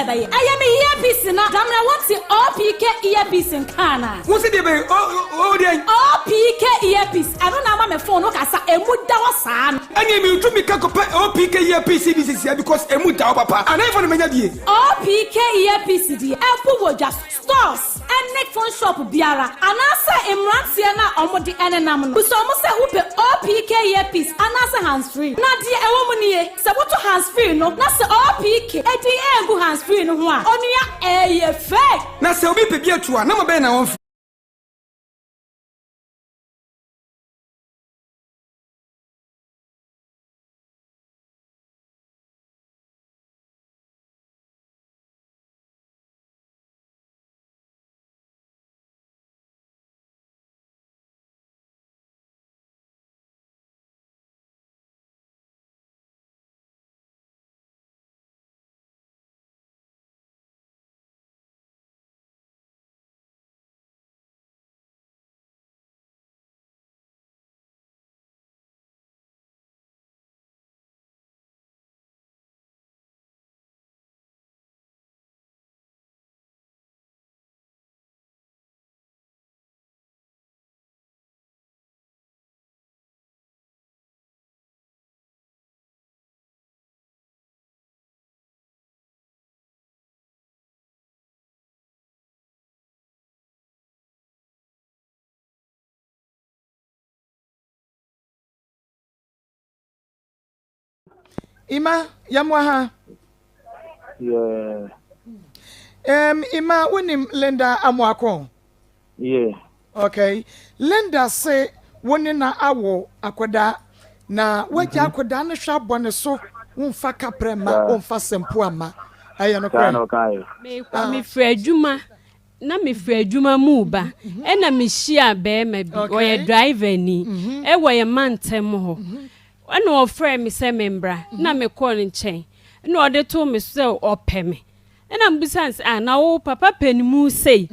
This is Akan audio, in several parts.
na ba ye ayame earpiece na damra want OPK earpiece in kana what's it be OPK earpiece I don't know my phone no kasa emu da wasa no anya me to me ka OPK earpiece this here because emu da papa and even menya die OPK earpiece die efu wo just stores and neck phone shop biara anasa emrantie na omodi enenam no so mo se wo pe OPK earpiece anasa hands free na die ewo mu nie se wo to hands free no na se OPK edi egu hands free no ho a onua eye fake na se obi pe bi atua na mo be na won Ima yamwaha Yeah. Ima wonim Linda Amwako. Yeah. Okay. Linda say wonina awo akoda na waja akoda no hwa bone so wonfa kaprema wonfa sempo ama aye no kwa. Me frejuma na me frejuma mu ba e na me hia be ma bi oye driver ni e wo ye mantem ho ana o frɛ me sɛ membra na me call nkyɛn na ɔde to me sɛ ɔpɛ me na mbisans na wo papa panimu sei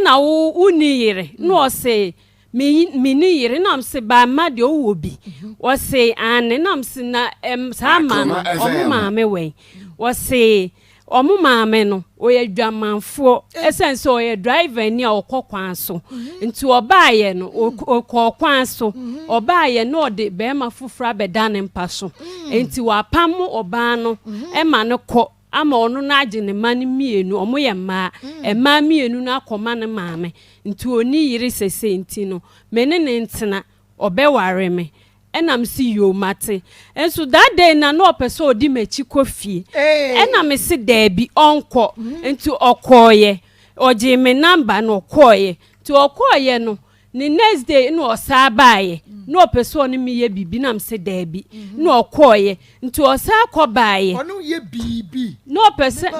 na wo uni yere na o say me ni yere na mse ba ma de o bi o say ane na mse na sa ma o ma me we o say omu maame no oye dwamanfo essence oye driver ni okokwan so nti obaaye no okokwan so obaaye no de be ma fufura beda ne mpa so nti wapam oba no e ma ne kɔ ama ono na age ne ma ne mienu omo ye ma e ma mienu na akoma ne maame nti oni yiri sese nti no me ne ntena obeware me enam si yo mate enso that day na no person odi machi kofie enam si debi onko nti okoye oje me number no okoye ti okoye no ni next day no osabaaye no person ni me ye bibi nam si debi no okoye nti osakobaaye onu ye bibi no person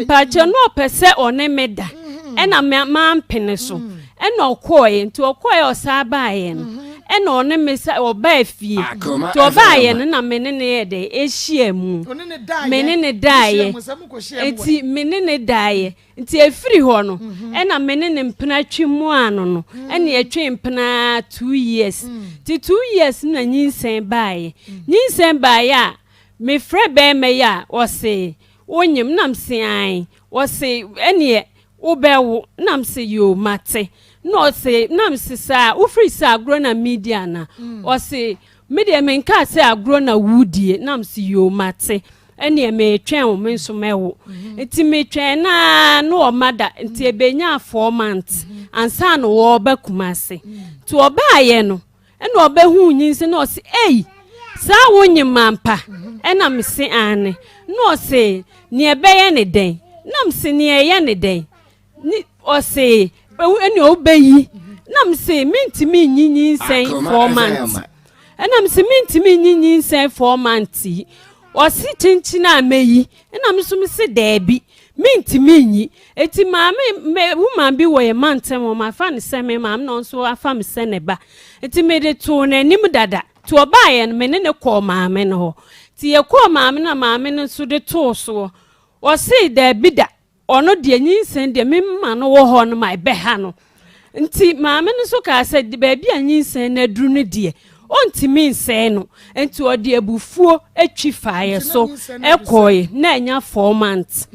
bacho no person one meda enam ma mpene so ena okoye nti okoye osabaaye no ena one mesa oba afie to oba ye na menene ye de ehia mu menene dae enti menene dae nti efiri ho no ena menene mpena twemu ano no ena ye twe mpena 2 years ti 2 years na nyinsen baaye a me frɛ be me ya o se onyim nam se an o se ene obewo nam se yo mate no say nam sisa u free sa agro na media na o say media men ka say agro na wudie nam si yo mate ene me twen o men so mewo enti me twen na no o mada enti ebenya 4 months ansa no wo ba kumase to oba ye no ene oba hu nyinse no say ei sa wonyi mampa ena me se ane no say ne ebeye ne den nam se ne eye ne den ni o say eni obeyi nam se mintimi nyinyi nsen 4 months enam se mintimi nyinyi nsen 4 months o si chinchina ameyi enam so me se debi mintimi nyi eti maame woman bi wo ye mantem o ma fa ne se me maame no so afa me se ne ba eti me de to na nim dada to obaaye no me ne ko maame no ti ye ko maame na maame no so de to so o se debi da ono de nyinsen de memma no wo ho no mai be ha no nti maame no so ka se de ba bia nyinsen na duru ne de ontimi nsɛ no enti odi ebufuo etwi faaye so ekoye na enya 4 months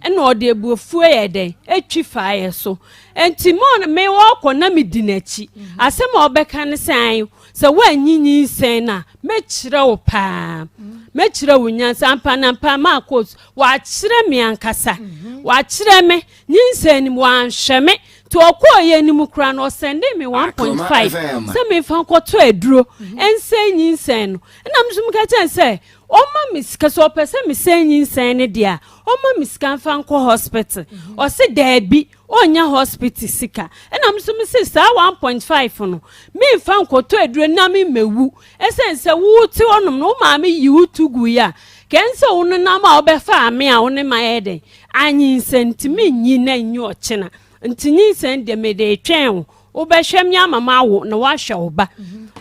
ena odi ebufuo ye den etwi faaye so enti mo me wo kɔ na me di n'achi asɛm obɛka ne san sɛ wanyinyi nsɛn na mɛkyerɛ wo paa mɛkyerɛ wo nyansa mpa na mpa Maa Akos wa kyerɛ me ankasa wa kyerɛ me nyinsɛn ni wa nhwɛ me to okoye ni mu kra no send me 1.5 sɛ me fa nkɔtɔ aduro ɛnsɛn nyinsɛn no na msum ka kyɛn sɛ oma misika so pese me sɛn nyinsɛn ne dia oma misika fa nkɔ hospital o se daabi onya hospital sika na msum se sa 1.5 no me fa nkɔtɔ aduro na me mewu ɛsɛn sɛ wo ti onom no ma me yiwu tugu ya kense wo no na ma obɛfa ame a wo ne ma yɛden anyinsɛn ti me nyi na nyi ɔkyena ntinyi sen de me de twɛn wo bɛhwɛ me amama wo na wahwɛ wo ba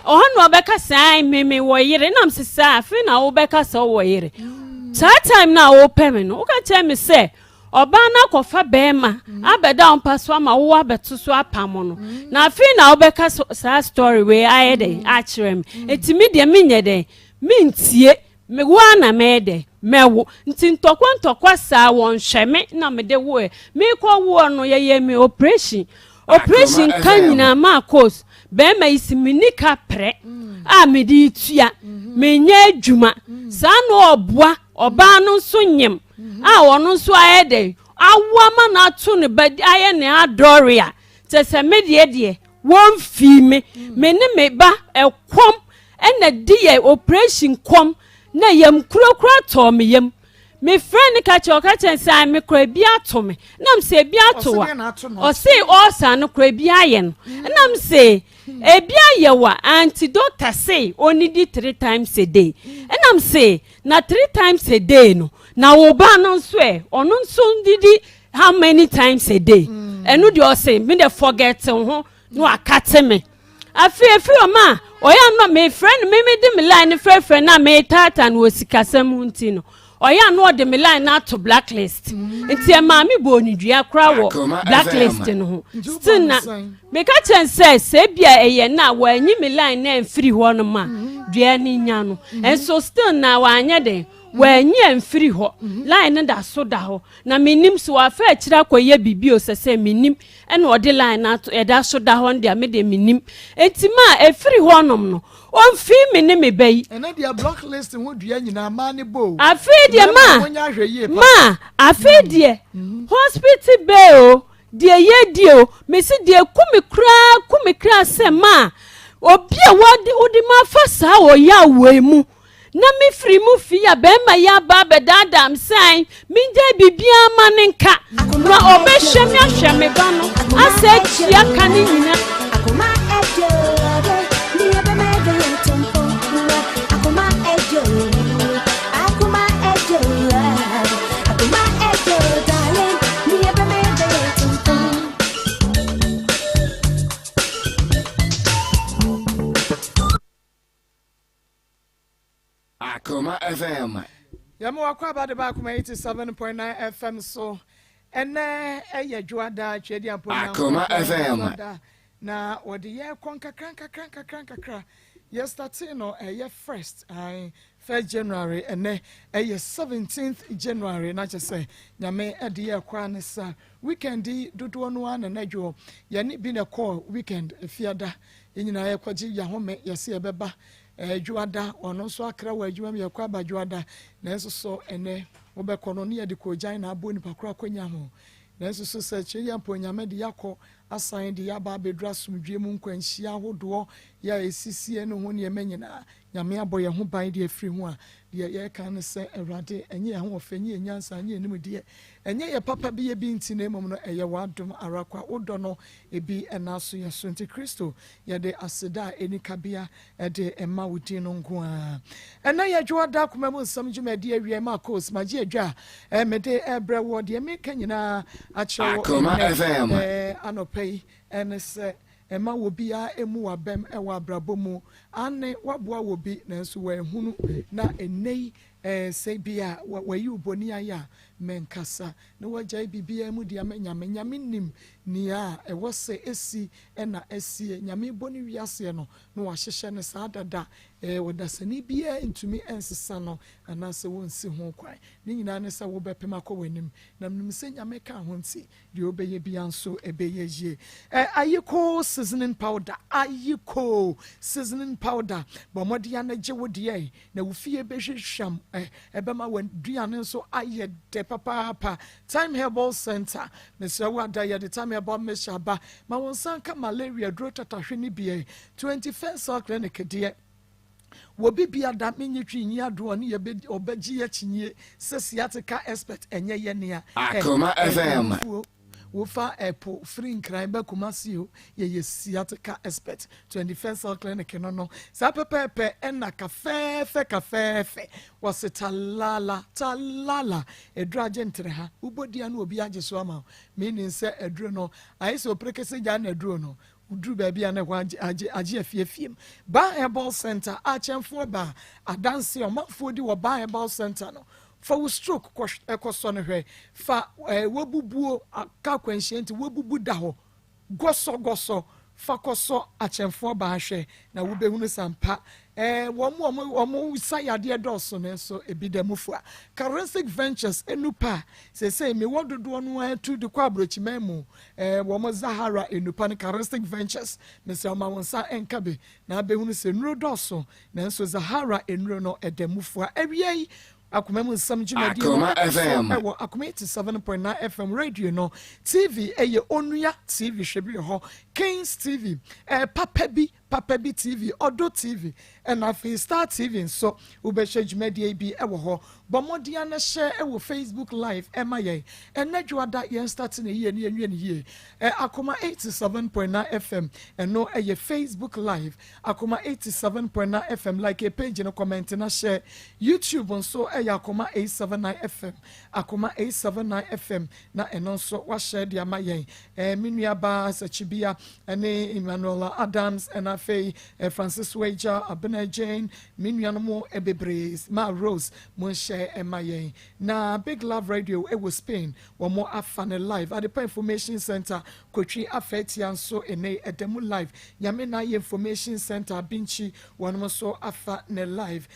ɔhɔ na ɔbɛka sai me wo yere nam sisa afi na wo bɛka sa wo yere saa time na wo pɛ me no wo ka kyɛ me sɛ ɔba na kɔfa bɛɛma abɛda on paso ama wo abɛto so apam no na afi na wo bɛka saa story we ayɛ de a kyerɛ me etimi de me nyɛ de me ntie me wo na me de mewo nti ntokwa saa won hweme na me de wo me kɔ wo no ye me operation kan nyina Maa Akos be ma isiminika pre a me di tua me nya adwuma saa no oboa oba no so nyem a wono so ayede awa ma na to ne ba aye ne adoria te se me de won fi me ne me ba ekom ena di ye operation kom na yam kurokura to me yam me friend ka che say me kura bi ato me nam se bi ato wa o say o sa no kura bi aye no nam se e bi aye wa antidote say only di 3 times a day nam se na 3 times a day no na wo ba no so e ono so didi how many times a day enu di o say me dey forget ho no akate me afi o ma oya no me friend me di me line friend na me tata no sikasam unti no oya no de me line na to blacklist nti e ma me bo onidua kra wo blacklist no ho still na me ka chen se bia eye na wa anyi me line na mfiri ho no ma dua ni nya no enso still na wa anya de wanyi amfiri ho line da so da ho na menim so afa akira koye bibio sese menim ena ode line na da so da ho ndia me de menim etima efiri ho nom no onfi me ne me bayi ena dia blacklist ho dua nyina ma ne bo afi dia ma afi dia hospital bill dia ye dio me si dia kumi kra se ma obi a wodi ma fa sa wo ya wemu na me free mu fi ya be ma ya ba be dadam sai mi je bibia maninka na obehwe me ahwe me ba no asa chia ka ni nyina akoma ejo ni ebe me de tumpo akoma ejo darling ni ebe me de tumpo Akoma FM. Yamu akwa ba de ba kuma 87.9 FM so ene eye juada chedi ampo na Akoma FM. Na odi ye kranka yesterday no eye first January ene eye 17th January na say nyame ede ye kwa ne sa weekend dodo no an na dwo ye ni bi na call weekend fiada nyina ye kwaji ya home yesi ebeba juada ono so akra wa adwuma me kwa ba juada na enso so ene wo be kono ne yede ko gyan na abo ni pakura konya ho na enso so se che ya mponyame de yakọ asan de ya ba bedra sumdwe mu nkwanhia hodo ya esisi ene ho ne yemenyina nyame aboye ho ban de afiri ho a de ye kan se awrade enye ho ofenye nyansa anye enim de enye ye papa bi ye bi ntine mom no eye wadom arakwa odo no ebi enaso ye so nti Kristo ye de aseda enikabia de emma wudi no nko a ena ye dwoda kuma mu nsam dwuma de awie Maa Akos magye adwa mede ebre wo de me kanyina a chewo anopai ene se ema wobia emu wabem ewa abrabomu ane waboa wobi nanso wahunu na enei se bia wayi uboni aya menkasa na wagya bibia mu dia nyame nim nia ɛwɔ sɛ esi ɛna esie nyame boni wiase no na wahyehye ne saa dada wodasani bia ntumi ensesa no anase wonsi ho kwan ne nyina ne sɛ wobɛpem akɔ w'anim na mnim sɛ nyame ka ho nti de obɛyɛ bia nso ɛbɛyɛ yie ayiko seasoning powder ayiko seasoning powder bɔmɔde na gye wo de na wo fie bɛhwehwam ɛbɛma waduane nso ayɛ de papa time herbal center mesra wo ada yɛ de time herbal meshaba ma won sanka malaria dro tatahwe ni bia 21st clinic de wobi bia da menye twinyi ado ne ye obaji ya chinye se sciatica expert enye ye nea Akoma FM wofa epo free nkran ba kumasi o ye sciatica expert 21st clinic no sa pepepe ena kafefe wase talala edru agentre ha ubodia no obi age so ama meaning se edru no ayi so prekese ja na edru no udru baby ana kwa age afiefiem ba herbal center achemfo ba adanse omafo di wo ba herbal center no fa wo stroke ekoso no hwe fa wobubuo aka kwanhyenti wobubu da ho goso fa koso achemfo ba hwe na wo behunu sampa womo sayade doso ne so ebidamufo Caresic Ventures enupa say me wododo no to de kwa brochimemu womo Zahara enupa ne Caresic Ventures me say ma wonsa enkabe na behunu se nuro doso na so Zahara enuro no edamufo awie Akoma mu nsam jumadi Akoma FM ewo Akoma 87.9 FM radio no TV eye onua TV hwebi ho Kings TV Papa B TV Odo TV and afi Star TV so ubehwe jumadi bi ewo ho bomodia na share ewo Facebook live emaye enadwada yen start na ye ne Akoma 87.9 FM no eye Facebook live Akoma 87.9 FM like a page no comment na share YouTube so Akoma 879 FM Akoma 879 FM na eno so wa share dia mayen minua ba sachibia ene Emmanuel Adams and afei Francis Wager Abena Jane minua no mo ebebre Ma Rose mo share mayen na Big Love Radio was Spain one more afane live at the information center Kochi afetian so ene edemu live nyame na information center binchi one more so afane live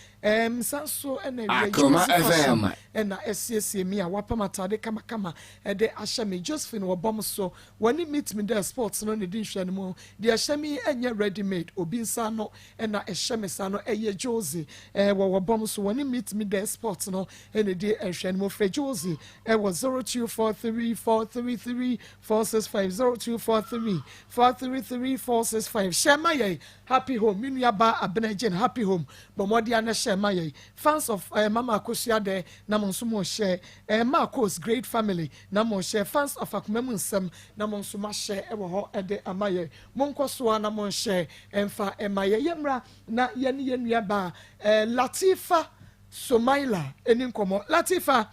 sanso ene Akoma FM ena SCC mi a wapamatade kama ede ashami Josephine wobom so when meet me there sports no ne din hwe no mu de ashami enye ready made obi nsa no ena ehweme sa no eye Josie wobom so when meet me there sports no ene de ehwe no mu fre Josie was 0243433465 0243433465 shema ye happy home minua ba abenagen happy home bomodi ana shema ye fans of Mama Akos there na monso mo share Maa Akos great family na mo share fans of Akoma mu nsam na monso ma share ewo ho ede amaye monkoso na mo share emfa emaye yemra na ye nua ba Latifa Somaila eni nkomo Latifa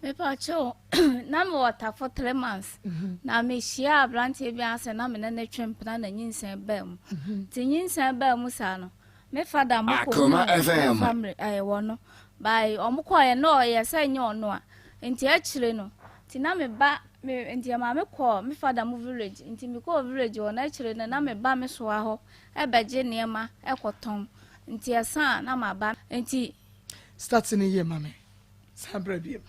me pacho na me water for 3 months na me share branche bi ase na me na twempna na nyinsan bam ti nyinsan bam sa no me father mo ko Akoma FM family wono by omukoye no ye say nye ono a enti akire no ti na me ba me enti ma me ko me father mo village enti me ko village wona akire na me ba me so aho e beje niema ekoton enti asa na ma ba enti starting ye mame sabra bi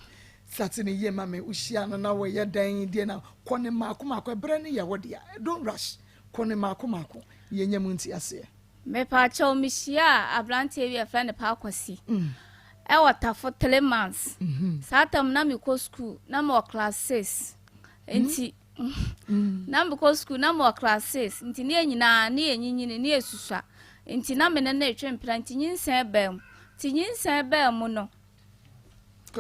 starting ye mame ushia no na we ye dan die na kone makomako ebre ne ye wode don't rush kone makomako ye nyam nti ase me pa cho mi shia abrantie wi friend pa kwasi e water for 3 months satam na me ko school na mo class 6 enti na me ko school na mo class 6 enti ne nyina ne enyinyini ne esusua enti na me na etwempra enti nyinsan bam ti nyinsan bam no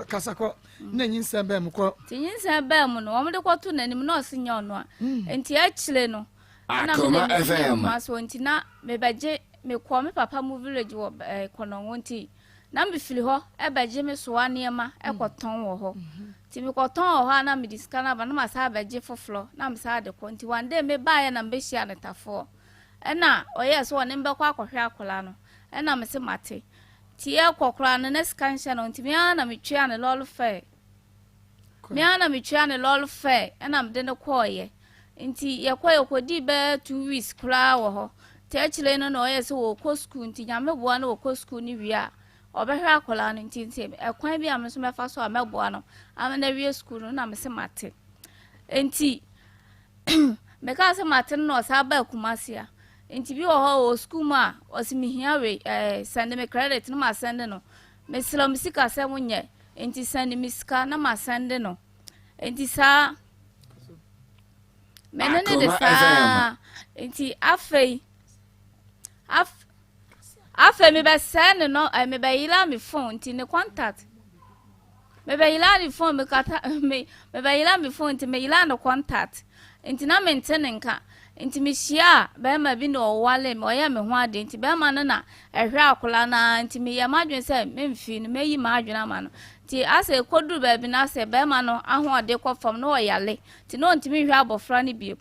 kasako na nyinsan bam ko ti nyinsan bam no wo de kwato nanim na osinye ono a enti akire no Akoma FM maso enti na me beje me ko me papa mu village wo kono wonti na me fili ho e beje me so anema ekoton wo ho ti me koton ho na me diskana ba na ma sa beje foflo na me sa de ko nti one day me ba ya na me hia netafo ena oye so ne mbe kwa akohwe akola no ena me se mate tie kokra no next kansion on timi ana metwa ne lol fair me ana metwa ne lol fair na mde ne koye nti yekoye kodi be 2 weeks kra wo ho te achile no na oye se wo ko school nti nyame boa na wo ko school ni wia obehwe akola no nti ekwan bi am so mefa so ameboa no amena wie school no na me se mate nti meka se mate no sa ba kumasia nti bi wo ho school ma osimihia we send me credit no ma send no me selo misika se munye nti send me sika na ma send no nti sa menene de sa nti afei me be send no me be yila me phone nti ne contact me be yila ni phone me kata me be yila me phone nti me yila no contact nti na maintain nka nti me hia be ma bi no wale me oya me ho ade nti be ma no na ehwe akola na nti me ya madwen se me mfi no me yi madwen ama no nti ase koduru be bi na ase be ma no aho ade ko fam no oyale nti no nti me hwe abofra ni bi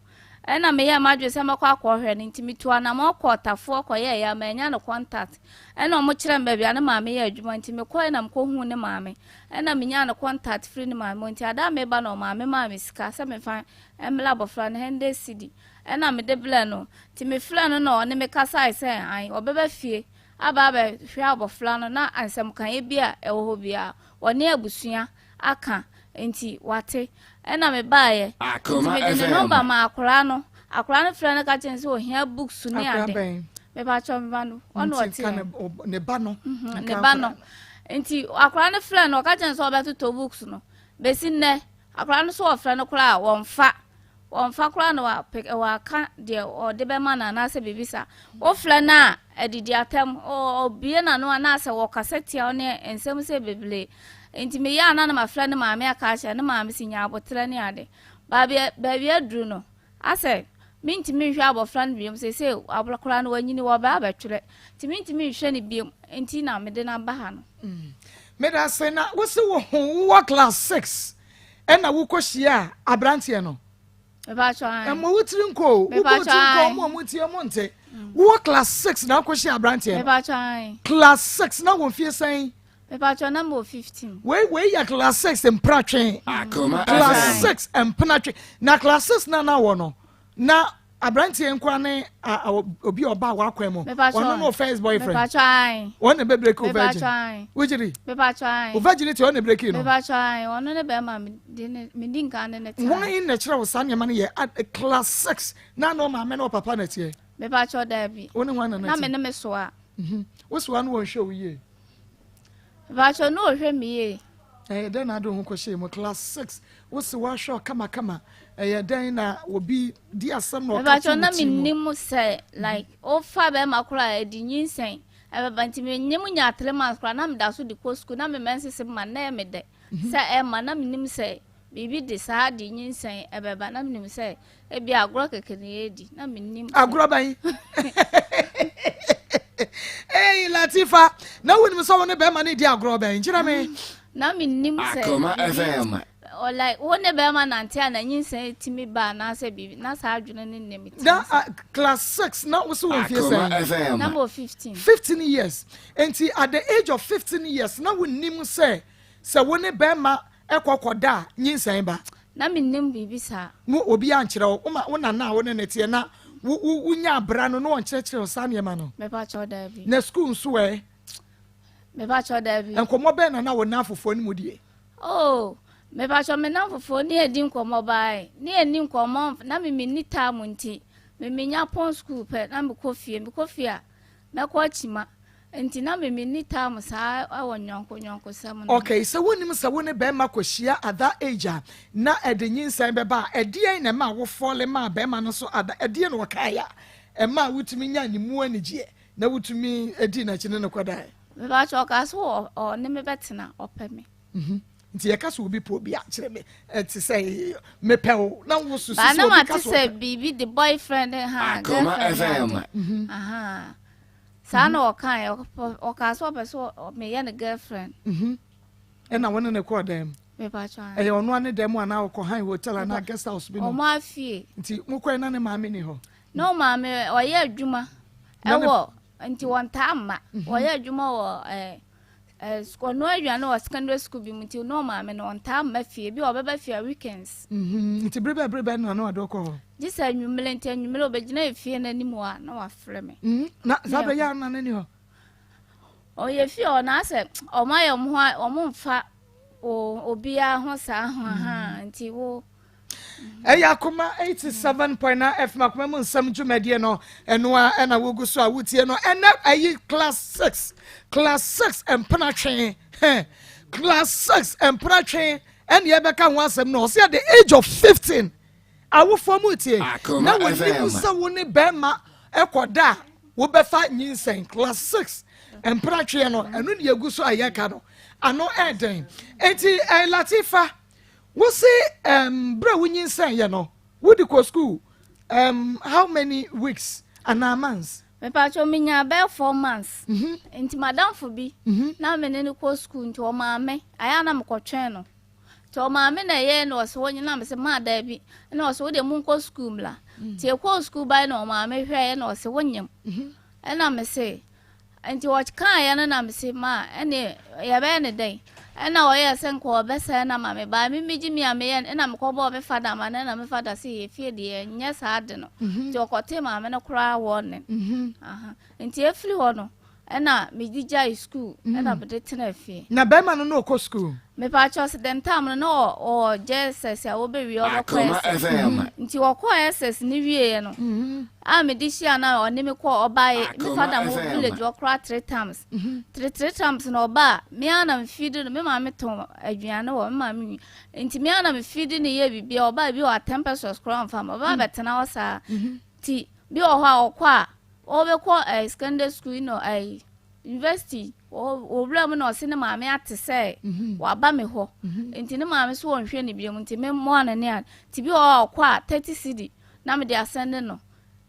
ena me ya madwe se makwa akohwe nti me tuwa na makotafo koye ya manya no contact ena mo kire mba bia na maame ya adwuma nti me koye na mkohu ne maame ena me nya no contact free ne maame nti ada me ba no maame sika se me fa emla abofra ne hende city ena me de bla no nti me fla no no ne me kasa se an obeba fie aba hwe abofra no na ansem kan ye bia ewo ho bia woni abusua aka nti wate ena me baaye Akoma me number ma akora no fre no ka chen se ohia books ni ade me ba cho me ba no ono oti ne ba no ne ba no nti akora no fre no ka chen se obeto to books no besi ne akora no so ofre no kora wonfa kora no wa ka de o de be mana na se bibisa o fre na edidi atem o bie na no na se wo kasete o ne ensem se beble nti me ya na ma fre ne maame aka acha ne maame sinya abotre ne ade ba bia duru no ase minti me hwe abofra ne biom se ablokora no wanyini wo ba abetwere ti minti me hwe ne biom nti na me de na ba ha no me da se na wo se wo class 6 ena wo kohia abrantie no me ba cho an mo wutiri nko wo wutiri nko mo tie mo nte wo class 6 na kohia abrantie me ba cho an class 6 na wo fie sen me ba cho number 15 we ya class 6 empratwen Akoma class 6 empratwen na class 6 na wo no na abrantie nkwa ne obi oba wa kwan mu ono no first boyfriend me ba cho an one be break over me ba cho an wujiri me ba cho an o virginity one break no me ba cho an ono ne be ma me din kan ne ta won in na kire wo sanya ma ne ye class 6 na no ma me no papa na tie me ba cho da bi one wan na na me ne me so a wo so wan won show ye me ba cho no hwe mi ye den na do ho ko she mo class 6 wo se wa show kama den na obi di asem no ka ti na minnim say like o fa be makura edi nyinsen e ba nti minnim nya 3 months kura na me da so di ko school na me mense ma na me de say e ma na minnim say bibi de sa di nyinsen e ba na minnim say e bi agro kekere edi na minnim agro ban hey Latifa na woni so woni be ma ne di agro ban kira me na minnim say Akoma FM or like one be ma nante na nyinsen timi ba na say bibi na sa adwene ne nem na class 6 na wo so won fie say number 15 years enti at the age of 15 years na wonnim say woni be ma ekokoda nyinsen ba na minnim bibi sa mo obi ankire wo na wo ne tie na wunya bra no won kire sa ne ma no me pa cho da bi na school so we me pa cho da bi enkomo be na wo na afofo ni mu die oh me ba cho me na fofo ni edi nkomo bai ni eni nkomo na me ni tamu nti me nya pon school pe na me kofie a me ko chima nti na me ni tamu sa awo nyonko sam no okay so wonim se woni be ma kohia at that age na edenyin san be ba edie na ma wo fole ma be ma no so edie no kaya e ma wutumi nya ni mu anigye na wutumi edi na kine no kodai me ba cho ka so o ne me betena ope me nti ye kaso obi po bi a kire me ti say me pewo na wo susu so obi kaso say bibi the boyfriend ha Akoma FM aha sana o kan o ka so be so me ye ne girlfriend e na wona ne ko dem me pa cho e ono ane dem ana o ko han hotel na guest house bi no o ma fie nti mo ko na ne maame ni ho no maame o ye adwuma e wo nti won ta amma o ye adwuma wo school no aduane wɔ secondary school bi muti no maame no onta mafie bi obeba fie weekends nti brebe no na adoko ho just anwumele nti anwumele obegina efie na nimu a na wafrɛ me na zabe ya na nani ho o ye fie o na ase o ma ye mo ho o mo mfa obia ho sa ho ha nti wo Akoma 87.9 FM akoma mu nsam dwumade no eno a na wogu so a wotie no ena ayi class 6 empathy class 6 empathy and ye beka ho asem no say at the age of 15 awofo mu tie na woni so woni bema ekoda wo befa nyinsen class 6 empathy no eno ne yagu so ayeka no ano eden enti Latifa we say bro winyin say you know we go school how many weeks and months me pa cho minya be 4 months enti madam for bi na me ne ko school nti o ma me aya na me ko twen no to o ma me na ye no so wonyi na me se ma da bi na so de mun ko school mla ti e ko school by na o ma me hwe ye na so wonyam na me se enti what kan ya na me se ma ene ya be ne dai ena oye senko obesa na mame ba mi miji mi ame na me ko bo be fada ma na me fada si efie de nya sa ade no ti okote mame no kra wo ne nti efli ho no ena me dija school ena be de tena efie na be ma no ko school me pa cho se dem tam no o Jesus ya wo be wi o ko nti wo ko SS ni wie no a me di shia na o ne me ko obae me fada mo village wo kra 3 times 3 times no ba me ana me feed no me ma me ton aduane wo me ma me nti me ana me feed ni ye bibia oba bi o 10 pesos kra fam oba betena wo sa ti bi o ho a o kwa o be ko secondary school no university o bla mo no se ne maame ate se wa ba me ho enti ne maame so wonhwe ne biam enti me mo ana ne ti bi o kwa 30 cedi na me de asende no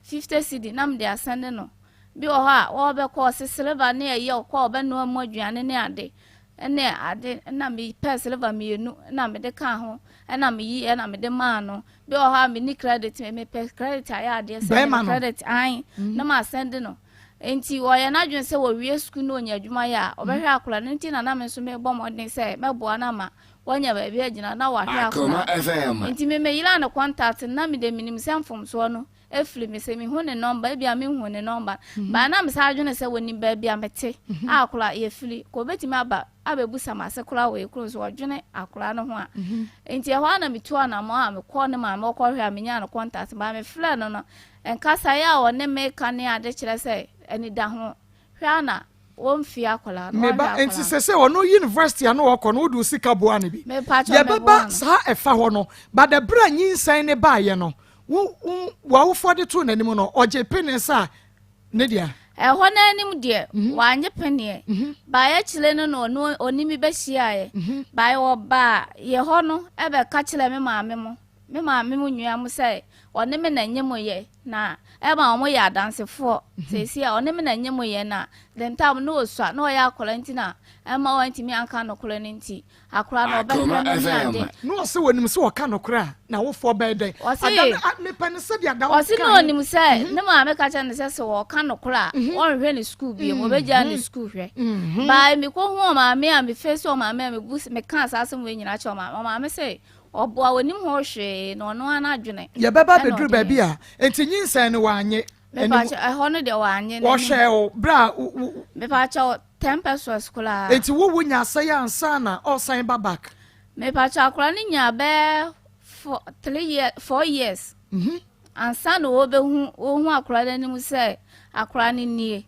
50 cedi na me de asende no bi o ha o be ko se silver ne ye o kwa oba no mo aduane ne ade ene ade na me pe silver me enu na me de ka ho na me yi na me de ma no bi o ha me ni credit me pe credit aya ade se credit ai na ma asende no enti wo ya na dwen se wo wie school no nya adwuma ya obehwe akora nti na me so me bom odin se me boa na ma wonya ba bi agina na wa hwe akora enti me yila na contact na me de minim se mfom so no efli me se me hu ne number bia me hu ne number ba na me sa adwene se woni ba bia mete akora ye fili ko beti me aba abebu sama se kora we kro so odwene akora no ho a enti e ho na me tu na mo a me ko ne ma me ko hwe a me nya na contact ba me fla no no enkasa ya wo ne me ka ne ade kire se eni da ho hwana won fi akola no ba enti se ono university ano woko no do sika boa ne bi ye baba sa efa ho no ba da bra nyinsan ne ba ye no wo fode to nanim no oje penesa ne dia ho na anim de wanye pene ba ya chile no no onimi be hia ye ba ye oba ye ho no ebe ka chile me maame mo nwua mo se one me na nyemo ye na eba omo ya dansefo sesi a one me na nyemo ye na dem tam no osua na oya akola nti na ema wanti mi anka no kola nti akora no obehwe na ade no se wonim se woka no kora na wo fo be den adam me pen se dia da wo osi no onim se ne ma me ka cha ne se woka no kora won hwe ne school bi mo be ja ne school hwe ba mi ko hu ma me a me face o ma me bus me kan asasem we nyina cha ma me se oboa wonim ho hwe no no ana adwene ye baba bedru ba bia enti nyinsan ne wanye me pa cha ho no de wanye wo hwe o bra me pa cha 10 pesos kula enti wo nya asaya ansa na o san babak me pa cha kula ni nya be 4 years ansa no wo be hu akura ni mu se akura ni nie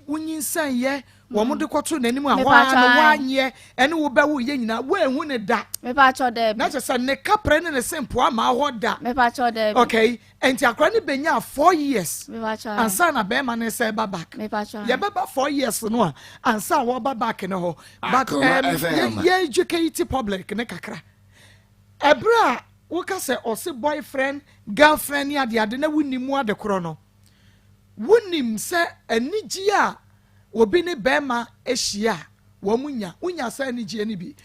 wonyinsan ye wo mo de kwato nanim a wa no wanye ene wo be wo ye nyina wo ehu ne da me pa cho de na che ne kapre ne sempo ama ho da me pa cho de okay enti akra ne benya 4 years me pa cho ansa na be ma ne se babak me pa cho ye baba 4 years no a ansa wo babak ne ho but ye educate public ne kakra ebra wo ka se o se boyfriend girlfriend ya de na wunimu ade kro no wunim se anigi a obi ne bema ehia wo munya unya sa anigi ni bi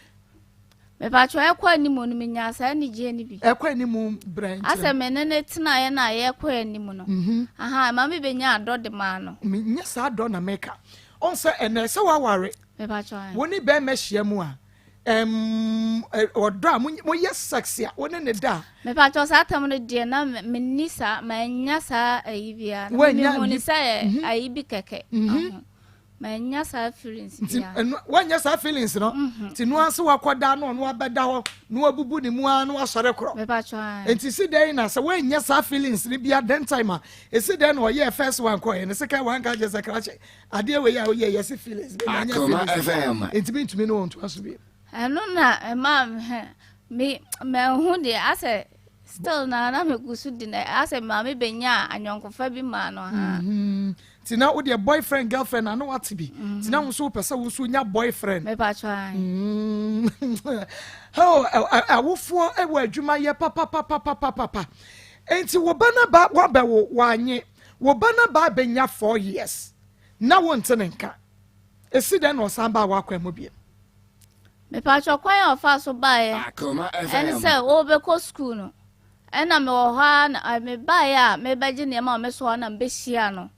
me pa cho ekwa ni mo no menya sa anigi ni bi ekwa ni mo branch ase menene tina ye na ye ekwa ni mo no aha ma me benya adode ma no nya sa ado na meka on se ene se wa ware me pa cho woni be mehia mu a odo a mo yes sexy woni ne da me pa cho sa tam no de na me nisa ma nya sa ayibia na me woni sa ayibi keke manya sa feelings bia wanya sa feelings no ti no anse wakoda no abeda ho no abubu ni mu an no asore kro me pa cho enti si dey na say wanya sa feelings ni bia den time a esi dey no ye first one ko ye ne second one ka je sekra ade we ya ye yes feelings be manya feelings enti bi ntumi no onto aso bi eno na mam me hu de ase still na me gusu di na ase ma me benya anyonkofa bi ma no ha tina wo de boyfriend girlfriend anu what be tina wo so pese wo so nya boyfriend me pa try awofo ewo adwuma ye papa enti wo bana ba wo be wo wanye wo bana ba benya 4 years na wo ntene nka esi den no san ba wa kwa mo biem me pa try kwan ofa so ba ye en say wo be ko school no ena me wo ha na me ba ya me ba je ne ma me so na be hia no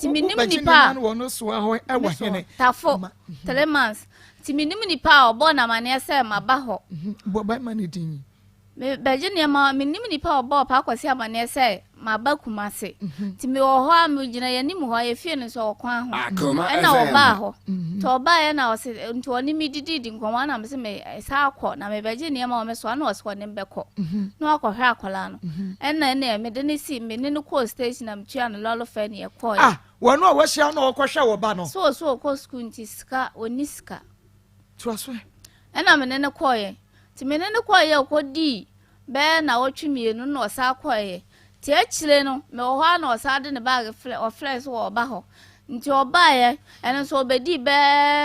timinim nipa wono so ho ewo hene tafo 3 months timinim nipa obo na mane se maba ho bo ba mane din me beje ne ma minim nipa obo pa kwase amane se maba kumase timi wo ho am gina yanim ho ye fie ne so okwan ho na oba ho to oba ye na o se nti oni mi didi nkonwa na me se me sa akọ na me beje ne ma o me so na o so ne mbekọ na akọ hwe akola no na me de ne si me ne ko station na mtua no lolo fa ne ye ko wono wo hia na okọhwe wo ba no so ko school nti ska oni ska tuaso na me ne ko ye timi ne ko ye ko di be na wo twemienu na o sa akọ ye ti achire no me wo ha na o sa de ne bag flex wo ba ho nti oba ye eno so obedi be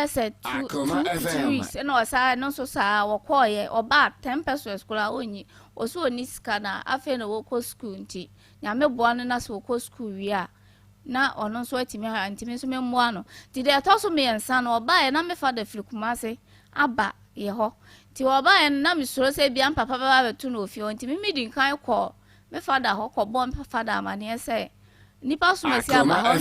se 2 weeks na o sa no so sa wo ko ye oba 10 pesos kula onyi o so oni ska na afa na wo ko school nti nya me bo no na so ko school wi a na ono so atimi ha ntimi so me mo ano ti de to so me ensa na oba ye na me fa da firikumase aba ye ho ti oba ye na me soro se bia papa baba betu no ofie ntimi me din kan ko me fa da ho ko bon fa da amane se nipa so me si aba ho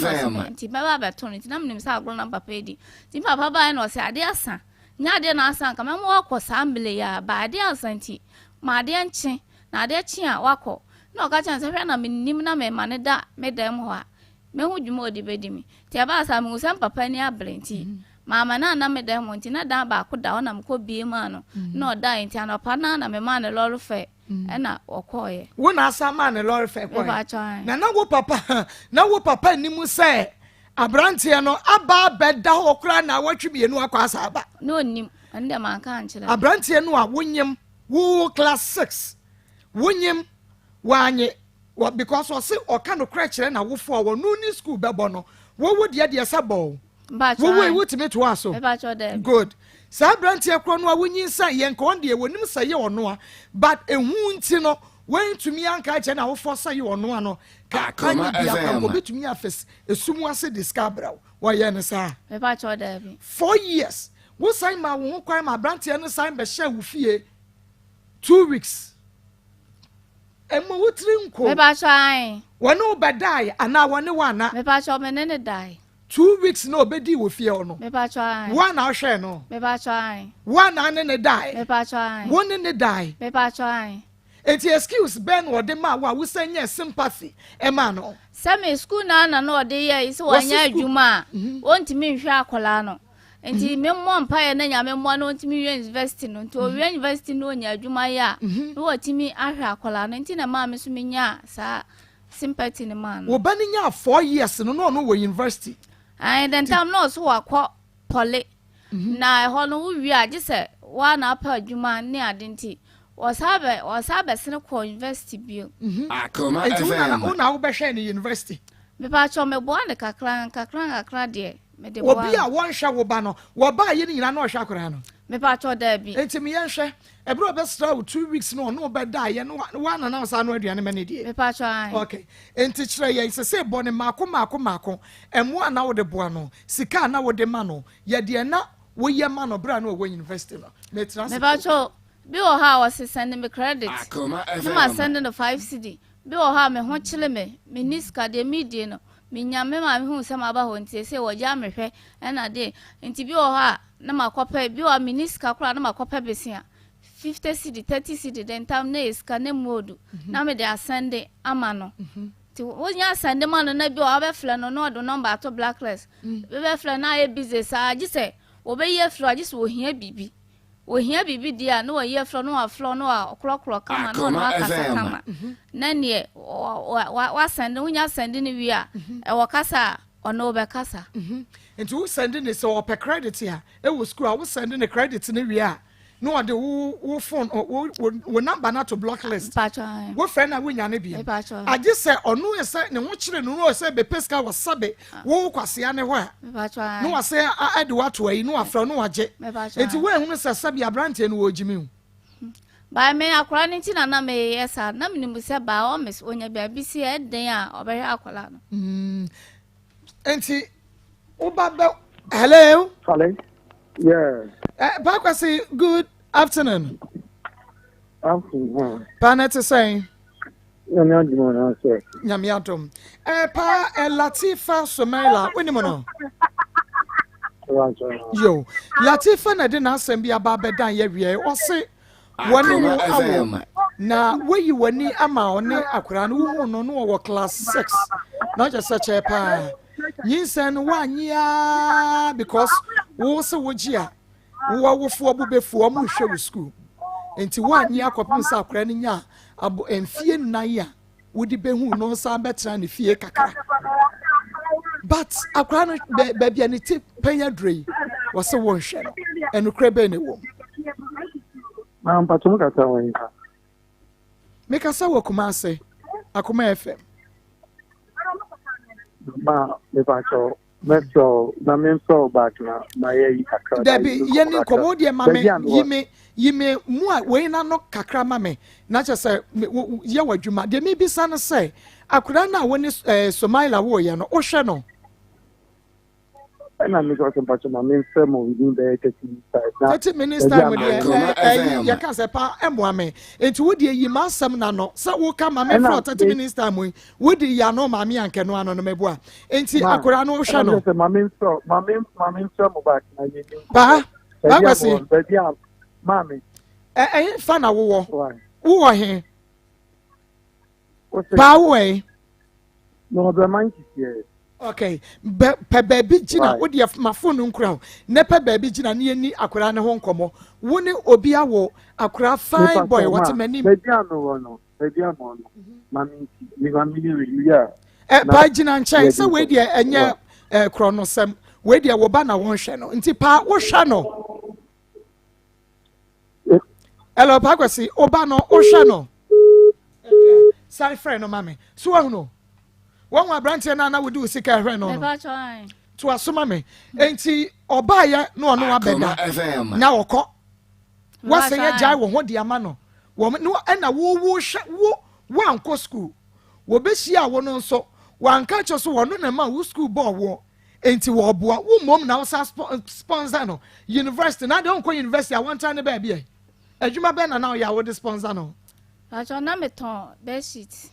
nti baba betu nti na me nim sa agro na papa edi ti papa ba ye no se ade asa nya ade na asa nka me mo akọ sa ambele ya ba ade asa nti ma ade nche na ade chi a wakọ na o ka chan se hwe na me nim na me mane da me dem ho a me hu dwuma odi bedimi ti aba asa me usam papa ni ablenti mama na me dem nti na da ba ko da ona me ko bie ma no na o da nti anopa na me ma ne lolo fe na okoye wo na asa ma ne lolo fe ko na wo papa ni mu se abrante no aba beda ho kra na watwemienu akwa asa aba no nim ande man kan kire abrante no a wonyem wo class 6 wonyem wanye because o se o kan kra kire na wo fo wo no ni school bebo no wo de sabo wo timi to aso good sa abrante akro no a wonyi san ye nka on de wonim sa ye ono a but ehu nti no when tumi anka kire na wo fo sa ye ono a no ka kan bia ka mo betumi afes esumu ase discabra wo ye ne sa me ba cho da bi 4 years wo sign ma wo kwan ma abrante no sign be share wo fie 2 weeks emo wotri nko me ba cho ai wone obedai ana wone wana me ba cho me ne dai 2 weeks no obedi wo fie ono me ba cho ai wana hwe no me ba cho ai wana ne dai me ba cho ai wone ne dai me ba cho ai eti excuse ben wo de ma wa wo sanya sympathy e ma no same school na no de ye isi wanya adwuma ontimi nhwe akola no enti me mo mpa ye na nya me mo no ontimi university no to university no nya adwuma ya no otimi ahwe akola no enti na ma me so menya sa sympathy ne man wo bani nya 4 years no no wo university ai then tam no so akọ pole na ho no wi age se wa na apa adwuma ne adenti wasabe sene ko university bio Akoma una wo be hwe ne university me pa cho me bo ane kakra de me de bo obi a won hwe wo ba no wo ba ye ni nyina na hwe akora no me pa cho da bi enti me ye hwe e bro be stra 2 weeks no be da ye no wa na sa no aduane me ne die me pa cho ai okay enti kire ye se bo ne mako emu ana wo de bo no sika na wo de ma no ye de na wo ye ma no bra no wo university no me transfer me pa cho bi o ha was send me credit ma send no 5 cedi bi o ha me ho chile me niska de media no minya me ma me hu se ma ba ho nti se wo ja mehwe na de nti bi wo ha na makopa bi wa miniska kura na makopa besia 50 cedi 30 cedi den tam na iska na modu na me de asende ama no ti wonya asende ma no na bi wa be fle no no do number to blacklist be fle na e business a gise wo be ye fle gise wo hia bibi dia na wo ye fle no aflo no okrokro kama no no akasa kama na ne wa sende wonya sende ni wi a e wo kasa ono be kasa nti wo sende ne so op credit ya e wo school wo sende ne credit ni wi a no ade wo phone wo number na to blacklist wo friend na wo nya ne bia age se ono ye se ne ho kire no se be peska wo sabe wo kwase ane ho a no wa se ade wato ayi no afra no waje enti wo ehunu se sabe abrante no wo jimi ba me akora ni ti na me yesa na me nimu se ba o mes onya bia bi si eden a obere akola no enti Ubaba, hello. Hello. Yes. Bakwasi, good afternoon. Afternoon. Panet is saying. Nyamiadum. Nyamiadum. Pa Latifa Somela. Winimono. Yo, Latifa na didn't ask him be about bedan ye or say one hour. Now, where you were near Ama or Akran, who no class 6. Not just such a pa. Yinsen 1 year because wo se wojia wo wofo obubefo o mu hwe school enti 1 year kwapem sa akra ni nya abo enfie nan ya wodi behu no sa betra ne fie kakra but akra no baby ani ti penya drei wo se wo hwe no enukra be ne wo ma mpatum kata won ka me kasa wo kuma se Akoma FM ma me pacho metro na me so back na my kakra Debi yeni komodie mame yime mu a we na no kakra mame na che se ye wadwuma de me bisa no se akura na woni Somalia wo ye no o hwe no na me go pacho ma me se mo within the 30 minutes time de ya ka se pa emo me enti wo de yi ma asem na no se wo ka ma me for 30 minutes time wo de ya no ma me anke no ano no mebu a enti akura no hwe no ma me so mo back na ye ba kwasi mami fa na wo he pa wo no the man is okay pe baby gina wo de ma phone nkura ne pe baby gina ne ni akura ne ho nkomo wo ne obi awo akura fine boy what many baby ano mami mi family ya pa gina nchen se we de enye kronosem we de wo ba na won hwe no nti pa wo hwa no hello pa kwasi oba no wo hwe no sorry friend no mami so wa no one wa branch na we do sika hwe no to asoma me enti oba ya no ono abeda na wokọ wase ye jai wo ho dia ma no wo no na wo hwe wo anko school wo be hia wo no nso wanka cho so wo no na ma wo school ball wo enti wo boa wo mom na wo sponsor no university na de onko university I want to be e adwuma be na ya wo de sponsor no acho na meton bed sheet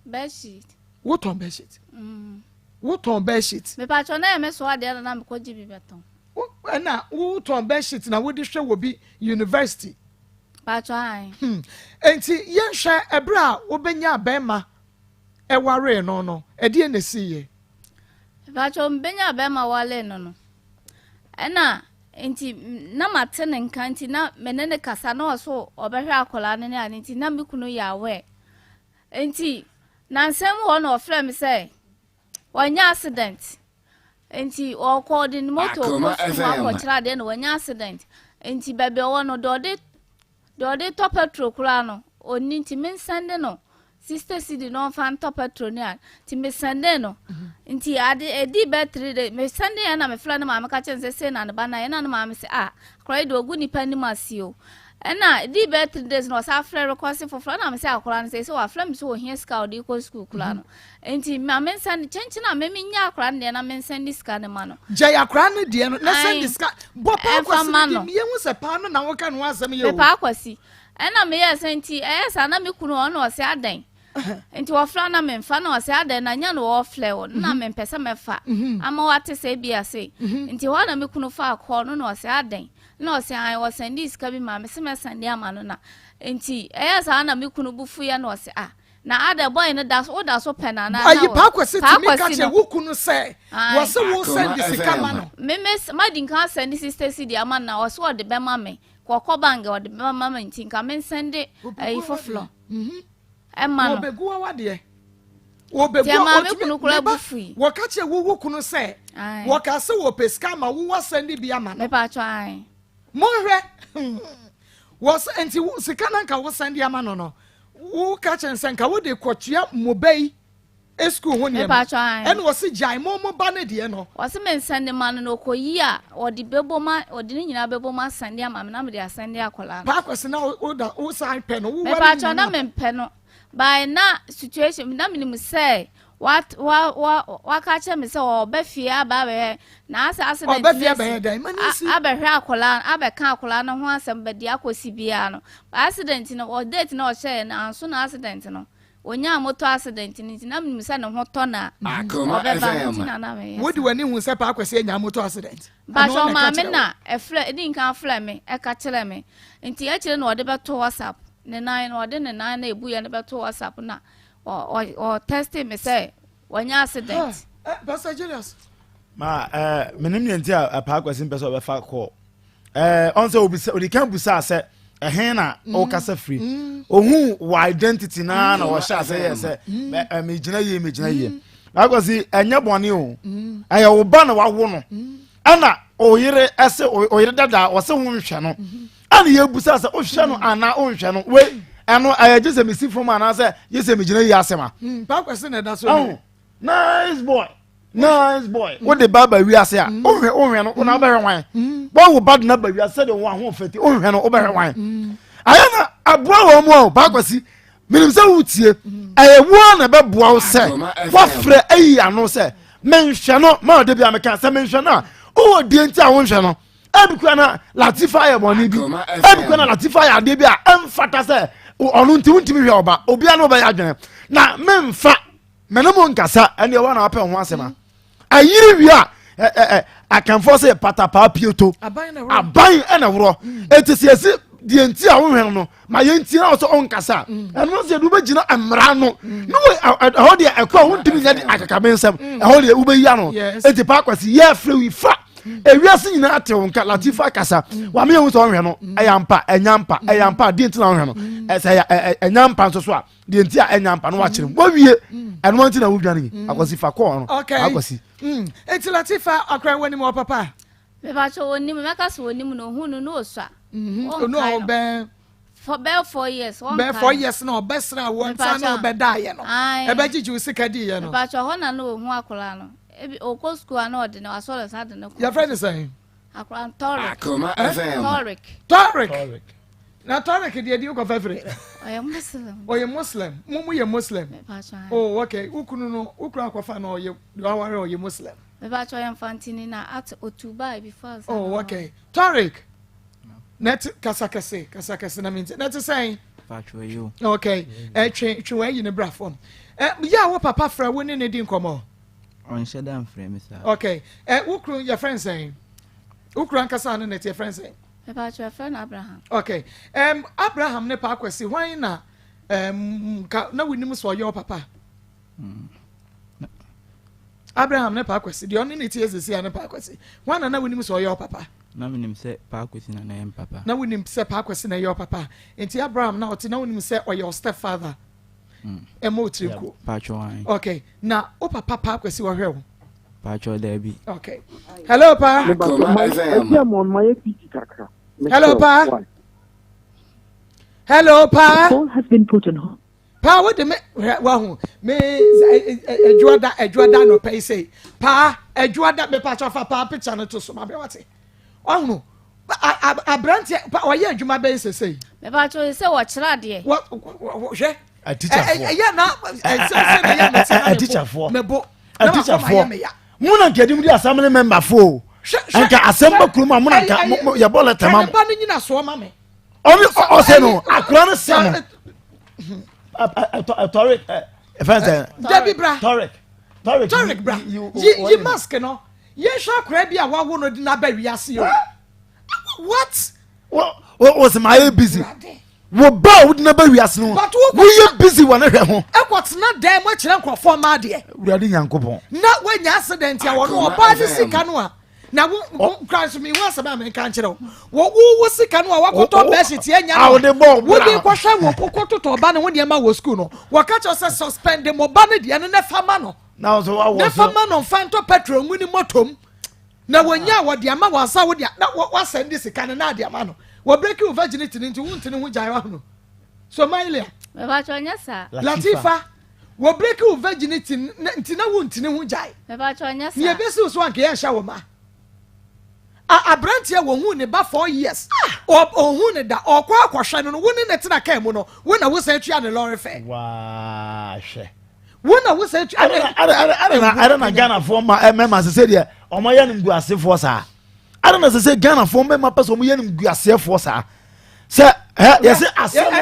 bed sheet what on bed sheet what on bed sheet me pa cho na me so ade na me ko jibi beton na what on bed sheet na wo de hwe wo bi university pa cho ai enti ye hwe ebra wo benya bema e ware no e de na siye pa cho benya bema wale no ena enti na matene nka enti na menene kasa na so obehwe akola ne ne enti na mekunu ya we enti na nsem wo na ofre me say wanya accident enti o call the motor ko kira de no wanya accident enti bebe wo no do de top petrol kura no oni nti men sende no sister city no fan top petrol ni a ti me sende no nti ade edi battery de me sende ya na me fla na ma me ka chense se na ba na ya na ma me se krai do ogu ni pani masio ena edi battery days no sa fla request for fla na me se akora na se wa fla me so here ska odi ko school kula no nti ma me sende chenche na me nya akora na na me sende ska ne ma no je akora ne de no na sende ska bo pa kwasi me ye hu se pa no na wo ka no asem ye o pa kwasi ena me ye senti sa na me kunu ono se adan Enti wofra na memfa na wose ade na nya no wofle wo na mempese mefa ama wate se bia se enti ho na mekunu fa akọ no na wose ade na wose ai wose ndi sika bi ma me se mesande ama no na enti sa na mekunu bufu ya na wose na ade boy no da so pena na ayi pa kwese ti mi ka che wukunu se wose wo send sika ma no me madin kan send sister si di ama na wose wo de be ma me kokọ bang wo de be ma me enti ka men sende ayi foflo Emma obegua wade obegua otumi kula bufui wakache wuwu kunu se wakase wo peska ma wo wasende bia ma me pa try monhwe was enti sika nanka wo sende ama no wo kache nsenka wo de kwotua mobei esku ho ne ene wo se jai mo ba ne de no wo se men sende ma no koyi a odi bebo ma odi ni nyina bebo ma sende ama na me de asende akola pa kwese na wo sai pe no wo me pa try na me pe no by na situation na minim say what catch me say oba fia ba be na accident oba fia be dan manisi aba hwe akola aba kan akola no ho asem be dia akosi bia no accident no o date no o share na anso na accident no onya moto accident ni na minim say no ho to na Akoma FM wodi wani hu say pa akwese nya moto accident ba so ma me na e fle din kan fle me e ka kire me nti e kire no o de be to WhatsApp ne nine no de ne nine na ebu ye ne beto WhatsApp na o testing me say wanya accident Pastor Julius ma menim ne nti a pa kwasin pese obefa call on say obi kan busa say hen na o kasa free ohun wa identity na o sha say yes me gina ye akwasi enye bone o aye wo ba na wa wo no ana oyire ese oyire dada o se hu nhwe no ani ye busa se o hwe no ana o nhwe no we eno aye se me si from ana se ye se me gina ye asema pa kwese na da so nice boy what the baba wi ase a o hwe no na ba hwe wan bo wo bad na ba wi ase de wo ho feti o hwe no o ba hwe wan aye na abua wo mo pa kwasi minim se wutie aye wo na be boa wo se wa frɛ ayi ano se menhwe no ma de bia me ka se menhwe na o die nti a wo hwe no ebikwa na latifa ya boni bi ebikwa na latifa ya de bi a emfata se onu nti wuntimi hwe oba obi ana oba ya adwene na memfa menemo nkasa ene wa na apɛ ho asema ayiri wi a akanfo se patapa pieto aban ena woro etisiesi die nti a wo hwe no ma ye nti na so onkasa eno se du begina amra no no ho de ekɔ wuntimi nya de akakabensem ho de ubeyi ano enti pa kwasi ye frɛ wi fa ewiase nyina ate wonka latifa kasa wa me hu so hwe no enyampa di nti na hwe no ese enyampa nso so a di nti a enyampa no wa kire wo wie eno nti na wo dwane akwasi fa ko no akwasi eti latifa akra wani mo papa me ba cho woni me ka so woni no hu no osua no be for 4 years one be 4 years no besra won san no be dae no e be gigi usika di ye no ba cho ho na no hu akola no ebi oko school na ode na aso le sad na your friend is saying akran Toric Akoma FM Toric na Toric dey di ko fefere oye Muslim mumu ye Muslim oh okay ukunu no ukuru akwafa na oye aware oye Muslim me ba cho yam fantini na at otuba before oh okay Toric net kasakase na minti net saying patro you okay twe yi ne bra phone ya wo papa fra wo ne di nkomo on shedam frame sir okay ukuru your friend saying ukuru ankasa na net your friend saying me ba cho friend Abraham okay Abraham ne pa kwesi hwan na na winim so your papa Abraham ne pa kwesi de on ne tie sesi ya ne pa kwesi hwan na winim so your papa na winim se pa kwesi na em papa na winim se pa kwesi na your papa enti Abraham na oti na winim se or your stepfather emotriku patro okay na o papa pa kwesi wo hwe wo patro there be okay hello pa hello pa call has been put on hold pa what the me ejuada no pay say pa ejuada me pa chofa pa picture no to so ma be wate ohunu abrant pa oye adwuma be say me pa cho say wo kira de what hwe a teacher for yeah na a teacher for mebo a teacher for muna kedim di assembly member for anka assembly kuruma muna ka ya bola tamam ba ni nyina so ma me o se no akura no se no Toric Debbie bra Toric bra ye mask no ye sha kra bia wa wo no di na ba wiase yo what was my busy wo ba wo di na ba wiase no wo ye busy wo na hwe ho ekot na dan mo kire nkrofo ma de urade nyankopon na wanya accident ya wo no ba de sika no a na wo Christ me wa saba me kan kire wo sika no a wakoto be shit ye nya wo de ball wo de ko hwe wo kokoto to ba ne wo de ma wo school no wo ka cho se suspend mo ba ne de ne fama no now so I was ne fama no fanto petrol mu ni motom na wonya wo de ama wasa wo de na wo send sika ne na de ama no wo break your virginity into wuntini hu jai wa no Somalia me ba cho nya sa Latifa wo break your virginity ntina wuntini hu jai me ba cho nya sa ye besi so anke ye hya wo ma abrantia wo hu ne ba 4 years o hu ne da o kwa akwhwe no wo ne tena kan mu no wo na wo sa twa ne lorry fe wa hwe wo na wo sa twa I don't Ghana for my mema se dey o mo ye nim guase for sa I don't know say Ghana for mema person mo ye nim guase for sa se yes asem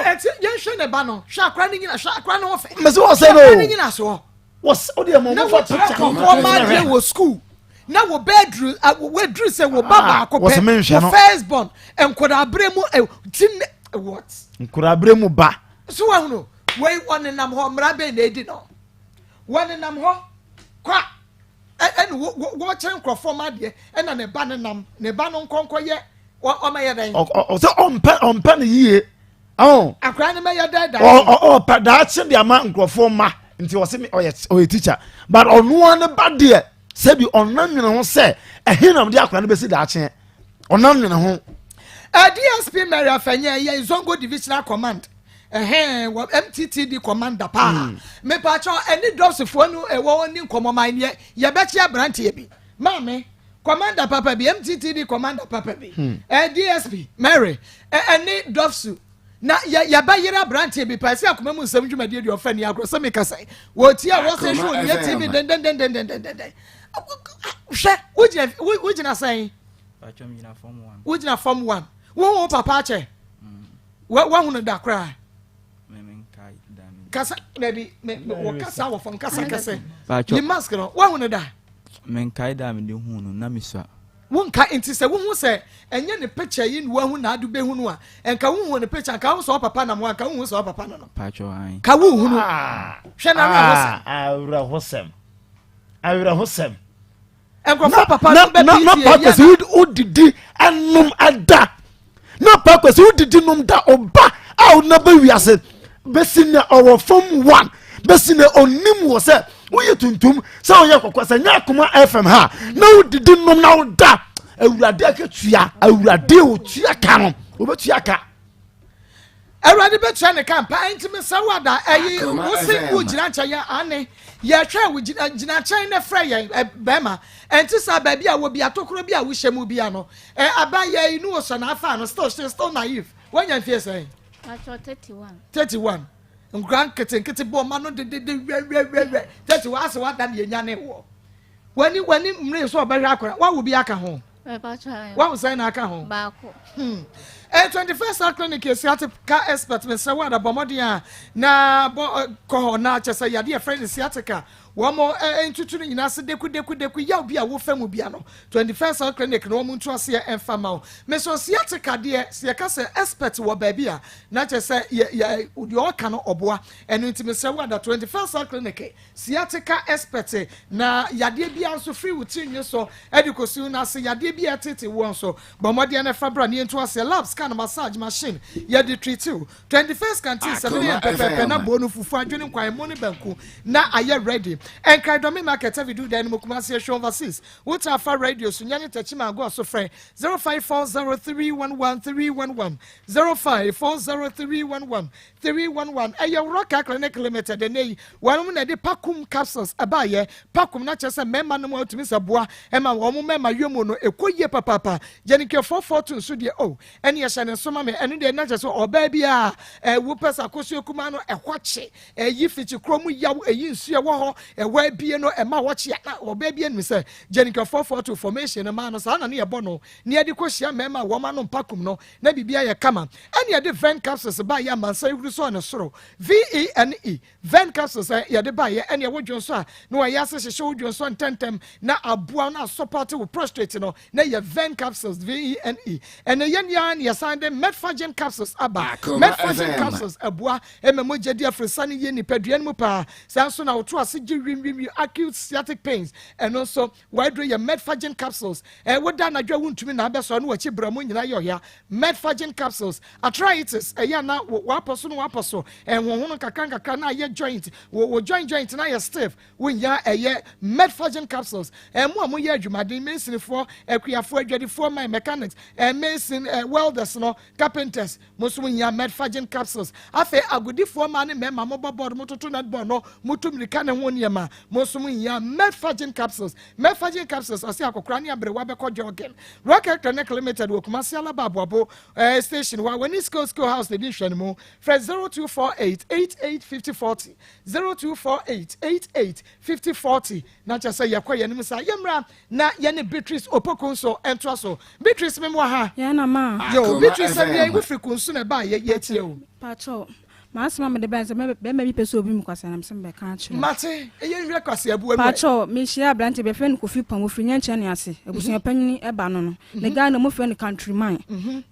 ye hwe ne ba no hwa akra ne nyina hwa akra ne wo fe me se wo say no ne nyina so was o dey mo for picture ko ma dey wo school na wo bedroom we drew say wo baba akopɛ first born enkoda abremu tin what enkoda abremu ba so wa no we one nam ho mra be na edi no one nam ho kwa en wo chen krofo ma de na ne ba ne ba no nkonko ye o ma ye dan o so on ne yie akra ne ma ye dan pa da che de ama nkrofo ma nti wo se me o ye teacher but ono ne ba de sebi onan nwene ho se ehinam de akwa ne besi da ache onan nwene ho DSP Mary Afanya ye Zongo Divisional Command wo MTTD commander pa me pa cho any drops fo nu wo ni nkomoman ye be chia branch ye bi mame commander papa bi MTTD commander papa bi DSP Mary any drops na ya ba yira branch bi pa se akoma mu nsam dwumade de ofani agro se me kasai wo tia wo se show ni TV den wujina sai wujina form 1 wo papa che wa hunu da kra kasa baby wo kasa wo fon kasa ni mask no wa hunu da men kai da me de hunu na miswa won ka enti se wo hu se enye ne picture yi ni wa hu na adu be hunu a enka wo hu ne picture ka wo so papa na mo ka wo hu so papa no pacho an ka wo hunu hwe na awra hosem enko papa na papa se udidi enum ada na papa se udidi num da oba a na ba wiase besina our form 1 besina onim wo se wo ye tuntum se wo ye kokosa nya Akoma FM ha na udidi num na oda awurade aketua awurade o tua ka no obetua ka awurade betua ne kampa intime sawada ayi wo se wo gina ncha ya ane ye hwe wo gina ncha na fra ye bema enti sa ba bia wo bia tokoro bia wo hyemu bia no abaye inu wo so na afa no still naive wanya fie say Pacho 31 ngran kete bo ma no de 31 ase wada ne nya ne wo wani mre so obehwe akora wa wo bia aka ho Pacho wa wo say na aka ho ba ko 21st clinic sciatica expert me say wada bomodia na ko na chese yade e friend sciatica wo mo entutu ni nyina se deku ya obi a wo famu bia no 21st clinic no mo ntu ase enfama o me so sciatica de se ka se expert wo ba bia na chese ya odi o ka no oboa enu ntime se wada 21st clinic sciatica expert na yade bia nso free wutinwe so edikosu na se yade bia tete wo nso bomodia na fabra ne ntu ase labs scan massage machine ya de treat you 21st canteen 7 pepe na bonu fufu adwene kwan mo ne banku na aye ready en Kaidomi market every do then mokumasi show overseas what are far radio so nyane tachima go so friend 0540311311 0540311311 aye rock clinic limited dey one na de pakum capsules abaye pakum na chese memma no atumi saboa ema wo memma yomo no ekoye papa jenike 442 so de oh ene ye shane so ma me enu de na je so oba bia wo pesa kosu kuma no ehwache yi fichi kromu yawo yi nsu e wo ho wa bie no e ma woche na oba bia no se Jenica 442 formation ma no sa na ne ye bono ne de ko hia mema wo ma no mpakum no na bibia ye kama ene de ven capsules ba ya mansa yuru so ne soro VENE ven capsules ye de ba ye ene wo dwon so a no wa ya se hye wo dwon so ntentem na aboa na support wo prostate no na ye ven capsules VENE ene ye nya ne san de metfagen capsules aba metfagen capsules aboa ememo jedi afresa ne ye ni padua mu pa san so na wo to ase gi wim acute sciatic pains and also why do your metfagen capsules wo da na dwa wuntumi na abeso no wachi bramu nyina yo ya metfagen capsules arthritis ya na waposo no waposo honhono kakran na ye joint wo joint na ye stiff wonya ye metfagen capsules mo amu ye adwumaden mesin for akuafo adwadifo my mechanics mesin welders no carpenters mo so wonya metfagen capsules afa agudifo ma ne mema mo bobo mo toto na bo no mutumrika ne ho niema mo so wonya metfagen capsules ose akokra ne abre wa be ko jogging rocket connect limited wo Kumasi Alababo station wa when is school house the division mo fresh 0248885040 0248885040 na cha say yakwa ye nim sa yemra na ye ne Beatrice Opokunso entro so Beatrice memo ha ya na ma yo Beatrice ye wo frikunso na ba ye tie o pacho Masma me de benze me bi peso obi mu kwasa na msembe ka achi mate eye nwe kwasa abu abu pacho me hia blante be friend Kofi Pam ofri nyanche ne ase ebusun panyin e ba no ne ga na mo friend countryman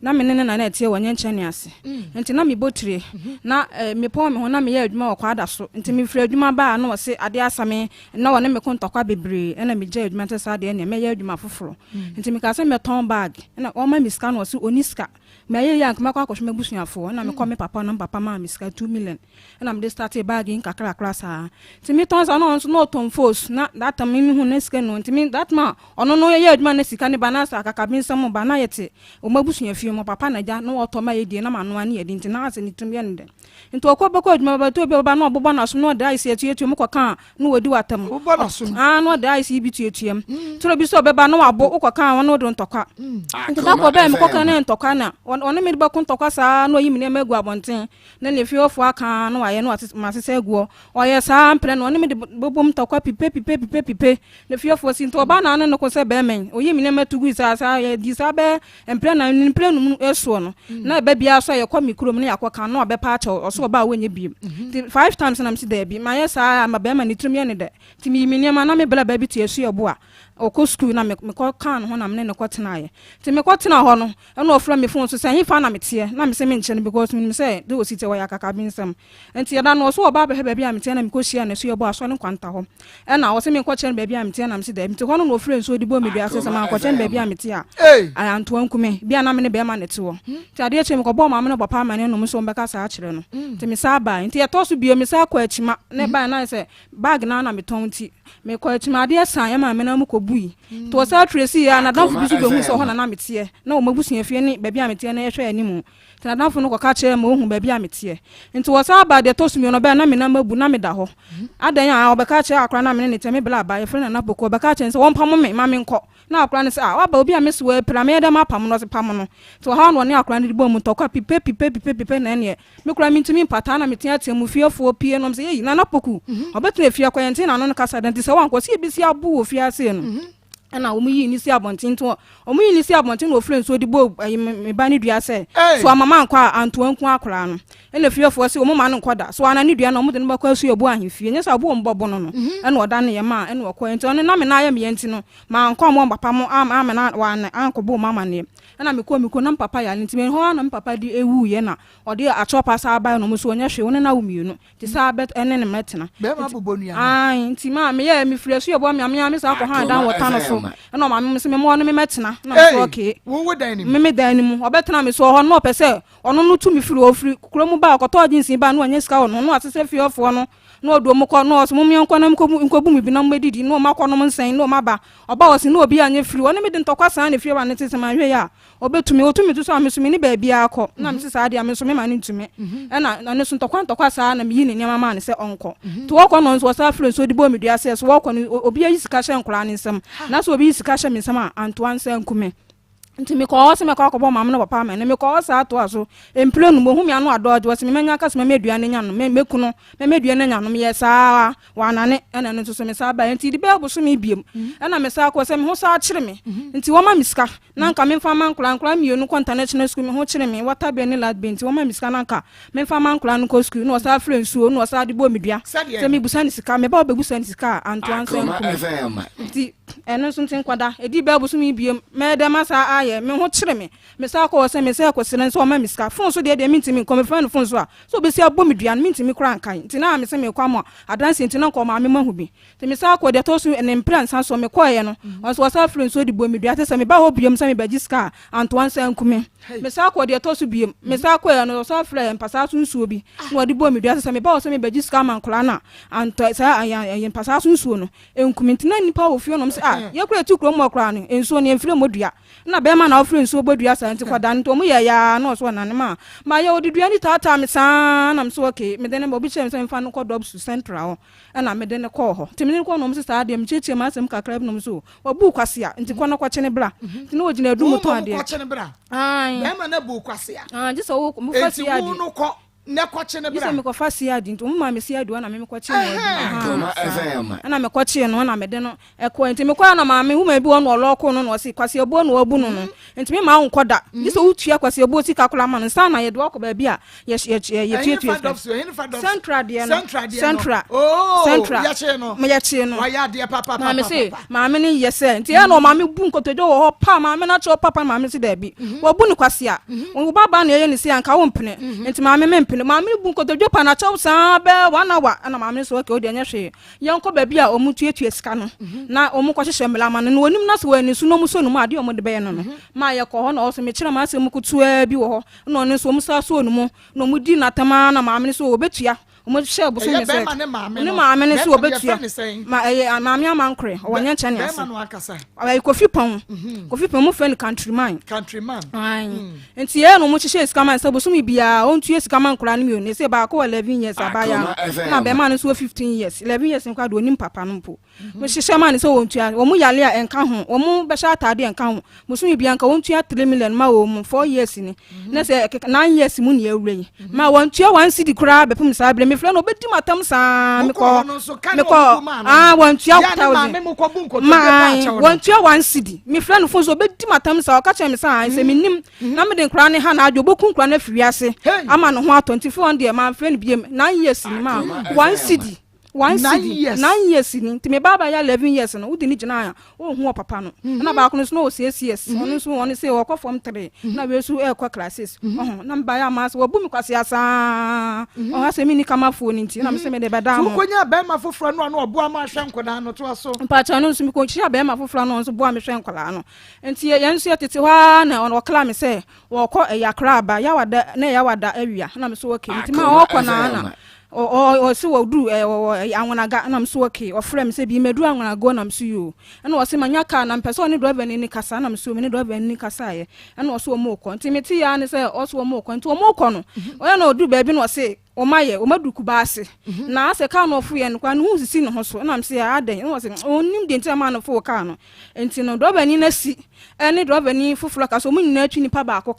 na me ne na etie wo nyanche ne ase enti na me botire na me pon me ho na me ya adwuma wo kwada so enti me fri adwuma ba na wo se ade asame na wo ne me kontokwa bebre na me gya adwuma tesa ade ne me ya adwuma foforo enti me ka se me ton bag na o ma me scan wo se oniska me ye yank makwa akohwe mebusuafo na me call me papa na papa ma me ska 2 million and I'm just start a bag in kakra klasa to me tons no ton force na that time me hu na ska no to me that man ono no ye aduma na sika ne banasa kakabin sam ba na yete o mabusuafie mo papa na ja no oto ma ye die na ma no ane ye di ntina ase ni tumye nde nto okobako aduma ba to bi ba na obobo na so no da ise etu mo koka no wadi watam obobo na so no da ise bi tuetuem tro bi so beba no wabo ukoka no do ntokwa nto da ko be me koka na ntokwa na ono me ba ko ntokwa sa no yimi ne magu abonten na le fi ofo aka no waye no masese guo oye sa mpre no me bobom ntokwa pipe le fi ofo si nto ba na no ko se be men oyimi ne matugu sa ye di sa be mpre na mpre no eso no na be bia so ye kwa mikrom ne yakoka no be pa acha oso ba wenye bi 5 times na msi da bi ma ye sa ma be ma ni trum ye ne de ti mi ne ma na me bela ba bi ti esu ebo a oko school na me ko kan ho na me ne ko tena ye ti me ko tena ho no e no ofra me phone so say he fa na me tie na me se me nche because me say do o site wa ya kaka bin sam enti ya da no so oba be ba bia me tie na me ko shia na so ebo aso ne kwanta ho e na o se me ko chen ba bia me tie na me se da me ti ho no ofra nso di bo me bia se ma ko chen ba bia me tie a anto ankume bia na me ne be ma ne te ho ti ade che me ko bo ma me no papa ma ne no me so mbeka sa a kire no ti me sa ba enti ya to so bio me sa ko achima ne ba na se bag na me ton ti me ko achima ade san ya ma me na mu ko bui to sa tracy ya na danfo bi so be hu so ho na me tie na o mabusu afie ni ba bia me tie na ye hwe animu ti na danfo no ko ka kire ma o hu ba bia me tie nti wo sa ba de to so mi no ba na me na mabu na me da ho adan ya o be ka kire akra na me ne tie me bla ba ye fre na poko be ka kire se won pam me ma me nko na akra ne se wa ba obi a me so we pra me da ma pam no se pam no to ha no ne akra ne di bo mu to kwa pipe na ne me kura me ntumi pata na me tie atia mu fiefo pie no se yi na poku obetu afie kwenten na no kasa dan ti se wan ko se bi si abu ofie ase no na omu yi ni si abontin to omu yi ni si abontin no friend so di bo me ba ni dua se so amama nkwa anto anku akora no ele fiefo se omu ma no nkoda so ana ni dua na omu de no ba kwa su ebu ahefie nya sa bo mbobo no na oda ne ye ma na okọ enti ono na me na ya me yenti no ma nkọ mo papa mo ama na wa na ankobo mama ne na me ko na papa ya nti me ho na papa di ewu ye na ode achopa sa ba no mo so onya hwe wona na wumienu ti sa bet ene ne metena be ma bobonu ya ai nti ma me ye me firi su ebu me sa ko ha dan wota no so na ma me se me mo no me metena na so okay wo dan ni me dan ni mu obetena me so ho no pese ono no tu me firi ofiri kuromu ba akoto jinsin ba no anya sika ono no asese fiofo no no odo mo ko no so mo mi enko na nko bu mi bi na mo didi no ma ko no mo nsan no ma ba oba wo se no obi anya firi ono me de ntokwa san na fie wa ne tese ma hwe ya obetumi otumi tu so amesumi ni ba bia akọ na me se sa ade amesumi ma ne ntumi e na ne so ntokwa sa na me yi ne nyama ma ne se onko to wo ko no so sa firi so di bo mi dua se so wo ko no obi ayi sika hye nkora ne nsam na so obi sika hye me nsam a anto ansa nkume nti me ko se me ko akobọ mam no papa me me ko sa ato aso emple no mo hu me anu adojo wase me manya ka se me aduane nya no me kuno me aduane nya no me yesa wanane ena no so me sa ba nti di be boso me biem ena me sa ko se me ho sa akire me nti wo ma miska na nka me fa mankura mienu ko international school me ho kire me wata be ne lad be nti wo ma miska na nka me fa mankura no ko school no sa afre nsuo no sa de bo medua se me busa ni sika me ba bebusa ni sika anto anse nti eno so ntin kwada edi be boso me biem me de ma sa aye me ho kire me sa ko se me se ko sene so ma miska fon so de mintimi ko me fa no fon so a so be se abo medua mintimi kura nkan nti na me se me kwa mo adanse nti na ko ma me mahu bi nti me sa ko de to so en plan san so me ko ye no so sa afre nsuo de bo medua te se me ba ho biem se me ba jiska anto anse nkume me sa ko de to so biem me sa ko ye no so afre mpasa so nsuo bi no de bo medua te se me ba ho se me ba jiska man kula na anto sa ayen mpasa so nsuo no enkume nti na nipa wo fio no se ye kura tu kro mo kura no ensuo ne enfire modua na be ma na ofre nsuo bodua sa nti kwada nto mu ye ya na so na ne ma ye odidua ni tata me sa na me so okay me de ne obi chem se mfa no ko dobs central na me de ne ko ho ti me ne ko no me sa de me cheche ma asem kakra bi no so wabu kwase a nti ko no ko chene bra nti no ogina du moto ade ko chene bra ai be ma na bu kwase a je so wo mu kwase ade nti no ko ne ko chene bra se me ko fase ade nti mu ma me si ade na me ko chene na me ko chene no na me de no e ko nti me ko na ma me hu ma bi wo no oloko no no si kwase obo no obu no no nti me ma nko da je so utua kwase obo si kakula ma no sa na ye de ko ba bi a ye tutu central de no central ya che no me ya che no wa ya de papa ma me se ma me ni yese nti e no ma me bu nkotojo wo ho pa ma me na cho papa ma me si da bi wo bu ni kwase a wo baba na ye ni si anka wo mpene nti ma me ma me bu nkotojo pa na cho sa be 1 hour na ma me so ke o de nya hwe ye nko ba bi a o mu tutu sika no na o mu ko hye mela ma no onim na so wani su no mu so no mu ade o mu de be no ma ye ko ho na o so me kire ma asem kutua bi wo ho na o ne so mu sa so no mu no mu di na tama na ma me so obetua omo hye buso me se ne ma me ne so obetua ma me amankre o wanya ncha ne ase ai kofi pon mu friend countryman ai enti ye no mu hye sika man se buso me bia on tue sika man kura ne mi o ne se ba ko 11 years abaya na be ma ne so 15 years 11 years nkwa do onim papa no mpo mo hye man se won tua o mu yale a enka ho o mu be sha atade enka ho buso me bia nka won tua 3 million ma o mu 4 years ni na se 9 years mu ne awure ma won tua 1 cedi kura be pum sa me friend obedi matam sa me ko won tua 1000 ma won tua 1 cedi me friend fo so obedi matam sa o ka che me sa se me nim na me de nkra ne ha na adwo boku nkra na fiwiase ama no ho 24 de ma friend biem 9 years ni ma 1 cedi 9 years ni ti me baba ya 11 years no udi ni gina ya o hu papa no na ba ko no so 6 years onu so onu se wo ko form 3 na we so e ko classes na mba ya ma so wo bu mi kwase asa o ha se mi ni kama fo ni ti na me se me de beda mo so ko nya be ma foforo no na obo ama hwe nkoda no to so pa cha no so mi ko chia be ma foforo no so bo am hwe nkola no enti ye nso ye tete wa na on okla me se wo ko yakra ba ya wada na ya wada awia na me so okay enti ma o ko na o se wo du anwonaga na mso okay o frem se bi medu anwonaga na mso yo na o se manya ka na mpese oni driver ni kasa na mso ni driver ni kasa ye na o se o mo ko ntimeti ya ni se o se o mo ko nti o mo ko no o ya na odu ba bi na o se o maye o maduku baase na ase ka no fu ye no kwa no hu sisi no ho so na mse ya aden no se onim de ntia ma no fu ka no enti no driver ni na si eni driver ni fufuro ka so mu nyina atwi nipa ba ko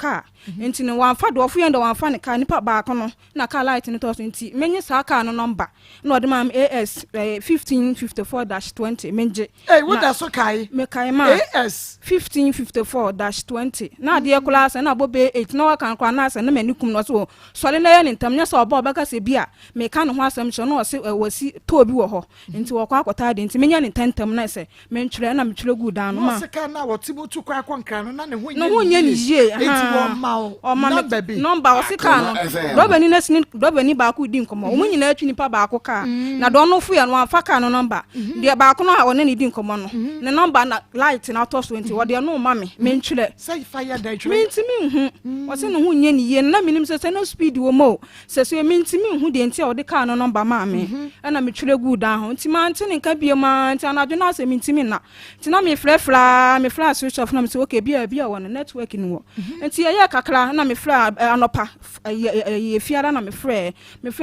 enti no wan fa do fu ye ndo wan fa ne ka nipa ba ko no na ka light ni to so enti menye sa ka no number na ode ma AS 1554-20 menje what da so kai me kai ma AS 1554-20 na de class na bobe 8 na wa kan kwa na ase na manikum no so sole na ye ni ntam nya so obo baka se bia me ka no ho asem cho no se wasi to bi wo ho enti wo kwa akota de enti menya ni tentam na se me ntwere na me twere gu dan no ma se ka na wo tibutu kwa akwa no na ne ho nya ni ye enti wo ma o ma number wo se ka no roba ni nesini roba ni ba ku di nkomo o munyina atwi nipa ba ko ka na do no fu ye no afa ka no number de ba ko no ha wona ni di nkomo no ne number na light na to so enti wo de no ma me ntwere say fire da twere me ntimi hu wo se no ho nya ni ye na minim se no speed wo mo se so mentimi hu de nti a odi car no number ma me na me twere gu da ho nti ma nti ne ka bie ma nti anadwo na se mentimi na nti na me frɛ switch off na me say okay bia won network ni wo nti ye kakra na me frɛ anopa ye fiara na me frɛ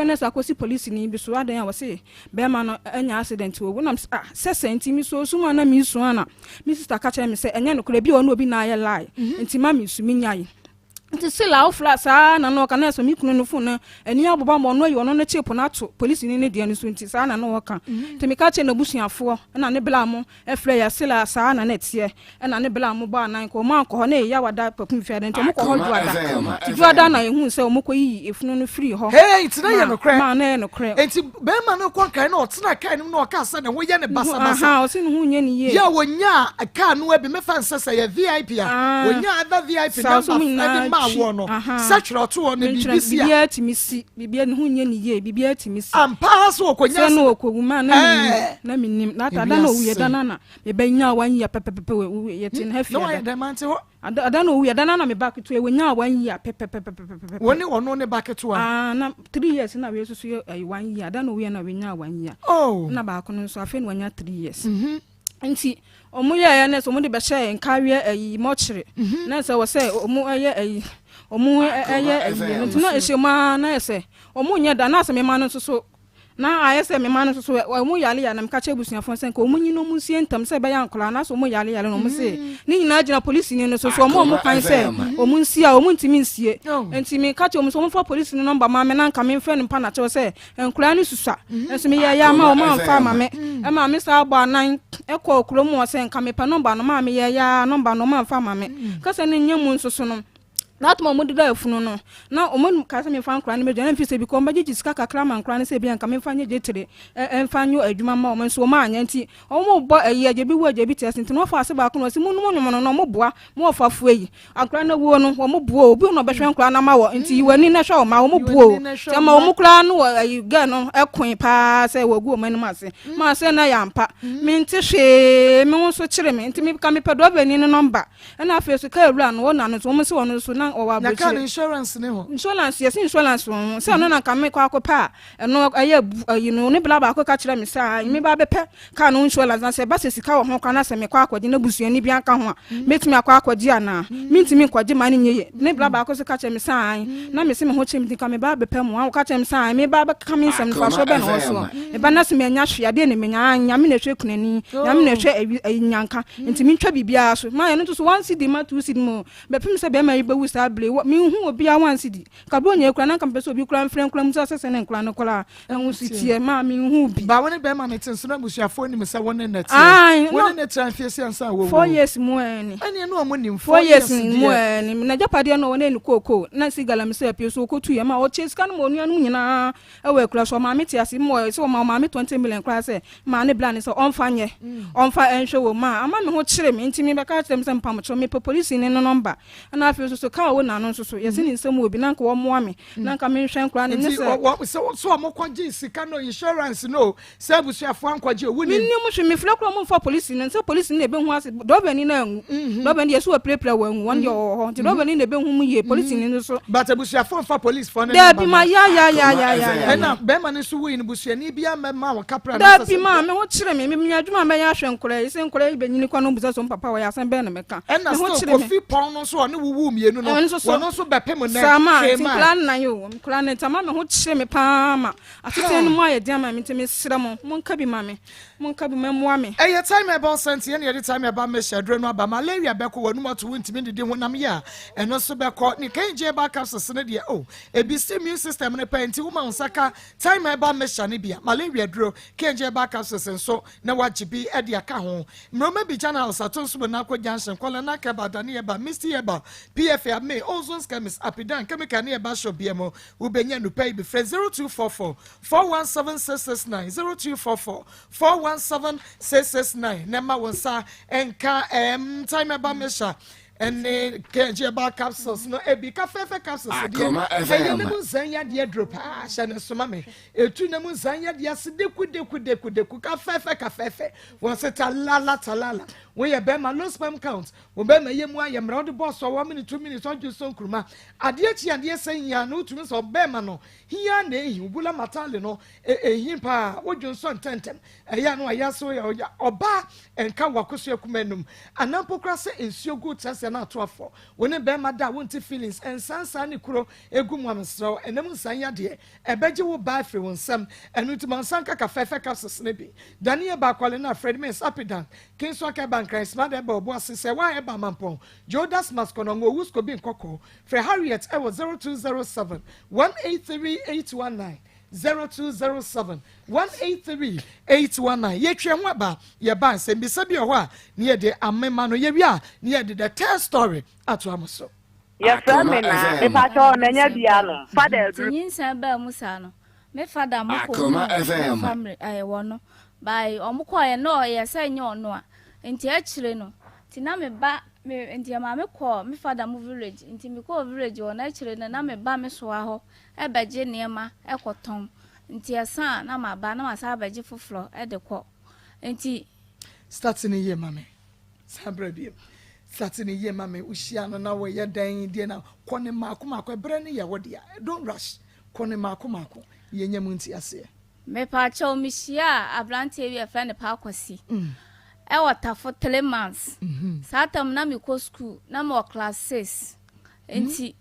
na sa kosi police ni bi so adan a wo say be ma no anya accident wo na sese nti mi so suma na mi so ana mi sister ka che me say enye no kra bi wo no obi na ye lie nti ma mi su mi nyai nti sila ofla sa na no kana so mi kunu no phone eni aboba mo no yo no na chip na to police ni de no so nti sa na no ka nti mi ka che na busuafo na ne bla mo efre ya sila sa na netie na ne bla mo ba nan ko mo anko na ya wada papum fi adan nti mo ko ho juada na ehun se mo ko yi efunu no free ho hey it's na ye no kre ma na no kre nti be ma no kon kan na otena kan no no ka sa na wo ye ne basa aha o se no hu nye ni ye ya wonya ka no abi me fan sesa ya VIP a wonya ada VIP number wono sachro to on BBC bibia timisi bibia ne hu nye ni ye bibia timisi ampa so okonya no okoguma na minim na tada no uye dana na me banya wan ya pepepepe we yetin hafi no ya demante ho ada no uye dana na me back to we nya wan ya pepepepe woni ono ne back to na 3 years na we so 1 year ada no uye na we nya 1 year na ba ko no so afi no nya 3 years nti omu ya na so omu de be hye nkawe ayi mochire na so wo say omu aye ayi omu eye nti na ehema na ese omu nya da na ase me ma no so na ayese me ma no so omu yale ya na mka che busuafo sen ko omu nyi no mu sie ntam se be ya nkola na so omu yale no mu se ni nyina gina police ni no so omu kan se omu nsia omu ntimi nsie enti me ka che omu so omu fa police ni number ma me na nka me mfa ni pa na che se nkola ni susa enso me ya ma omu amfa ma me e ma me sa agba nan e ko okuro mu se nka me pa number no ma me ya number no ma amfa ma me ka se ni nyemu nso so no na to mo dida afunu no na o mo ka se me fa nkra ne me jana fi se bi ko mba gigi sika kakra ma nkra ne se bi anka me fa nye jetere emfa nyo adwuma ma o mo so ma anya nti o mo bo aye je bi wo je bi tes nti no fa se ba ko no se mu no mo boa mo fa fu eyi akra na wo no o mo buo obi no be hwe nkra na ma wo nti yiwani na hwe o ma o mo buo se ma o mo kra no ayi ga no ekwen pa se wagu o manu ma se na ya mpa me nti hwe me wo so kire me nti me ka me pedo bani no number na afi so ka ewura no wo na no so mo se wo no so na na car insurance ne ho insurance yes insurance won se no na ka me kwa akopa eno aye you ne bla ba akoka kire me sa me ba bepe ka no insurance na se ba se sika wo ho kwa na se me kwa akodi na busuani bi aka ho a metimi akwa akodi ana mintimi kwaji mani nyeye ne bla ba akoso ka kire me sa na me se me ho kire me ka me ba bepe mo ka kire me sa me ba ka me nsem fa so be no so e ba na se me nya hwe ade ne me nya nyame na hwe kunani nyame na hwe nyanka ntimi ntwa bibia so ma ye no so 1 cd ma 2 cd mo bepim se be ma yi bewu ble mi hu obi a 1 cd ka bro nya ekura na kan peso obi kura mfrem kura musa sese ne nkura no kura enwu sitie ma mi hu bi ba woni be ma ne tin so na busuafo ni me se woni na tie woni ne tran fie se ansa wo 4 years mu ani no omo nim 4 years mu ani na japade no woni koko na sigala me se peso ko tu ye ma o cheska no onu anu nyina e we kura so ma me tie ase mo so ma me 20 million kura se ma ne bla ne so onfa nye onfa enhwe wo ma ama me ho kire me ntimi be ka kire me se mpam cho me police ni no number na afi so ka wo na no so yesi ni nsem obi nanka wo moa me nanka me hwen kra ne ne so mo kwaji sika no insurance no se abusuafo ankwaji owu ni ni mo hwe me fle kra mo fa police ni nse police ni ebe hu ase do bani na anwu do bani yeso prepare wa anwu won ye ho nti do bani na ebe hu mu ye police ni so but abusuafo fa police for na da bi ma ya na be ma ne so wi ni busuani bia ma wo kapra na da bi ma me ho kire me me adwuma me ya hwe nkra ese nkra ibe nyini kwa no buza so papa wa ya san be na me ka na so kofi pon no so ne wuwu mienu no wono so bepe mo na sama plan na yo kra ne tama me ho kire me pa ma atete no mo aye dia ma me teme sira mo monka bi ma me monka bi memoa me eye time about sent ye ne time about me shedre no aba malaria be ko wanu mato wintimi dede ho nam ya eno so be ko ni kan je ba capsules ne de ebi immune system ne pa nti woman saka time about me shane bia malaria dro kan je ba capsules nso na wajibi e de aka ho mroma bi channel saton so na ko junction kola na ka badane e ba misty e ba pfa me ozone chemist apidan chemical ne e ba shop bia mo wo benya no pay be 0244 417669 0244 417 669 nema wonsa enka time about mesha and Kejaba capsules, no, a big cafe capsules, and the Muzania dear drop, and a sumame, a tuna Muzania, yes, de cafe, was it a talala. We are Bema no spam count, Obema Yemwa, Yam round the boss, or 1 minute, 2 minutes, on your son Kruma. Adiachi and yes, saying ya no to Miss or Bemano, he and a Bula Matalino, a himpa, what your son tentem, a yano, a yaso, or ba, and Kawakusio Kumenum, and Nampocrasa is so good as an outro. When a Bema da won't feelings, and San Sanicro, a gumam so, and Nemus Sanya dear, a bedger will buy for one some, and with Mansanka Cafe Casa Snippy. Daniel Baqualina, Fred Miss Apidan, King Swaka Bank, Smart Ebo, Bossy, say, why Eba Mampon, Jodas Masconongo, who's could be in Coco, for Harriet, I was 0207 183 819. 0207 183 819. Ye twemwaba ye ban se bisabi owa near the amema no ye wia near the tell story atu amoso. Ye frame na e pa cho na nya bia no father yin san ba musa no me father mo ko family ayewo no by omukọ ye no ye say nya ono a enti akire no ti na me ba me enti ma me ko me father mo village enti me ko village ona akire no na me ba me so aho e baje niema e koton enti asa na ma ba na ma sa baje foforo e de ko enti starting ye mame sabra bi starting ye mame ushia no na we ye dan die na kone makoma ko bre ne ye wode don't rush kone makoma ko ye nyam nti ase me pa cha o mishia ablante wi friend pa akwasi e wata for 3 months satam na me ko school na me class 6 enti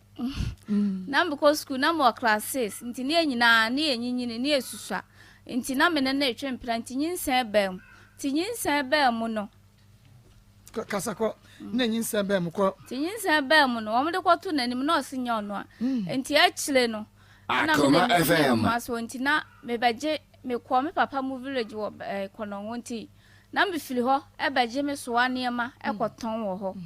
na me ko school na me class 6 enti ne nyina ne enyinyini ne esusua enti na me na etwe mpranti nyinsan bam ti nyinsan bam no kasako na nyinsan bam ko ti nyinsan bam no wo de ko to nanim na osinya ono a enti akire no Akoma FM maso enti na me baje me ko me papa mu village wo kononwo enti na me fili ho e baje me so anema e koton wo ho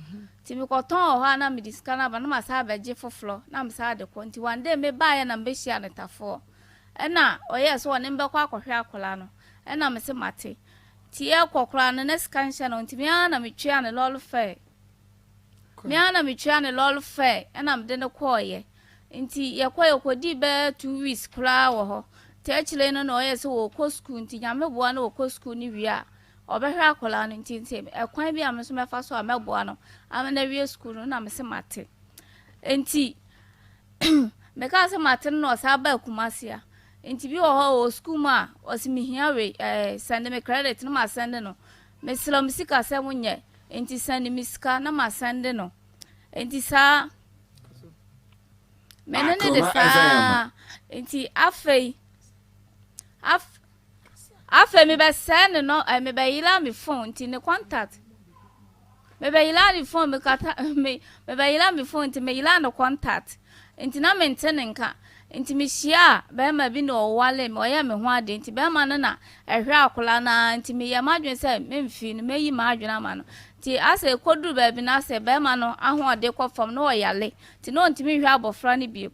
ti me koton ho na me diska na ba na ma sa baje foforo na me sa de ko enti one day me ba ya na me hia ne tafo e na oye so ne mbe kwa akohwe akola no e na me se mate ti e kokora no na scansha no enti me na me twia ne lol fe me na me twia ne lol fe e na me de ne koye nti yakwa kodi be 2 weeks kra wo ho te achile no no yes wo ko school nti nyame boa no wo ko school ni wi a obehwe akola no nti nti ekwan bi ameso mefa so ameboa no amena wi school no na mese mate nti me ka se mate no sa ba kumase a nti bi wo ho school ma osimi hia we send me credit no ma send no me selo misika se munye nti send misika na ma send no nti sa menene de sa enti afei me be send no me be yila me phone enti ne contact me be yila ni phone me kata me be yila me phone enti me yila no contact enti na maintain nka enti me hia be ma bi no wale me oya me ho ade enti be ma no na ehwe akola na enti me ya madwen se me mfi no me yi ma adwena ma no ti ase kodu ba bi na ase be ma no aho ade ko fam no oyale ti no enti me hwe abofra ni bi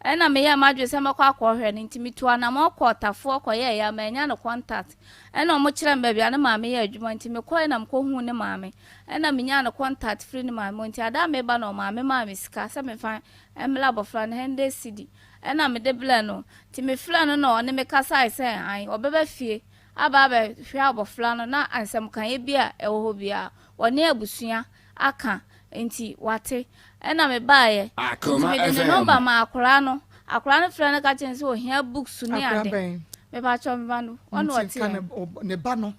ena me ya madwe se makwa akohwe ni enti mitu ana ma okotafo okoye ya ma nya no contact ena omo kire mba bia na ma me ya adwuma enti me koye na mko hu ne ma me ena me nya no contact free ni ma me enti ada me ba no ma me sika se me fa emla abofra na hende city ena me de bla no ti me fla no no ne me kasa se ai obeba fie aba hwe abofra no na ansem kan ye bia ewo ho bia woni abusua aka enti wate ena me baaye me de number ma akora no fra na ka chense o hia books ni ade me ba cho me ba no ono wate ne ba no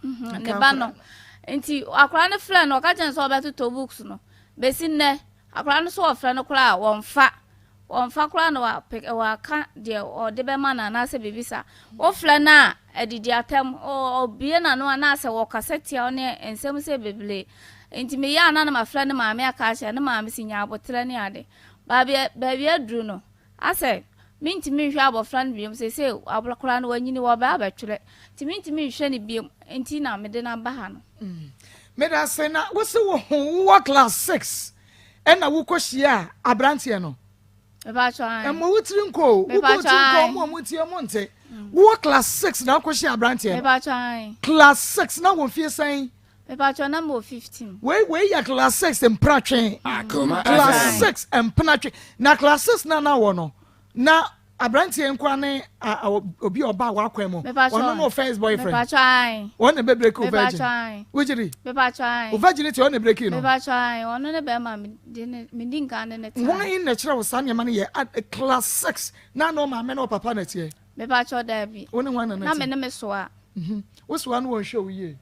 enti akora no fra no ka chense o beto to books no besi nne akora no so o fra no kora wonfa kora no wa ka de o de be ma na se bibisa o fra na edidi atem o bie na no na se wo kaseti o ne ensem se beble enti me ya na ma fra ne ma me aka sha ne ma me sinya abotre ne ade ba bia adru no ase minti me hwe abofra ne biem se ablakora no wanyini wo ba betwere ti minti me hwe ne biem enti na me de na ba ha no me da se na wo se wo class 6 ena wo kohia abrantie no e ba twa e mo wutiri nko mo mutie mo nte wo class 6 na kohia abrantie e ba twa class 6 na wo fie sen Mepacho number 15. We ya class 6 empratwe. Akoma Class 6 empratwe. Na class 6 na wono. Na abranti enkwane obi oba wa kwemo. Ono no first boyfriend. Mepacho ai. One be break over. Mepacho ai. Wojiri. Mepacho ai. O virginity one break no. Mepacho ai. Ono ne be ma me dinka ne net. Why in natural san ye man ye at class 6 na no ma me no papa na tie. Mepacho da bi. One one na me ne me so a. Wo so an won show ye.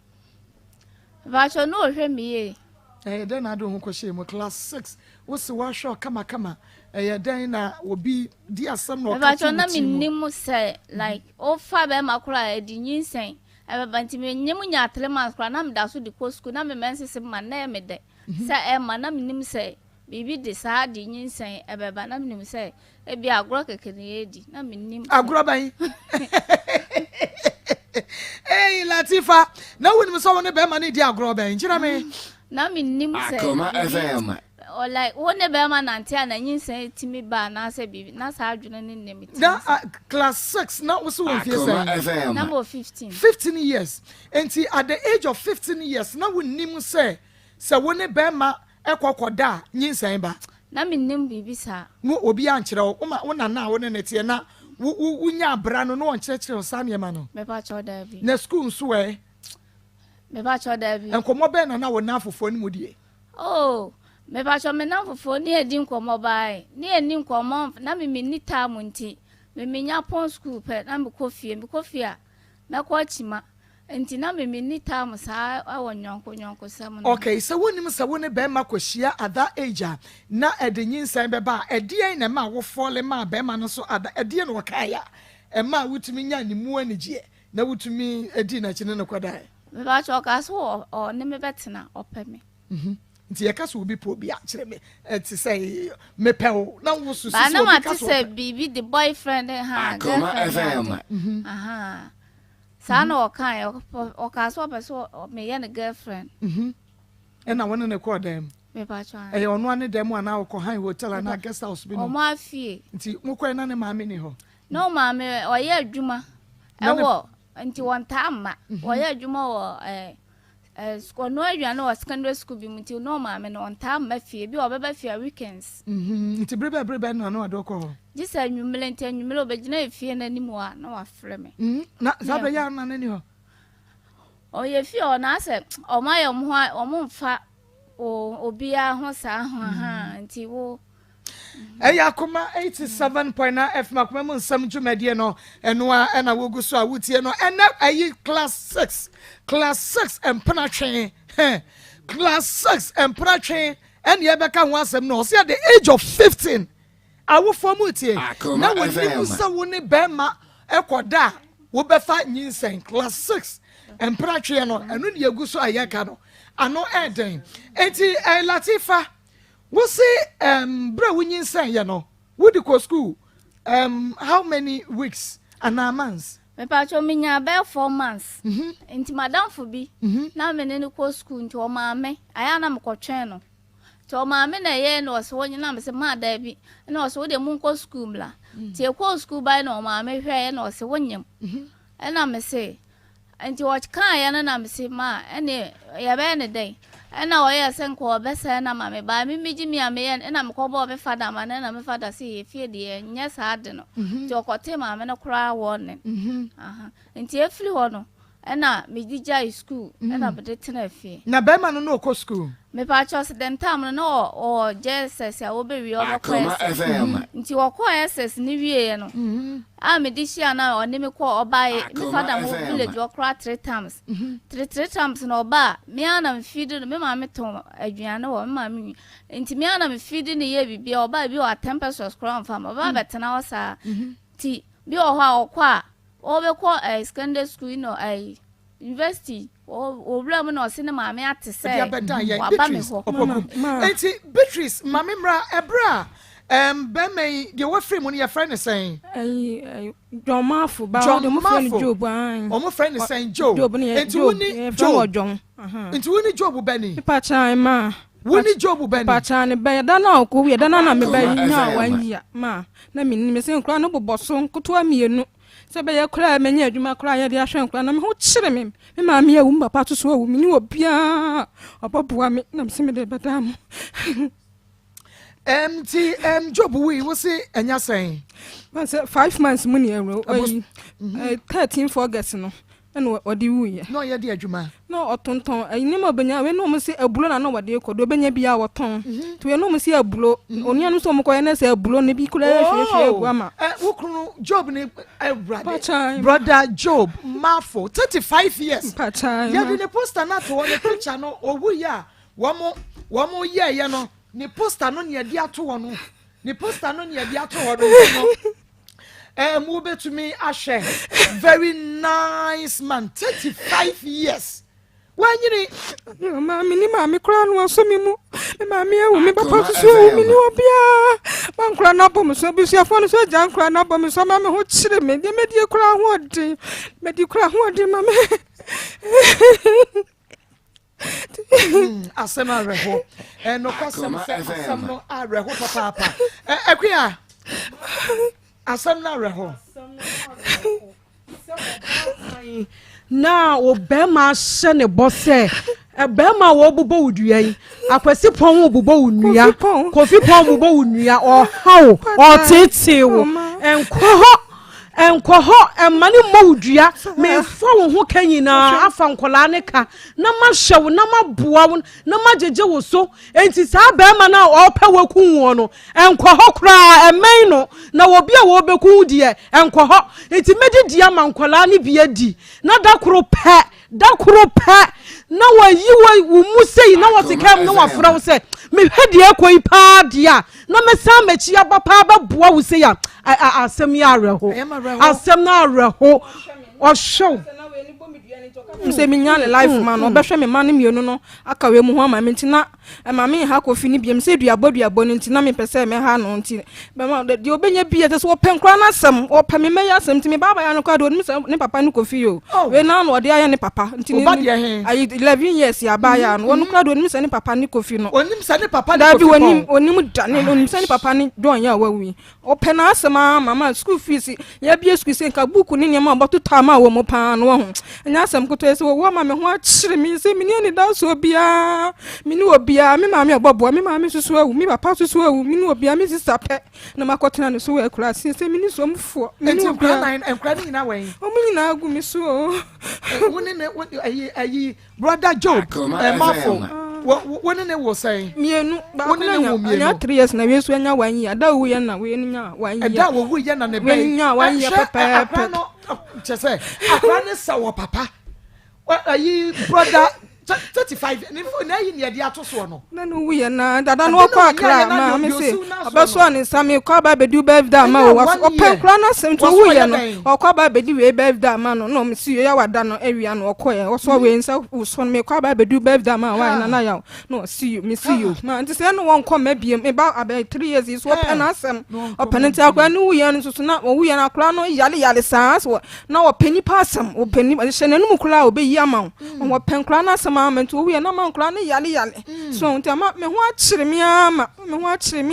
Mepacho no hwe me ye. Den na do ho ko she mo class 6 wo se wa show kama den na obi di asem no ka mepacho na minnim say like o fa be makura edi nyinsen ebebanti me nyem nya 3 months kura na me da so di ko school na me mense ma na me de say e ma na minnim say bibi de sa di nyinsen ebeba na minnim say e bi agro kekere edi na minnim agro ban Hey Latifa na woni so woni be ma na di agro ban njira me na minnim say Akoma FM or like one be ma nante na nyinsen timi ba na say bibi na sa adwene ne nem na class 6 na wo so won fie say number 15 years enti at the age of 15 years na wonnim say woni be ma ekokoda nyinsen ba na minnim bibi sa no obi ankere wo na wo ne tie na wunya bra no no onkyerekere sa ne ma no me pa cho da bi na school nso me pa cho da bi enkomo be na wo na afofo ni mu die oh me pa cho me na afofo ni edi nkomo bai ni eni nkomo na me ni tamu nti me nya pon school pe na me kofie a me ko chima nti na me ni tamu sa awo nyonko sam no okay so wonim sa woni be ma kwahia at that age na edenyin san be ba edien na ma wo fole ma be ma no so ada edien no kaya e ma wutumi nya ni mu anigye na wutumi edi na kine no kwada me ba cho ka so o ne me betena opeme nti ye ka so obi po bi a kire me ti say me pewo na wo so ba na ma ti say bibi the boyfriend ha Akoma FM aha sana o ka so be so me ye ne girlfriend e na wona ne call dem me ba cho e ono ane dem ana wo han hotel na guest house bi no o ma fie nti mo kwa na ne maame ni ho no maame o ye adwuma e wo nti won ta amma o ye adwuma wo school no aduane o secondary school bi muti no maame no on ta amma fie bi o beba fie weekends nti brebe na no adoko ho jisa anwumele nti anwumele obegina fie na nimu a na wa frɛ me na zabe ya na nani ho o ye fie o na ase o ma ye mo o mo mfa obi a ho sa ho ha nti wo Akoma 87.9 FM akoma mun sam dwumadie no eno a na wogu so a wutie no ena ayi class 6 empatwe class 6 empatwe en ye beka ho asem no so at the age of 15 awo fomutie na woni musa woni be ma ekoda wo befa nyinsen class 6 empatwe no eno ne yegu so ayeka no ano eden enti Latifa we say bra winyin say ya no we di ko school how many weeks and months me pa cho minya be 4 months enti madam fo bi na me ne ko school nti o ma me aya na me ko twen no to ma me na ye no so wonyi na me se ma da bi na so de mun ko school mla ti e ko school bai na o ma me hwe na o se wonyam e na me se enti o kan ya na me se ma ene ya be ne dai ena o ya sen ko besa na ma me ba mi miji mi ame ya na me ko bo be fada ma na me fada se fie de nya sa de no ti o ko te ma me no kra wo ne aha enti e firi ho no ena me dija school ena be de tena fie na be ma no ko school me pa cho se den tam no o jesus ya wo be wi o ko nti wo ko ss ni wie no a me di shia na o ne me ko obae me fada mo village o kra 3 times 3 times no ba me ana me feed no me ma me ton aduane wo me ma me nti me ana me feed ni ye bibia oba bi o temperature kra fam oba betena o sa ti bi o ha o kwa o be ko secondary school no university o bla mo no cinema me atese wa ba me ho enti Beatrice mama mra ebra be me de wo free mo ne your friend is saying Jomafo ba de mo friend Job an o mo friend is saying Job enti woni Job enti woni Job bani pa chan ma woni Job bani pa chan be da na ko wi da na me ba nya wan ya ma na me se nkra no boboso nkoto amienu se be ye kura menye adwuma kura ye de ahwe kura na me ho kyere me ma me awu papa to so awu me ni obia oboboa me na me se me de bedam job we say enya sen. Man say 5 months money euro 13 August no and odi wu no ye de adwuma no otonton ni mo benya we no mo se abulo na no wode kodo benya bia woton to we no mo se abulo oni anu so mo ko na se abulo ne bi kula hwehwe egu ama wukunu job ni brother Job Mafo 35 years ye di ne poster na to ne picture no owu ya wo mo ye no ni poster no ne di ato wo no ni poster no ne di ato wo no mu betumi ahwe very nice man 35 years wanyiri mami ni mami kura no so mi mu mami awu mi papa so mi ni obia man kura na bom so bi so afo no so jan kura na bom so mami ho kyire me de me di kura ho de me di kura ho de mami asema reho no kwasem asem no reho papa akua asem na reho na obema hye ne bose ebema wo bubo udua yi akwasi pon wo bubo unua kofi pon bubo unua o hawo o tete wo enkoho emani mawudua me fa wo ho kanyina afa nkola ne ka na ma hyew na ma boa wo na ma jeje wo so enti sa ba ma na o pa waku wo no enkoho kra emen no na wo bia wo beku die enkoho enti medidi ama nkola ne bia di na dakoro pe na wayi wo musei na wotekam na wafra wo se me hwede akoi pa dia na mesa machi abapa ba boa wo se ya asem ya reho asem na reho o show mse minya le life man obehwe me man mienu no aka we mu ho ama mentina ama me ha kofi ni biem se duabo ntina me pese me ha no nti be ma de obenya bia te so openkra na asem opa me meya asem nti me baba ya no kwa do ni papa ni kofi yo we na no de aya ni papa nti ni ayi 11 years ya ba ya no wonu kwa do ni se ni papa ni kofi no onim se ni papa ni kofi da bi onim da ni onim se ni papa ni don ya wawi opena asem mama school fees ya bia school se nka book ni nyama oboto tama wo mo pa no ho nya asem koto ese wo ma me ho akyere mi se mi ni da so bia mi ni obia mi ma me obobo mi ma me susu awu mi papa susu awu mi ni obia mi sister pe na makotena no so we kura se mi ni so mfo mi ni obia enkra ni na wen o mi na agu mi so woni ne ayi brother Job Mafo woni ne wo say mienu ba nya 3 years na we so anya wanyi ada wu ye na we nya wanyi ada wu ye na ne be nya wanyi papa chese akra ne sawo papa ayi brother 35 na yi ne dia to so no na no wuye na dada no kwa akra ma me se obeso ani sami kwa ba bedu birthday ma wo open kra na sem to wuye no okwa ba bedi we birthday ma no me si ya wada no awia no okoye wo so we nsa so me kwa ba bedu birthday ma wa na ya no see you me see you ma nti se no won kom mabiem e ba about 3 years is open asem open nti akra no wuye no so na wo wuye na akra no yale sans na wo peni pasam wo peni hye na no kra obeyi ama wo pen kra na asem amento we na man kra ne yale so nti ama me ho akyere mi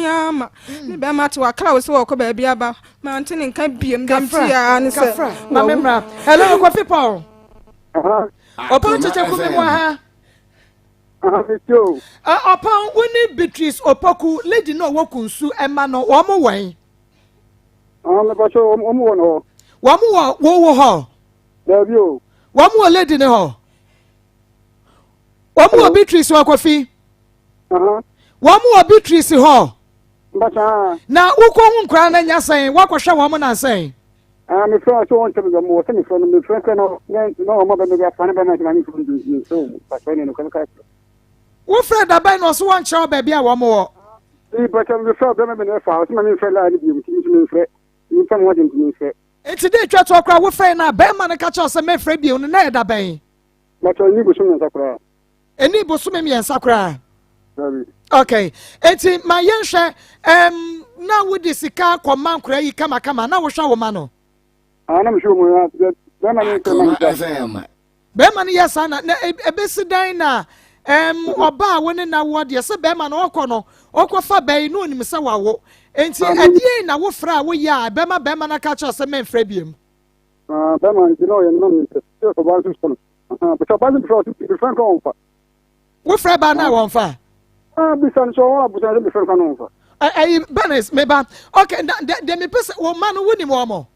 ama ne be ma te wa kra wo se wo ko ba bia ba ma nti ne nka biem dem ti ya ne se ma memra hello Kofi Paul opa cheche ku mi wa ha opa woni Beatrice Opoku lady no wo kunsu ema no wo mo wen me ba so wo mo no wo ho da bi o wo mo lady ne ho wo mo Beatrice wa Kofi wo mo Beatrice ho mbata na uko hu nkra na nyasan wakohwe wo mo na san me friend so want to be more me friend no mo be me afane be na ni so pa so ni no kan ka wo friend abai no so wan kire ba bia wo mo wo but me friend be me na fa so me friend la ni bi me friend ni fa mo de me friend enti dey twa to akra wo friend na be man ka kire so me friend bi no na da ban but ni bo so me sakura eni bo so me sakura okay enti ma yenhwe na wo de sika kwoma nkra yi kama na wo hwa wo ma no na me hwo mo ya be ma ni kama be ma ni yesa na ebesidan na oba woni na wo de se be ma na okọ no okọfa be no onim se wawo enti adie na wo fra wo ya be ma na ka cha se men fra biem Bama, you know, you're not for one system. But I wasn't for the Frank over. What Fred Banner one far? Besides, so I was a different over. Banners, maybe. Okay, then me person, woman who win him more.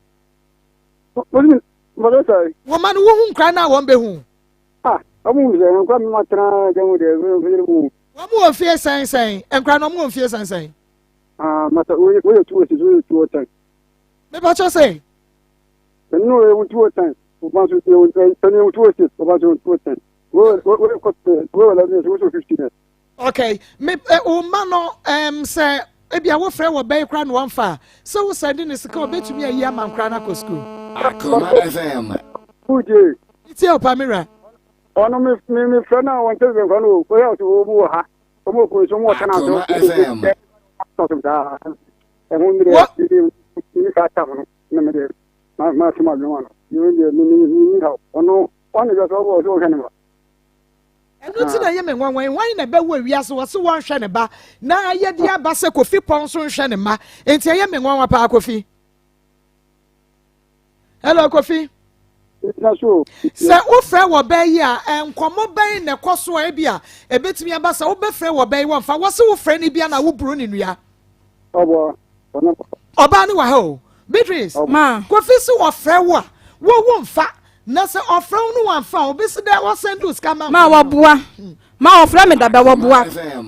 What I say? Woman who cry now won't be whom. I'm going much with the One more fear saying, and cry no more fears and saying. Master, we are two or ten. Maybe what you say? No, we will do a time. Once you do it, about your 210. Well, 15. Okay, me man say maybe our friend will be crying one far. So sending this call to me a year man crying at school. Akoma FM. Who did? It's your Pamira. Oh, no, me friend, I want to go. Where else to move her? Some more can I and when you got my you help. Oh, no, one of us all animal. And what's in a Yemen one way? Why in a bed where we are so one shanaba? Now, yet the Abasa coffee ponson shanema, and say Yemen one pa coffee. Hello, coffee. It's not sure. Sir, O fair will bear ya and come up by in the cost or ebia. A bit me abasa, O be fair will bear one for what's so friendly biana who brun in ya. Oh, Obani waho. Beatrice, ma, coffee so fair wa. Won't fat. Nasa ofra no one found be there was send to scam ma wabua ma ofra me da wabua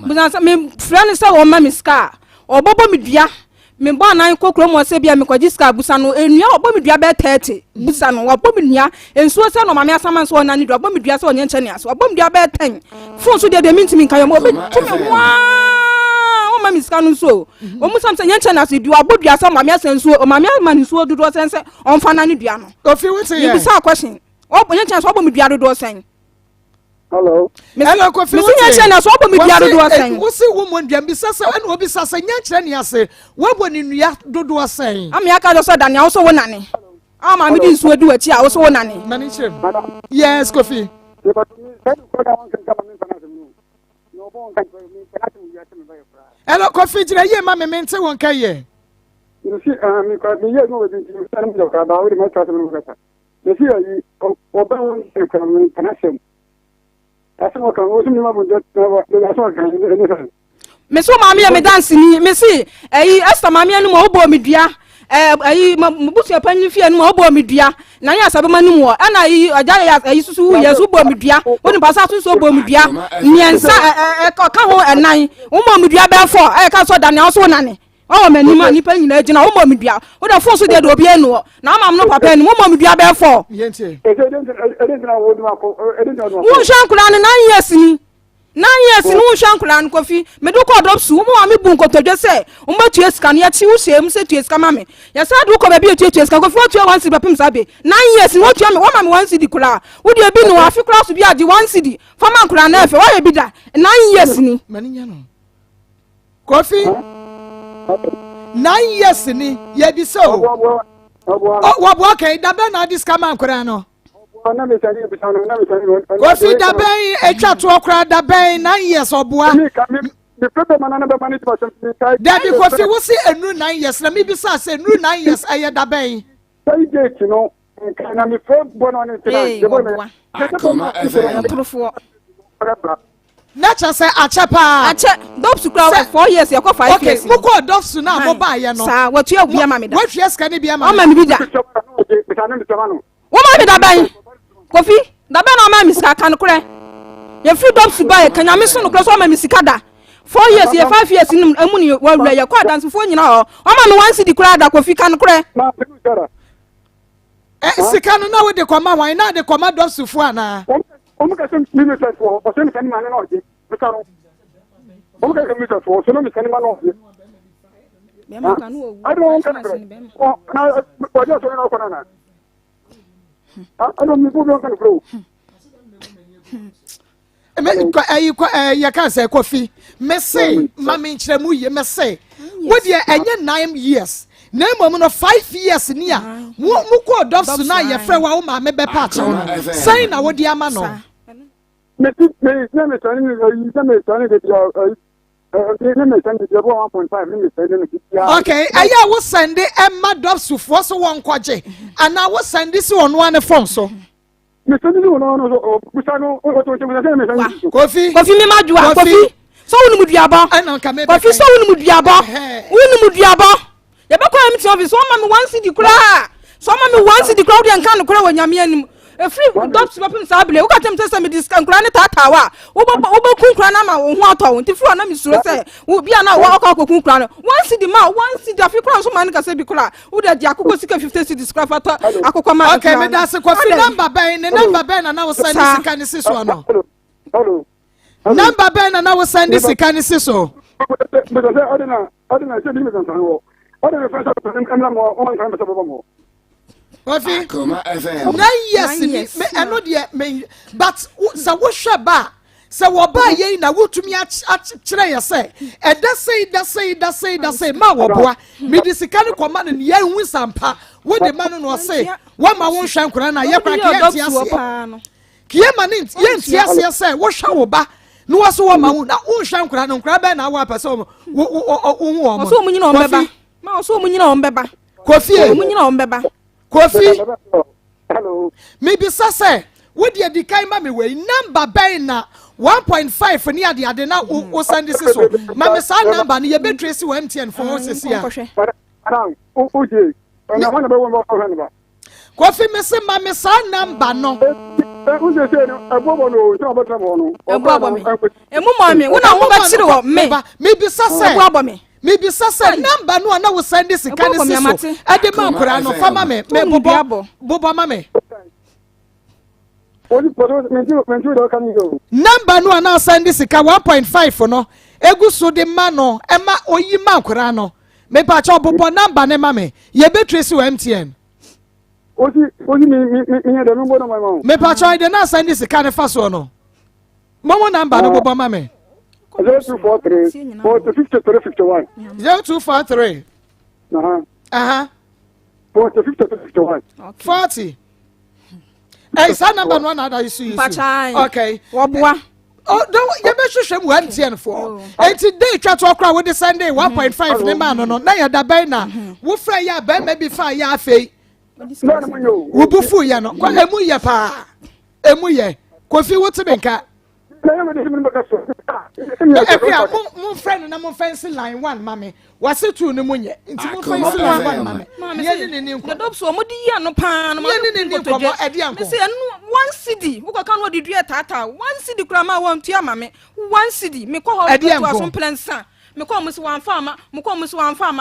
buza me friend say wo ma me ska obobo me dua me bo anan kokro mo se bia me kwaji ska busa no enua obo me dua be 30 busa no obo me nua ensuo se no ma me asama so na ni dua obo me dua se onye nche ne aso obo me dua be 10 phone so de mintimi kan yo mo be tumi wa o ma me ska no so o mu sam se nche na aso dua obo dua se ma me asensuo o ma me amansuo dudu sense on fa na ni dua no ofi wuti ye bisa question o bonye chance obo me dua dodo sen. Hello. Hello, Kofi. Me sinya che na so obo me dua dodo sen. Wo si wo mo ndua bi sasa ene obi sasa nya kire ne ase. Wo bo ni nua dodo sen. Am ya ka do so da ne wo so wo nane. Ma me di nsuo du achi a wo so wo nane. Mani chem. Yes, Kofi. Hello, Kofi, jira ye ma me mente won ka ye. You see, me ka me ye no we bin you stand me ka ba we ma ta me ka. You see, you oba won ka me connection. That's what can also me ma bu that's what can. Me so ma me dance ni me si Esther ma me anu mo obo me dua busu panyi fie anu mo obo me dua na ya sabe manu mo ana aja ya susu yesu obo me dua woni pasa susu obo me dua niensa ka ho enan wo mo me dua be 4 ka so da ne so na ne o mani ma ni panyi na gina wo mo me dua wo da fo so de do bia enu na ma no papa enu wo mo me dua be 4 yente wo shankura ne 9 years ni 9 years ni wo shankura ne Kofi me do ko dopsu wo ma me bu nkotodwe se wo ma tue sika ne ya chi wo sem se tue sika ma me ya sa do ko ba bi tue sika Kofi wo tue 1 cedi bepem sabe 9 years ni wo tue me wo ma me 1 cedi kula wo de bi no afi kula so bi ade 1 cedi fa ma kula na efe wo ye bi da 9 years ni mani nya no Kofi 9 years ni ye bi so wo bo okay da be na dis kama nkura no Kofi da ben etwa to okra da ben 9 years oboa Daddy Kofi wo si enu 9 years na mi bi sa se enu 9 years aye da ben say date no na mi friend born on it Akoma FM. Nature say achepa ache dopsu kura 4 years ya ko 5 years okay mo ko dopsu na mo ba ye no sa wo tue bia ma me da wo tue ska ne bia ma o ma me bi da wo ma me da ban Kofi da ban na ma me sika kan kure ye free dopsu ba ye kanya me so no kure so ma me sika da 4 years ye 5 years nim amu ni wa wura ye kwa dance fo nyina o ma me 1 cedi kura da Kofi kan kure sika no na wo de koma wan na de koma dopsu fo ana Como que você me fez for? Você me anima não aqui. Como que me fez for? Você não me anima não aqui. I don't want to. Now, what you saying now, Corona? I don't need to go and grow. You can't say Kofi. Me say, Mammy Chemu, you may say, what ye 9 years. Na mo no 5 years nia wo ko dofsu na ye frɛ wa wo ma me be patch sai na wo di ama no me tani de Okay, I will send it and mad dogs to force one quaje, and I will send this on one phone so. Coffee, me madua, coffee. So we mudiaba, coffee so we mudiaba, we mudiaba. You better come to office. Some man want see the crowd. Some man want see the crowd and can't crowd when you're a free dogs weapon sable. Who got them to send me this can granite tawa. Oba Kunkranama or Wato, the front of Mr. Say, will be an hour of Kunkrana. One see the man, one see the few crowds of man can say because who that Jacobo 50 cities craft Akoma. Okay, that's a coffee number Ben and number Ben and I was sending this kind of sister. Hello. Number Ben and I was sending this kind of sister. Because I don't know. Coffee? Yes, I know the but so what shaba? So what buy ye na what to me at China say? And that say, Mawabua, me this kind of command and ye win some pa. What the man was say? One my own shankrana, Yapra, Kiemanin, yes, say, what shall ba? No was one my own shankrana, crab and our person. So many on Beba. So many on Beba. Coffee, on Beba. Coffee. Hello. Maybe say, what the decay mammy way number bayna 1.5 near the Adena or Sunday so. Mamma son number near Beatrice MTN for horses here. Coffee, Miss Mamma son number no. Who's the same? A woman who is about a woman. Maybe say, maybe Sasa number no one will send this kind of system. At the man, no farmer, me Boba Mame. Number no one now send this 1.5 for no. Egu so de mano, Emma or ye Makurano. Me pacho Bobo number ne mame. Ye betrace MTN. Me pacho I did not send this kind of fast or no. Mama number no Boba Mame. 0243 4351. 0243. 4351. 40. Hey, son number one other issue. Okay. Wabwa. Oh, don't you be sure we MTN for. And today try to cry with the Sunday 1.5 the man no. Now you da buy na. Wo fra ya buy maybe 5 ya fe. Wo bu fu ya no. Kwa emu ye pa. Emu ye. Kofi wo ti benka. Mon friend na mon fancy line 1 mama was it two no munye nti mon fancy line 1 mama ye ni ni nko dob so mo di ya no pa no ye ni nko mo edi anko me say 1 cedi wo ka no di dua tata 1 cedi kura ma won tua mama 1 cedi me ko ho to aso plansa me ko mo so wan farma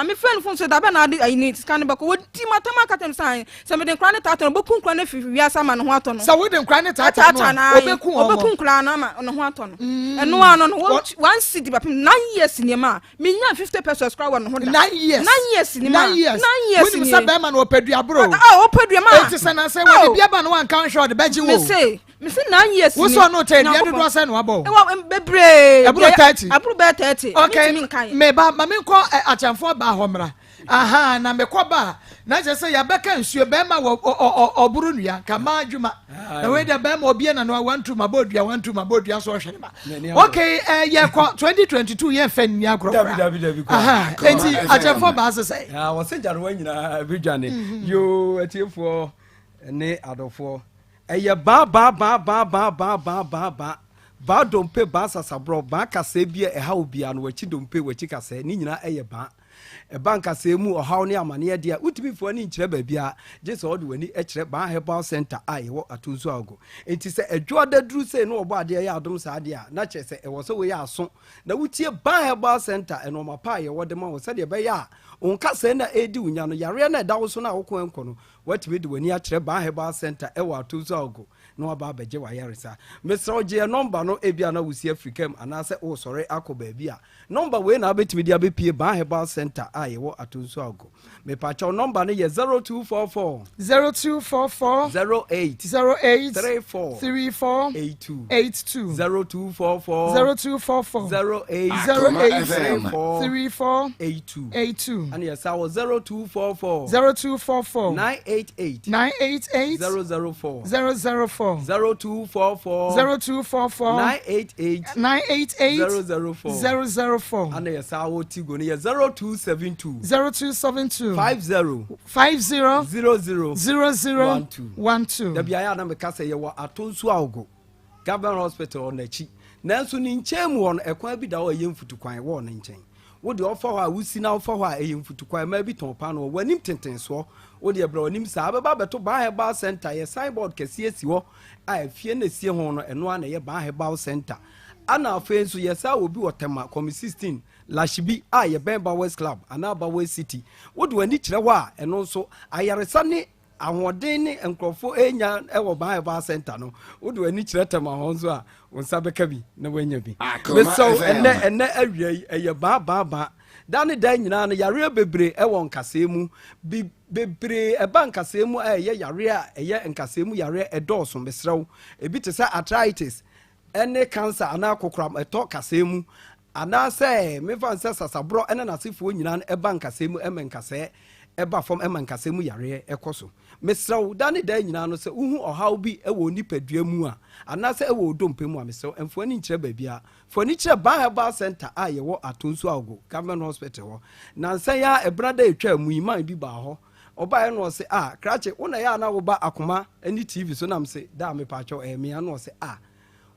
me friend fun so da be na I need scan be ko wo di matama katem san se me den kura ne tata no bokun kura ne fifi wiasa ma no ho ato no so wo den kura ne tata no obekun kura na ma no ho ato no eno ano no 1 cedi ba 9 years ni ma me nya 50 pesos kura won ho da 9 years ni ma 9 years when me say be ma no opedua bro opedua ma it say na say we bia ba no wan kan show the beji wo me say 9 years ni wo so no tell dia do say no abo bebre abro 30 okay me ba ma me ko achamfo ba homra aha na me ko ba na je say ya beka nsuo be ma oburu nua kama adwuma na we de be ma obie na no wantu mabodua so hwene ba okay ye ko 2022 ye fa ni agro dabi aha enti achamfo ba say wo se jare wa nyina bidwane yo atiefo ne adofo eye ba dompe ba sasabro ba kase bia eha obia no wachi dompe wachi kase ni nyina eye ba banka se mu ohaw ne amane dia utimi fo ni nkire ba bia je se ode wani ekire ba herbal center ai wo atunso ago enti se edwo daduru se no obo ade ya adom sa ade a na che se ewo se we ya aso na wutie ba herbal center eno mapa ye wo de ma wo se de be ya onka se na edi unya no yare na dawo so na wo ko enko no watimi de wani akire ba herbal center ewo atunso ago no aba beje wa yaresa mesro je number no ebia na wusi africam anase o sore akoba bia number we na betimi dia be pie ba herbal center ayewo atunso ago me pacho number no ye 0244 08 34 82 0244 08 34 82 and yes I was 0244 988 988 988 004 004 0244 0244 988 988 004 004 and yes I will tigo ne 0272 0272 50 00 0012 da bia ya na me kasa ye wo atonsu awgo government hospital on achi nanso ni nchemu won ekwan bi da wo ye mfutu kwan wo ne nchen wo de ofa ho a wusi na ofa ho a ye mfutu kwan ma bi ton pa no wanim tentenso wo de bra onim sa abeba beto ba herbal center ye signboard kese esi wo a afie na sie ho no eno ana ye ba herbal center ana afen so ye sa obi wotema komi 16 lashibi a ye Bemba West Club ana ba West City wo de wani kire ho a eno so ayaresa ne ahoden ne enkrofo enya ewo ba herbal center no wo de wani kire tema ho so a wonsa beka bi na wanya bi so enne awie eye ba dane dan nyina no yare bebre ewo nkasemu bebre eba nkasemu eye yare a eye nkasemu yare edoso mesrew ebi te say arthritis ene cancer ana kokram eto kasemu ana say mefa nse sasabro ene nasefo nyina no eba nkasemu emenkase eba fom emenkasemu yare ekoso mesrew dane dan nyina no se uhu ohaw bi ewo nipadua mu a ana say ewo odompe mu a mesrew emfo ani nkire babia foni kire ban herbal center a ye wo atonsu awgo government hospital wo na nsa ya ebrada etwa mu iman bi ba ho oba ye no se krache wona ya na wo ba Akoma ani TV so nam se da me pa cho me ya no se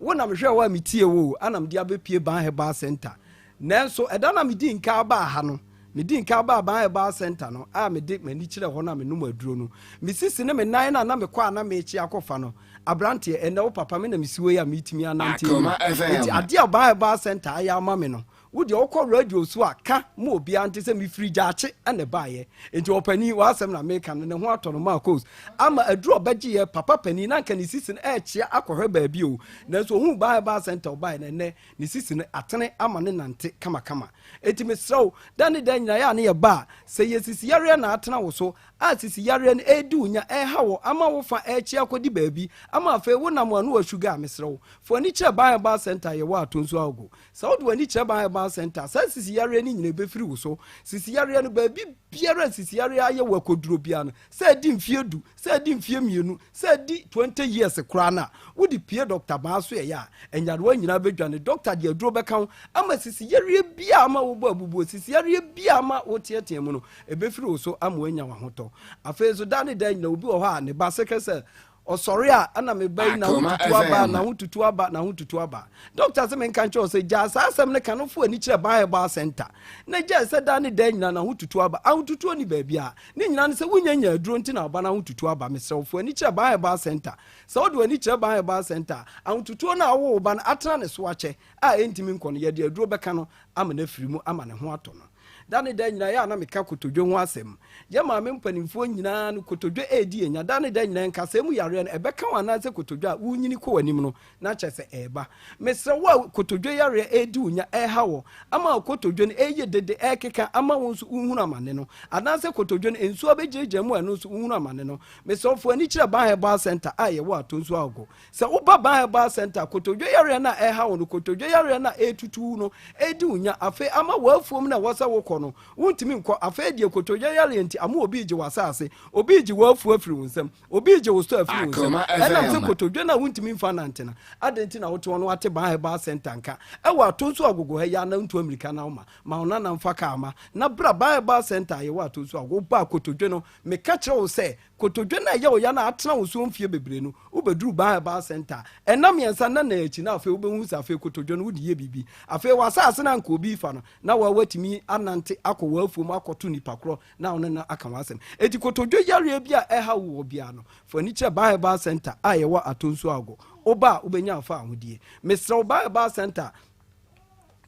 wona me hwe wa me tie wo anam dia be pie ban herbal center nanso eda na me di nka ba ha no me di nka ba ban herbal center no me di mani kire ho na me no maduro no me sisi ne me nan na me kwa na me chi akofa no abrante ene wo papa me na me siwe ya metimi anante enti ade a ban herbal center aya ma me no wo de okọ radio so aka mo obi ante se me free jaache ane baaye enti opani wa asem na make ne ho atono Maa Akos ama aduro baji ye papa pani na nka ni sisi na chia akohwe baabi o na so hu ban herbal center obai na ne ni sisi na atene ama ne nante kama enti me srew dan nyina ya ne ye ba se ye sisi yare na atena wo so a sisi yare na edu nya hawo ama wo fa chia akodi baabi ama afa wo na mo anu wa sugar me srew fo ani kire ban herbal center ye wa atonsu awgo sa wo do ani kire ban herbal center sa sisi yare ni nyina be firi wo so sisi yare no baabi biara sisi yare aye wa koduro bia no sa di mfie du sa di mfie mienu sa di 20 years kra na wo di pie doctor ba so ya enyare wa nyina bedwane doctor de aduro be kan ama sisi yare bia ama wo bo abubu sisi yare bia ama wo tietie mu no e be firi wo so ama wanya wa hoto afezo dane dan na obi wo ha ne ba sekese osori a ana me bai na hututu aba doctor se men kan cho se ja asem ne kanofo ani kire ban herbal center na ja se da ne dan nyina na hututu aba hututu oni baabi a ne nyina ne se wunyanya aduro nti na aba na hututu aba mesrefo ani kire ban herbal center se odo ani kire ban herbal center hututu na awo ba na atena ne so ache a entimi nkono ye de aduro beka no ama na firi mu ama ne ho ato no dane da nyina ya na meka kotodwe ho asem ye ma me mpanimfo nyina no kotodwe edi enya dane da nyina nkasemu yare no ebeka wana se kotodwe a wunyini ko wanim no na kyese eba mesre wa kotodwe yare edi unya hawo ama kotodwe no eye dede ekeka ama wonso unhunu amane no adanse kotodwe no ensu abejeje mu anu so unhunu amane no mesofo ani kire ban herbal center a ye wa atonsu ago se uba ban herbal center kotodwe yare na hawo no kotodwe yare na etutu no edi unya afe ama wafuom na wasa woko no wuntimi nko afedie kotodwe yare nti amu obi je wasase obi je wafu afiri wonsam obi je wosto afiri wonsam ena se kotodwe na wuntimi mfa na ntena adenti na woto no ate ban herbal center nka ewa atonsu agogo ha ya na ntu amerika na ma ona na mfa ka ama na bra ban herbal center ye wa atonsu agogo ba kotodwe no me ka kire wo se kotodwe na ye wo ya na atena wo so mfie bebre no ubeduru ban herbal center enam yensa na na echi na afi ubehu sa afi kotodwe no wudi ye bibi afi wasase na nka obi fa no na wa watimi anante akọ wafuom akọto nipa kro na ona na aka wasem eti kotodwe yare bia ha wo bia no fani kire ban herbal center a ye wa atonsu ago oba ubenya afa ahodie mesra ban herbal center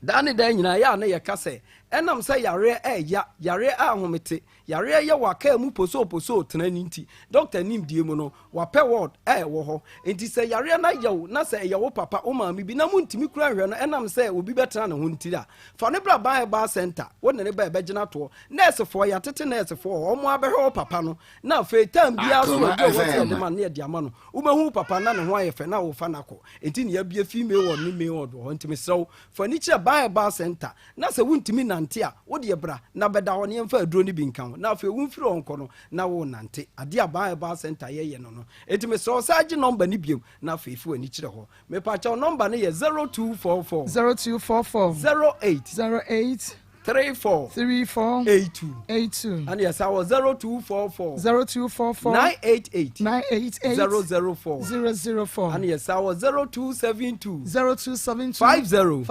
dane dan nyina ya na ye kase enam se yare ahomete yare ye waka mu poso tena ninti doctor nim die mu no wa pe word wo ho enti se yare na yew na se ye wo papa o ma mi bi na mu ntimi kura hwe no enam se obi betena ne ho ntira fa ne bra ban herbal center wona ne ba begina to nurse for ya tete nurse for o mo abehwe o papa no na fe tam bia so ojo wo se de man ne de ama no wo behu papa na ne ho ayefe na wo fa nako enti ne ya bia female word ni male word ho ntimi sew fa ni kire ban herbal center na se wuntimi na nante a wo de bra na beda wo ne mfa aduro ni bi nkan na afi wo mfiri onko no na wo nante ade aba center ye no etime so saje number ni biem na afi fu ani kire ho me pa cha number ne ye 0244 08 34 82 and yes I was 0244 988 004 and yes I was 0272 50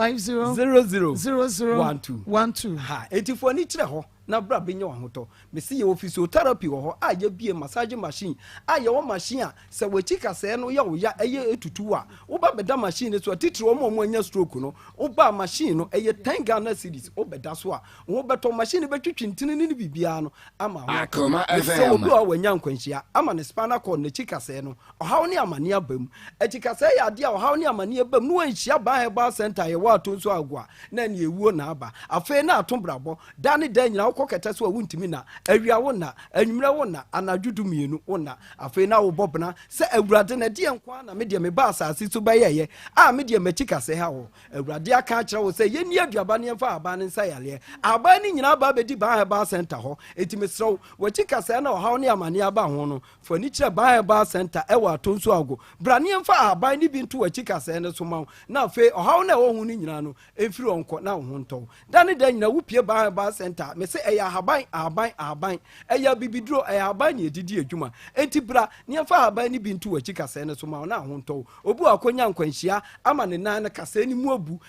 ha etifo ni kire ho na bra benya wa hoto me see your physiotherapy wo ho a ya bie massage machine a ya wo machine a se wachi kase no ya wo ya eye etutu a wo ba beda machine so titire wo mo anya stroke no wo ba machine no eye 10 Ghana cedis wo beda so a wo beto machine betwitwi ntini ni bibia no ama ho Akoma FM wo do a wanya nkwanhia ama ne spinal cord ne chikase no ohaw ne amane abam echikase ya de a ohaw ne amane abam no anhia ba herbal center ye wa to so agwa na ne ewuo na aba afa na atombrabo dane dan nyina koketa so wuntimi na awia wo na anwumre wo na anadwudu mienu wo na afa na wo bobna se awurade na de enkwa na me de me ba asase so bayeye a me de machikase ha wo awurade aka kire wo se yeni aduaba ne mfa aba ne nsa yale aba ni nyina ba bedi ba herbal center ho etime sro wachikase na ohaw ne amane aba ho no fo ni kire ba herbal center e wa to nso ago brane mfa aba ni bi nto wachikase ne so ma na afa ohaw na wo hu ni nyina no efiri onko na wo nto dane da nyina wo pie ba herbal center me se eya haban eya bibidro eya haban ye didi adwuma enti bra ne mfa haban ni bi nto wachikase ne so ma na ho nto obu akonya nkwanhia ama ne nan kase ni mu abu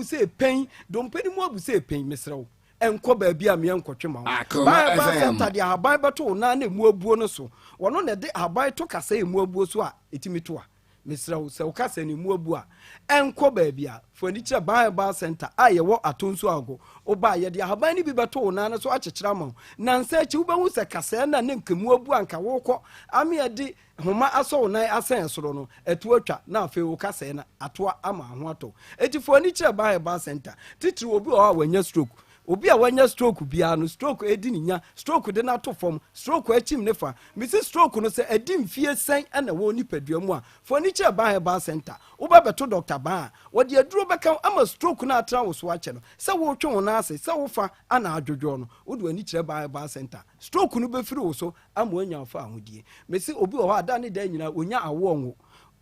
se pen dompe ni mu abu se pen mesrew enko ba bia me enkotwe ma ba center dia haban beto na na mu abuo no so wono ne de haban to kase mu abuo so a etimi to a mesrew se o kase ni mu abu a enko ba bia fo ni kire ba center a ye wo atonso ago oba ye de haban ni bi beto na na so akekira ma na nsa chi wo behu se kase na ne nkemu abu anka wo kọ ame de homa aso na asen soro no etu atwa na afa wo kase na atoa ama ho ato etifo ni kire ba center titiri obi o wanya stroke obi a wanya stroke bia no stroke edi ninya stroke de na to form stroke achim ne fa misi stroke no se edi mfie sen na wo ni padua mu a fo ni kire ba center wo ba beto doctor ba wo de aduro beka ama stroke na atra wo so ache no se wo twe wo na ase se wo fa ana adwodwo no wo do ani kire ba center stroke no be firi wo so ama anya fa ahodie misi obi o ha da ne da nyina onya awo nwo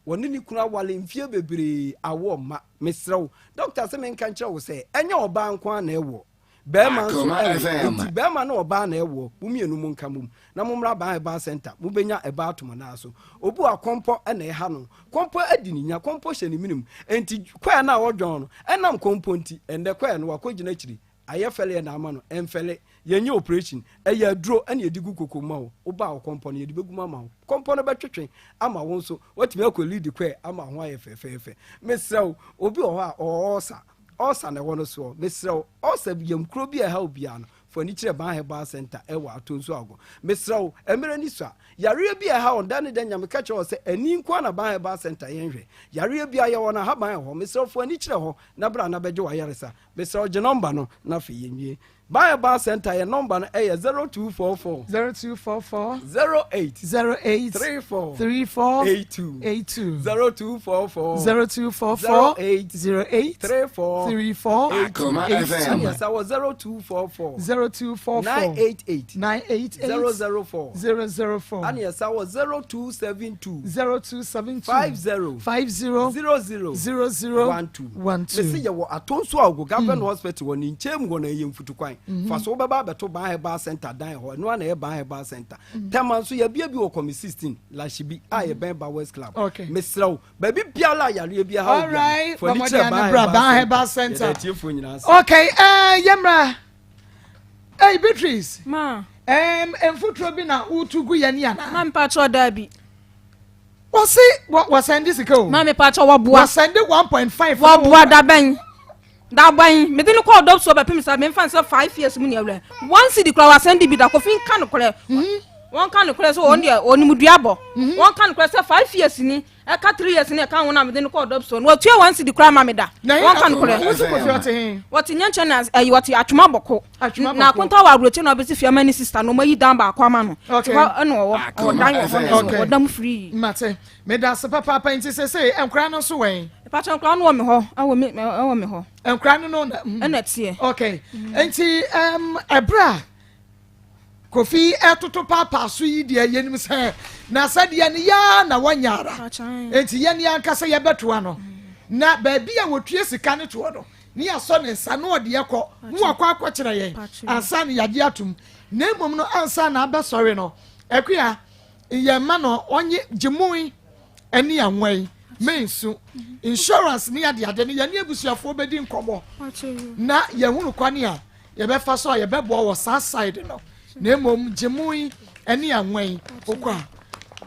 woni ni kuna wale mfie bebre awo ma mesrew doctor se men kan kire wo se enya oba nko na ewo Bema na oba na ewo mumienu mu nka mum na mumra ba center mubenya eba atomo na so obu akompo na e ha no kompo adininya kompo hye ni minim enti kwa na wodwon no enam kompo nti ende kwa no wakogina kiri ayefele na ama no enfele yenye operation eya duro ene edigu kokoma o oba kompo no yedibeguma ma kompo no betwetwe ama won so watimi akoli kwa ama ho ayefefefe mesrew obi o ha osa na wono so mesrew osa biyam kro bi a ha obia no fo ni kire ban herbal center e wa atonso ago mesrew emere ni so yare bi a ha onda ne danya me ka kire se ani nko na ban herbal center yenhwe yare bi a ye wona ha ban ho mesrew fo ni kire ho na bra na beje wa yare sa mesrew je number no na fe yenwie Biobar Center, your number is 0244 08 34 82 0244 08 34 Akoma FM. Yes, I was 0244 988 004 and yes, I was 0272 50 see you are Atonso Ago Government Hospital in Chem gonna yimfutu kwan fa so baba beto ban herbal center dan ho no na e ban herbal center tema so ya bia bi wo komi 16 la shibi a ye ben ba West Club mesraw ba bi biala yare bia ha all right for the ban herbal center okay yemra hey Beatrice ma emfutro bi na utugu yani ana ma mpa cho da bi was send this go ma me pa cho wa bua send 1.5 wa bua da ban me didn't call dogs so by pimsa me fan so 5 years mu ni awre one city kwa wa send bi da ko fin kan kore one can press on the Onimudiabo. One can press 5 years in a 3 years in a count when I'm within the court of son. What you want to the crime, Amida? One can press. What in your channels are you at Achmaboko? Now, Contawa return of if your many sister no more down by Aquaman. Okay, or damn free. Matter. Made us a papa painted say, I'm crying on away. Patron crown woman, I will make my own ho. I'm crying on and that's here. Okay. And see, a bra. Kofi etoto papa so yi de yenim se na sadia ne ya na wanyara enti ye ne ankasa ye beto ano na ba bia wotue sika ne to do ne aso ne nsa na ode yekọ mu akọ kire ye ansa ne yade atum na emom no ansa na abesore no ekua ye ma no onye gimui eni anwai mensu insurance ne yade ade ne ye ne abusuafo bedi nkomo na ye hunu kwani a ye be fa so ye be bo wo sa side no Nemom Jemui any away, Okwa,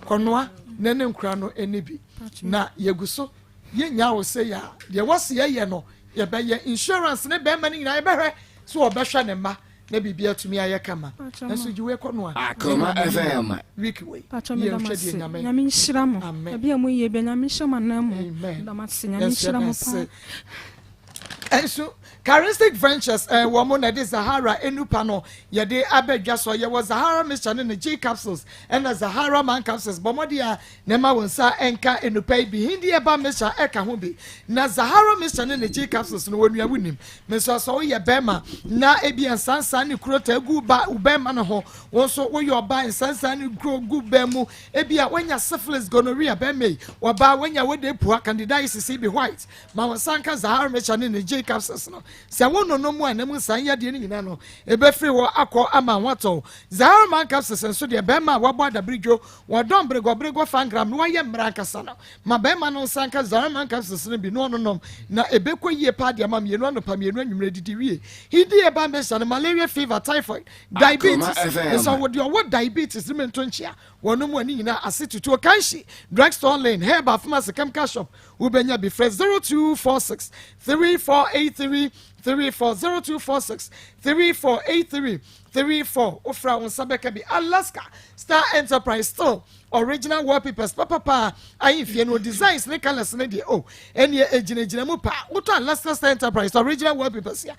Konoa, Nene Crano, any be. Na Yeguso, ye now say ya, there was ye no, ye by your insurance, ne bemanning I bear, so a bashan and ma, maybe beer to me I kama. And so you work on one. Akoma FM. Ricky way. Yamin Shram, a beer muy Benjamin Shaman, Damascene, and so Charistic Ventures, woman at the Sahara, Enupano, Yade Abedja, so ye was Sahara mission in the G capsules, and the Sahara man capsules, Bomodia, Nema Wonsa, Enka, Enupe, Behindi Eba Mesha, Eka Humbi, Na Sahara mission in the G capsules, no one you win him, Mesa Soya Bema, Na Ebi and Sansani Crote, Guba, Ubemanaho, also when you are buying Sansani grow good bemu, Ebia, when your syphilis gonorrhea beme, or by when you would de poor candidates to see be white, Mawasanka Sahara mission in the J capsules. Se wono no mu anemu san ya de ni nyina no e be free wo akọ ama wato Zahara man capsules enso de be ma wabo adabridwo wo don brego fangram no waye mra nkasa no ma be ma no sanka Zahara man capsules no bi no no na e be kọ yie pa de ma mienu ano pa mienu anwumre didi wie hidi e ba me san malaria fever typhoid diabetes so wo de what diabetes me ntonchia wono mu ani nyina asetutu kanshi drugstore lane herbal pharmacy chemical shop wo benya be fresh 0246 3483 340246 3483 34 Ofra on Sabeka be Alaska Star Enterprise Store original wallpapers papa ayi fie no designs ne colors ne de oh ene ejinejina mu pa uto Alaska Star Enterprise original wallpapers ya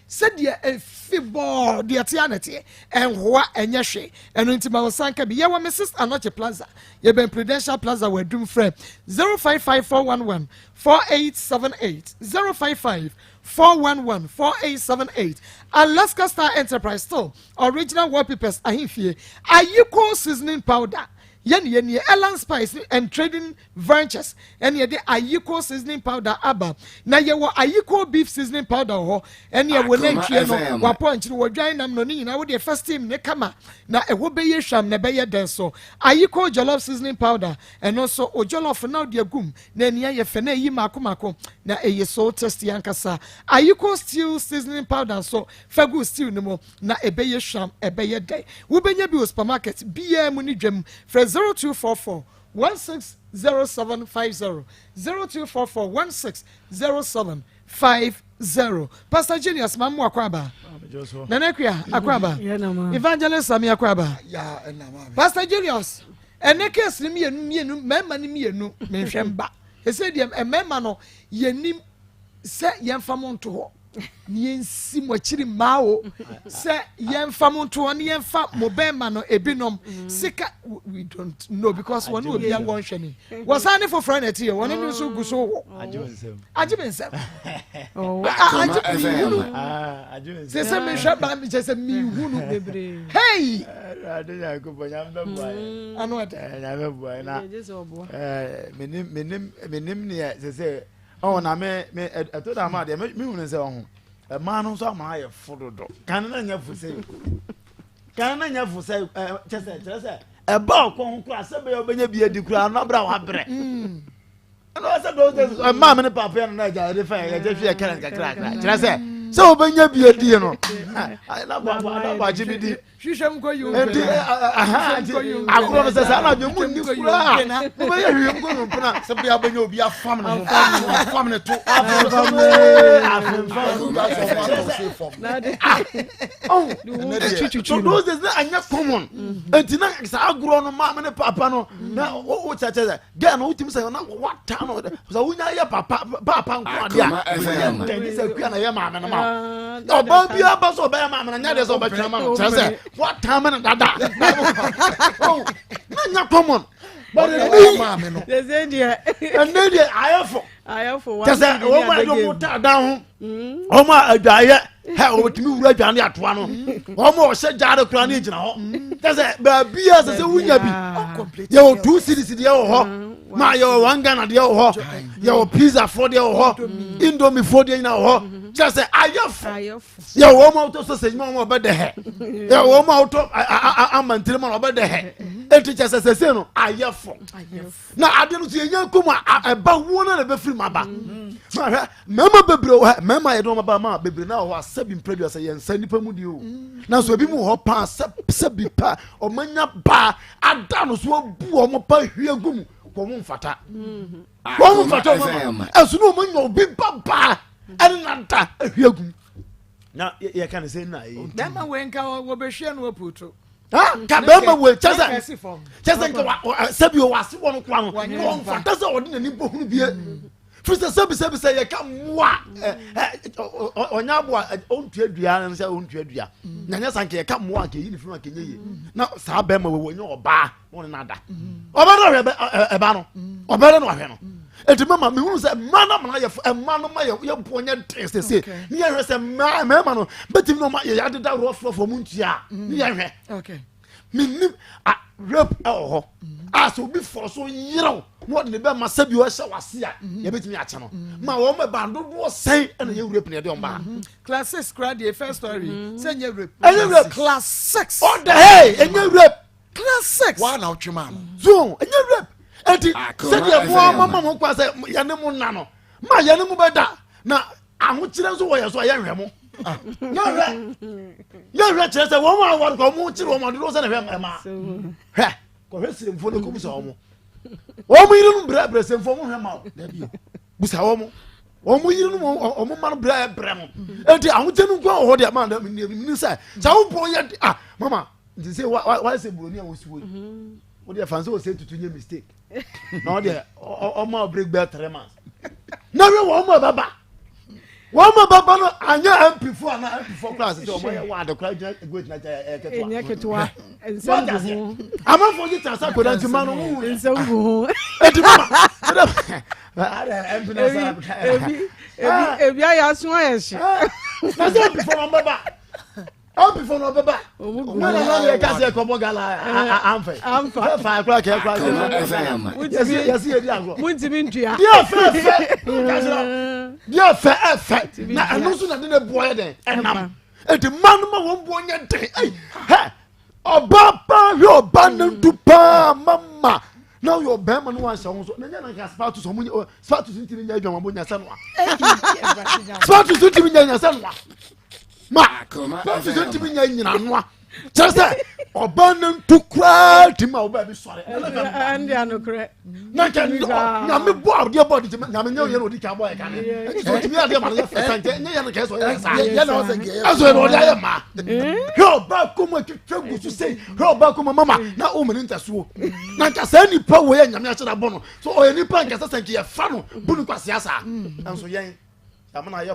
said ye fibo de atianete enhoa enyehwe eno ntima osanka bi ye wa Mrs. Anoche Plaza ye ben Prudential Plaza we dum frame 055411 4878 055 411-4878 Alaska Star Enterprise Store original wallpapers ahifie Ayiko seasoning powder Yen Elan Spice and Trading Ventures and ye de Ayiko seasoning powder aba na ye wo Ayiko beef seasoning powder ho and ye wo nantwie no wa punch no dwan nam no ni na wo de first team ne kama na e wo be ye hwam na be ye den so Ayiko jollof seasoning powder and also o jollof na de agum na nia ye fe na yi makomako na e ye so tasty yankasa Ayiko stew seasoning powder so fagu stew no mo na e be ye hwam e be ye den wo benya bi o supermarket bia mu ni dwam 0244 160750 0244 160750 Pastor Genius mamu akwaba Nanekua akwaba Evangelist Sami akwaba Pastor Genius eneke slim mienu mema ni mienu menhwemba ese de mema no yenim se yemfamo nto ho yensi mwachiri mao se yemfa monto ne yemfa mobema no ebinom sika we don't know because one will be a one shani was any for friend at here one no so guso ajibensem oh ajibensem se se me shaba me se me hunu bebre hey adeya ko bonyam be boy anu ata na be boy na menim ne se oh na me to da ma de me hu se ho e ma no so ma ye fododo kan na nya fuse chese e ba ko hu kra se be obenya bia di kra na bra wa bre no se do ma me ne papa na ja de fa ye je fi e kra chese se obenya bia di no na ba ji bi di hwehwem ko yu akoro se sa na dwe mu ni kura wo ye hwem ko no pena se bia banyo obi afam ne afam ne to so those is not anya common entina sa agro no ma me ne papa no na wo chacha ga no utim se na what time no so wunya ye papa nko ade a ndani se kwa na ye ma me no ma oba bia ba so ba ma me na nya de so ba twa ma no chacha what time na dada oh na common but me no they say there and then ayafo one chacha o ma do mo ta down o ma adwaye ha o timi wura adwane atoa no o ma o hye jaare kura na gina ho chacha ba bia se wunya bi ye o 2 cities de ye ho ma ye o wanga na de ye ho ye o pizza for de ye ho indomie for de na ho just say ayafo ye o ma auto sausage ma o be de he ye o ma auto amantire ma o be de he enti just say no ayafo na ade no so ye nya komu eba wo na be free ma ba mama bebre mama ye do ma ba ma bebre na ho asabi mpredu say ye nsa nipa mu di o na so ebi mu ho pa sabi pa o manya ba ada no so bu o mo pa hwie gumu ko mu mfata ko mu mfata mama asu no mo nya obi ba ananta hwie gumu na ye kan say na e dama wenka wo be hwie no aputo ka bema we chesa nka sabi o wase won kwa no won fata se odi nani bohunu bie fisa sabi se ye ka moa onya bo ontu adua na se ontu adua na nya sanke ye ka moa ke yini funu akenye ye na sa bema we wonye oba won na da oba no hwe eba no oba no hwe no enti mama me hu se mana mana ye ema no ma ye bonya tese ni ye hwe se mama no betim no ma ye adeda rofo mu ntua ni ye hwe okay minim a rape ho so bi for so yiro no de be ma sabi o hye wase a ye betimi a che no ma wo me bando do sen na ye rape na de on ba class 6 grade the first story say nye rape class 6 on the hey nye rape class 6 wa na otwema so nye rape enti say de bo mama mo kwa say ye ne mo na no ma ye ne mo be da na ahokyere so wo ye so ye hwe mo ya chese wo ma wa ko mu chiri wo ma do se na hwe ma he ko hwe sire mfo no ko busa wo mo wo mu yiri no bra se mfo mo hwe ma da bi busa wo mo yiri no wo mo ma no bra mo enti ahoche no kwa ho de ma da ni se sa wo bo ye mama nti se wa se buroni a wo si wo wo de fanso wo se tutu nye mistake na wo de o ma break bell 3 months na we wo mo baba Wama baba no anya MP4 na MP4 class so mo wa de class go na ketwa enya ketwa ensembu ama fo ji tasa ko dan ti ma no ensembu edima ara MP na sa ebi aya so ayeshi na so MP4 baba MP4 no baba mo na ye ka se ko bogala amfa fa class ke class yes ye di agro muntimi ntua dia fe na anu so na de boye den enam enti man ma won bo nya den he oba pa yo bandu pa mama now your bema no wan so na nya na spatu so mu spatu ntimi nya adwa mo nya sa no spatu ntimi nya sa no ma spatu ntimi nya nyina no just oba nantu kwa tima oba bi sore andi anokre na kan na me bo de body na me nyo ye no di ka boy kan so timi ade ma ya fa sanje nya ya no ka so ya sa ya no se ge aso no ya ma yo ba ko mo twegu su sei yo ba ko mama na o me nta so na ka sa ni pa wo ya nyame a chira bono so o ye ni pa nka sa sanke ya fa no bunu kwa siasa anso yen yamana ya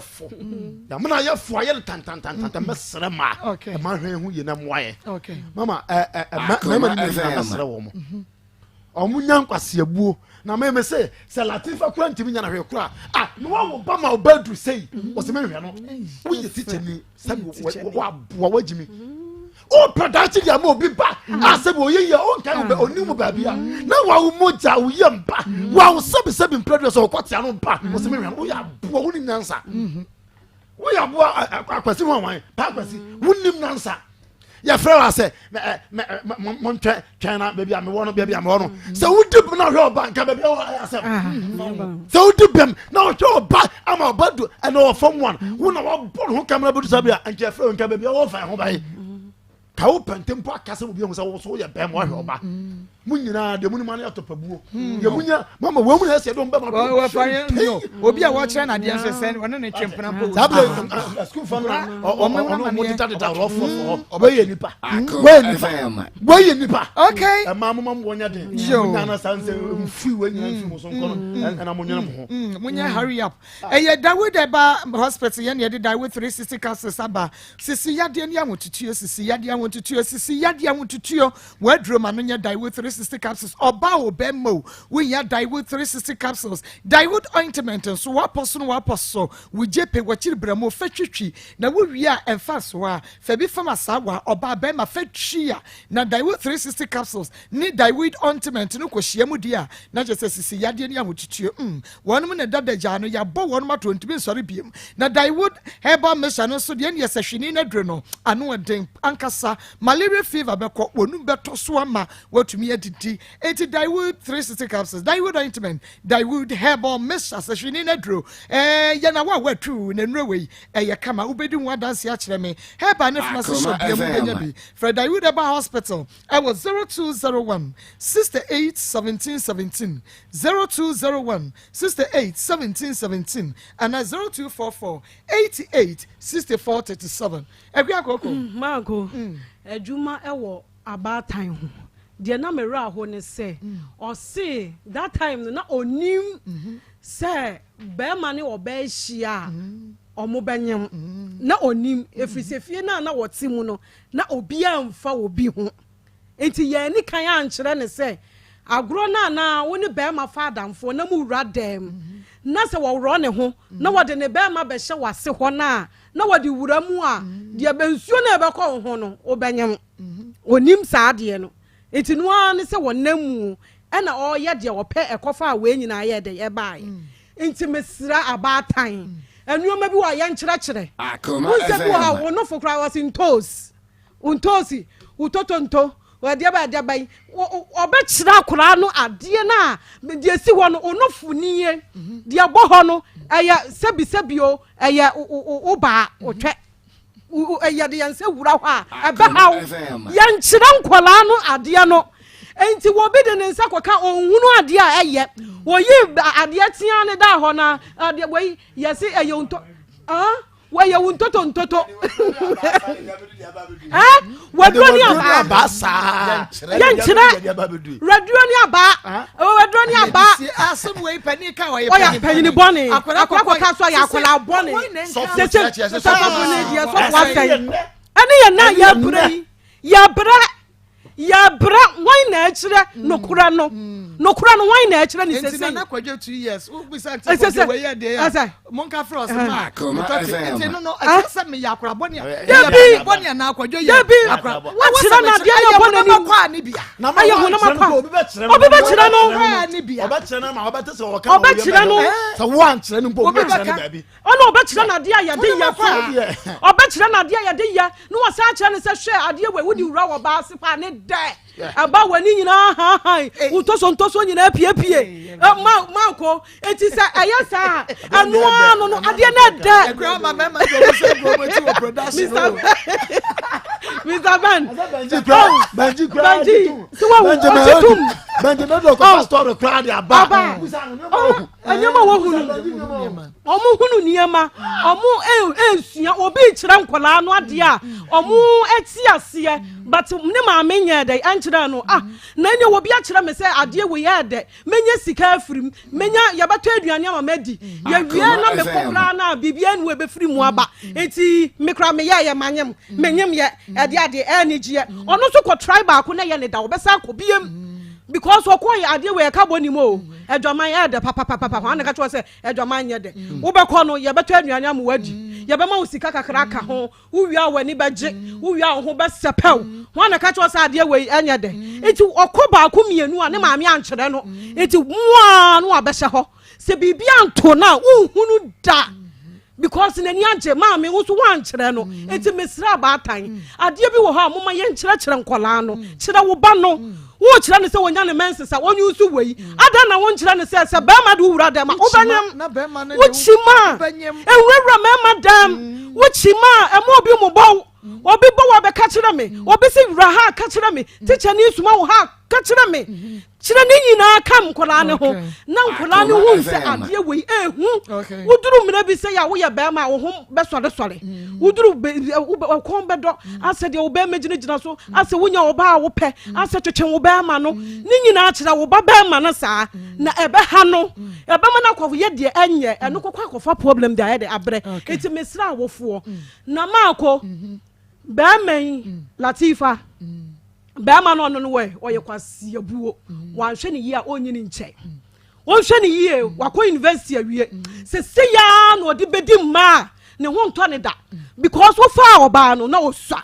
fo aye tan mesre ma e ma hwe hu ye na moaye mama mama ni mesre wo mo omu nya nkwase abuo na me say se latifa kura ntimi nya na hwe kura no wo ba ma obadru sei wo se me hwe no wo ye teacher ni sabi wo wajimi o production ya mo bi ba asabi oye ya o kan be onimu ba bia na wa wo moja wo ye mba wa wo sabi producer o kwati anu ba wo se me hwe wo ya bo wo ni nansa wo ya bo akwasi ho wan pa akwasi wo nim nansa ya frɛ wa sɛ mo ntwɛ twɛna baabi a mewɔ no baabi a mewɔ no sɛ wodi na hwɛ ɔba nka baabi a asɛm sɛ wodi bɛm na ɔhwɛ ɔba ama ɔba do ɛna ɔfam wan wo na wɔbɔ no ho kamera bɛdu sa bi a nka frɛ nka baabi a wɔfa ho bae ka wo pentempo akasa obi hu sa wo so ye bem wo hwe oba munyina de munima na topabuo ye munya mama wo mu na se do mba ma wo fa no obi a wo kire na de nso se wono ne twempena po table school family o mo tita tita ro fo oba ye nipa we ye nipa okay mama mama wonya de munya na sanse mfi we nyina mfi mo so nkono na mo nyina mo ho munya hurry up eye Dawood Eba hospital ye ne de Dawood 360 capsules aba sisi yade ne amotutuo sisi yade amotutuo sisi yade amotutuo wadro ma no nya Dawood 360 capsules oba obemmo we ya Dawood 360 capsules Dawood ointment so waposo we jepe wachiri bramo fatwitwi na wo wi a emfa so a fa bi fama sawa oba bema fatwi a na Dawood 360 capsules ni Dawood ointment no kohia mu dia na je sisi yade ne amotutuo wonum ne dadaja no ya bo wonum ato ntimi sori biem na Dawood herbal mixture no so de ne yesahwini na dre no ano eden ankasa malaria fever beko wonum beto so ama watumi adidi eti Dawood 360 capsules Dawood ointment Dawood herbal mixture sahwini na dro ya na wa watu na nrewe ya kama ubedi nwa dance ya kire me herbal na fama so biem benya bi for Dawood Eba hospital I was 0201 68 17 17 0201 68 17 17 and 0244 88 64 37 egwe akoko mago adwuma ewo abatan ho de na mera ho ne se o se that time na onim se be ma ne oba hia omo benyem na onim efrisefie na wote mu no na obi amfa obi ho enti ye ni kan ankere ne se agro na woni be ma fa adamfo na mu wura dem na se wo woro ne ho na wode ne be ma be hye wase ho na wode wura mu a de bensuo na be ko ho no obenyem onim saade no enti no an se wonamu e na o ye de wo pe ekofa a we nyina ye de ye bae enti mesira abatan anuoma bi wa ye nkyerɛkyerɛ unse bi wa wo no fokra was in toes untosi utotonto wade ba de bai obekira akora no ade na de si ho no onofuniye de abo ho no eye sebisebio eye uba otwe eye de yanse wura ho a ebe ha yankira nkola no ade no enti wo bi de ne nsa koka onhunu ade a eye wo yi ade tia ne da ho na ade boy yesi eye unto why you want toto wadroni aba sa yanchira radroni aba wadroni aba asem we panika wa ye panini boni akwa ka so ya akola boni so boni dia so kwasai ani ye na ya bra why na achira nokura no why na achira ni sese na kwaje 2 years u bi sa te we ye de ya monka frost ma no asa me ya akora boni boni na kwaje ye akora achira na dia ya boni ni kwa ni bia na ma ye hu na ma kwa obi be chira no kwa ni bia obi chira na ma obi tese o ka obi chira no so one chira no obi chira na baabi ono obi chira na dia ya de ya kwa obi chira na dia ya de ya no wa sa chira ne se hwe ade we wudi wura wo ba se pa ne aba wani nyina ha utoso nyina pie ma eti sa ayasa anu anu no ade na da grandma mama go say promote your production Mr. Ban Banji so wa Benjamin do ko pastor crowd aba anyama wo hunu omo hunu niema omo esua obi kire nkola anu ade a omo eti ase but ne ma menye dey ankyira no na ne wo bi akire me say ade we ye de menye sika afirim menya yabato aduane ama madi ya wie na me kokra na bibia ne we be firi mu aba eti mekra me ye manyem menyem ye ade energy ono so ko try ba ko na ye ne da wo be sa ko biem because okoye ade we ka boni mo edwaman ye de papa wan ka cho say edwaman ye de wo be ko no ye beto anuane am wadi ye be ma usika kakra ka ho wo wi awani beje wo wi aho be sepew wan ka cho say ade we enye de eti okoba ko mienu a ne maame ankyere no eti mua no abehye ho se bibia anto na unhunu da because nani anje maame wo so wan kyere no eti mesra ba atan ade bi wo ha moma ye nkyere nkola no kyere wo ba no wo kyerɛ ne sɛ wonya ne mensesa wonyu so wei ada na wo kyerɛ ne sɛ ba ma do wura dem obanyam na ba ma ne wo chima ewura ma dam wo chima emo obi mo bɔ obi bo wa be ka kire me obi si wura ha ka kire me teacher ni suma wo ha ka kire me kire ni nyina kam kola ne ho na kola ne hu se ade we wuduru mena bi se ya wo ye be ma wo ho be sore wuduru kon be do ase de wo be megina so ase wonya wo ba wo pe ase twetwen wo be ma no ni nyina kire wo ba be ma no saa na ebe ha no ebe ma na kwofo ye de enye eno kokwa kofa problem de aye de abre eti mesra wofo na maako be man Latifa bema no no we oye kwasi abuo wanhwe ne yia onyini nche wonhwe ne yie wakọ university awie se ya no de bedi ma ne ho nto ne da because wo fa oba no na osua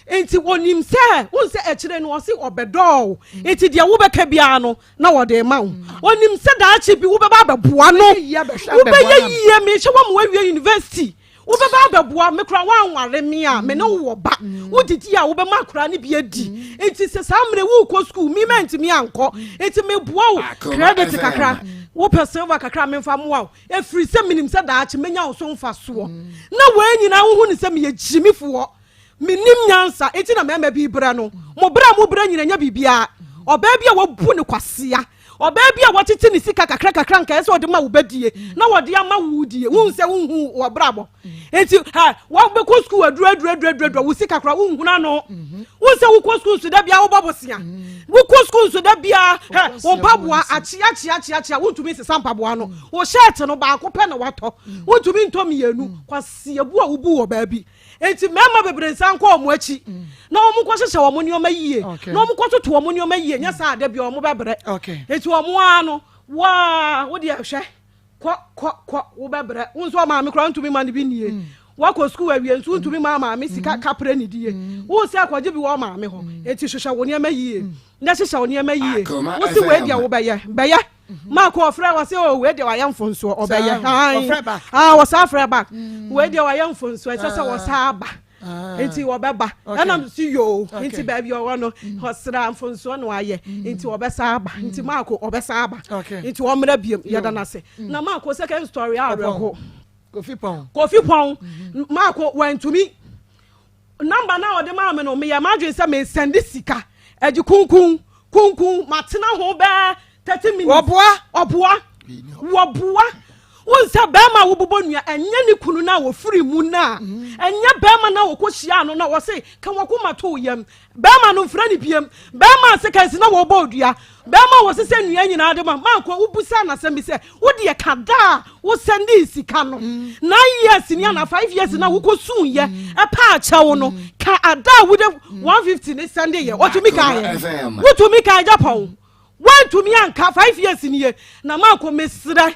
enti wonim se wonse ekire no osi obedo enti de wo beka bia no na wo de ma wonim se da achi bi wo be ba boa no wo be yie me hwe wo mo awie university wo be ba boa me kura wanware me a me no wo ba wo didi a wo be makura ne bi adi enti se samre wo ko school mi menti mi anko enti me boa wo credit kakra wo person kakra me mfa mo a e free se minim se da achi menya wo so mfa so na wo anyina wo hu ne se me ye jimifo minim nyansa enti na me bi bra no mo bra nyina nya bibia oba bia wo bu ne kwasea oba bia wo tete ne sika kakra nka ese ode ma wo badie na wo de ama wo die wo nse wo hu wo brabo enti ha wo be ko school adru wo sika kakra wo hu na no wo nse wo ko school so da bia wo babosia wo ko school so da bia wo paboa achi wo tumi se sampaboa no wo shirt no ba ko pe na wato wo tumi ntomi yenu kwase abu a wo bu wo ba bi enti mema bebrensa nko omo achi na omo ko hyehyɛ omo nioma yie na omo ko toto omo nioma yie nya sa ade bia omo bebre enti omo ano wa wo de hwɛ kɔ wo bebre wonso ma me kra ntumi ma ne bi nie wako school awie nso ntumi ma me sika kapre ne die wo se akwaje bi wo ma me ho enti hyehyɛ wo nioma yie na hyehyɛ wo nioma yie wo se we dia wo bɛyɛ ma ko ofre wa se o we dia wa yamfo nso obeye wo sa afre back we dia wa yamfo nso e se wo sa aba enti wo beba na si yo enti ba bi o no hosra amfo nso no aye enti wo be sa aba enti ma ko obe sa aba enti wo mra biem ye da na se na ma ko second story areho kofi pon ma ko wantumi number na ode ma me no me ya ma dwen se me send sika agi kunkun matena ho be 30 minutes oboa wonsa bema wo bobo nua enye ne kunu na wo firi mu na enye bema na wo kohia no na wo se kan wo ko mato yam bema no mfra ne biem bema se kan se na wo bodua bema wo se nua nyina de ma ko ubusa na se mi se wo de kada wo sende sika no 9 years ni na 5 years na wo ko sun ye e pa acha wo no ka ada wo de 150 ne sende ye o to mi ka ye wo to mi ka Japan want to me anka 5 years in ye na ma ko mesra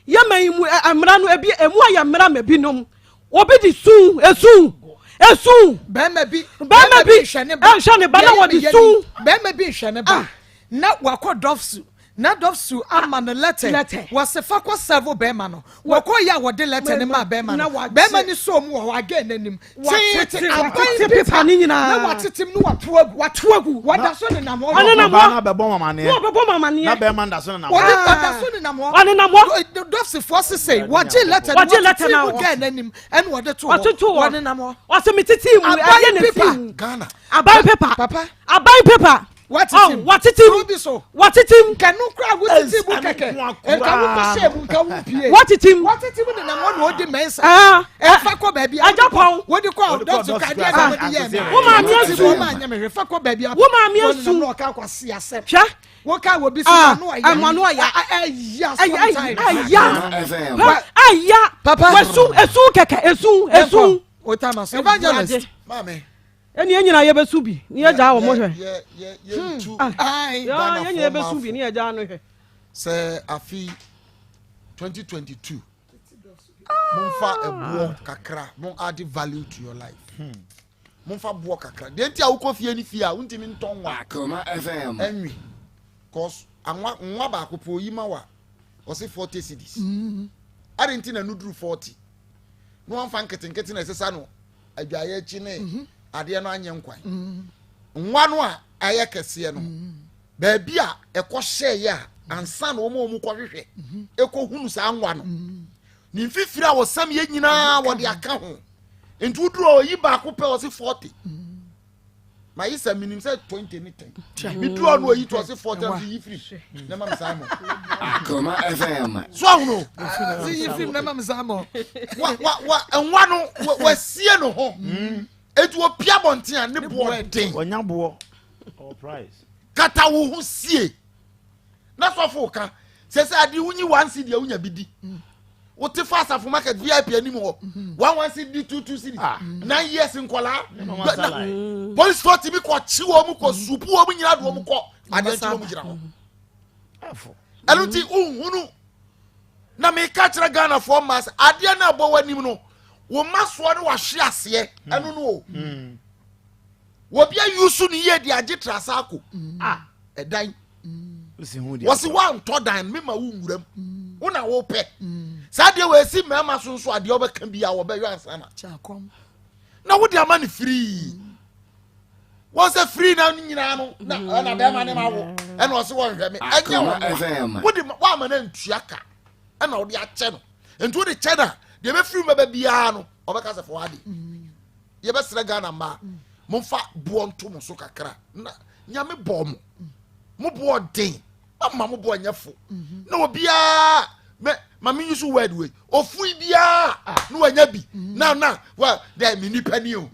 ya mayimu amra no ebi emu ya mra ma binom obi di esun be ma bi hwene ba na wo di sun be ma bi hwene ba na wakọ dofsu na dofsu ama no letter wase fa ko serve be ma no wakọ ya wo de letter ne ma be ma no be ma ni so mu wo again nanim paper ni nyina na watetem no watoagu wada so ne nam na be bo mama ne na be ma nda so ne nam wada so ne nam one nam dofsu force say waje letter na wo again nanim en wo de to one nam wase metiti mu aye ne fi Ghana abai paper what it kanu kra what it keke e ka wo ko shame ka wo pie what it na mo no di mensa e fa ko ba bia Japan wo di ko do to ka dia na mo di ye wo ma mi asu wo ma nya me fa ko ba bia wo ma mi asu no ka kwase asem hwa wo ka wo bi so no ayi amano ya papa esu keke esu o tamas evangelist mame eni enyina ye besu bi ni ye ja wo mo hwe ye ye besu bi ni ye ja no hwe se afi 2022 monfa ebuo kakra mon add value to your life monfa buo kakra de ntia wo kofie ni fie a untimi nton wa Akoma FM enwi cause anwa nwa ba akopo yi ma wa o se 40 cedis arentina no duru 40 no anfa nketenkete na sesa no adwaye chi ne ade no anye nkwan nwa no a aye kese no ba bia ekohye ya ansa na omo ko hwehwe ekohunu sa nwa no ni mfifira wo sam ye nyina wo de aka ho into draw yi ba ko pe o se 40 my is a minimum say 20 anything me draw no yi to say 40 and yi free na ma Simon Akoma FM so no yi free na ma Simon wa enwa no wa sie no ho etu opia bonten a ne bo den onya bo or price kata wo ho sie na so fo ka se ade wunyi 1 cedi a wunya bidi what the fast for market VIP anymore? 1 CD 2 CD. 9 years in Kola. Police thought me ko chiwo mu ko supu o mu nyina do mu ko. Ade chiwo mu gira ho. Eluti unhunu. Na me ka kira Ghana for mass. Ade na bo wanim no. Wo maso ne wa hwe ase. Enu no. Wo bia yusu ni ye di age trasako. Edan. Wasi wa ntɔ dan me ma wo nwuram. Wo na wo pɛ. Sa de we si mema so so ade obeka bia wo be yo ansana. Na wo de amani free. Wo se free na nyina no na be ma ne ma wo. E na o se wo hwɛ me. Anya wo de wa ma na ntuaka. E na wo de ache no. Ntu de che na de be free ma ba bia no. Obeka se fo ade. Ye be sere Ghana ma. Momfa bo nto mo so kakra. Na nyame bo mo. Mo bo den. Mama mo bo nyafo. Na obia me mama use word way ofu bia no anya bi na well there mini pani o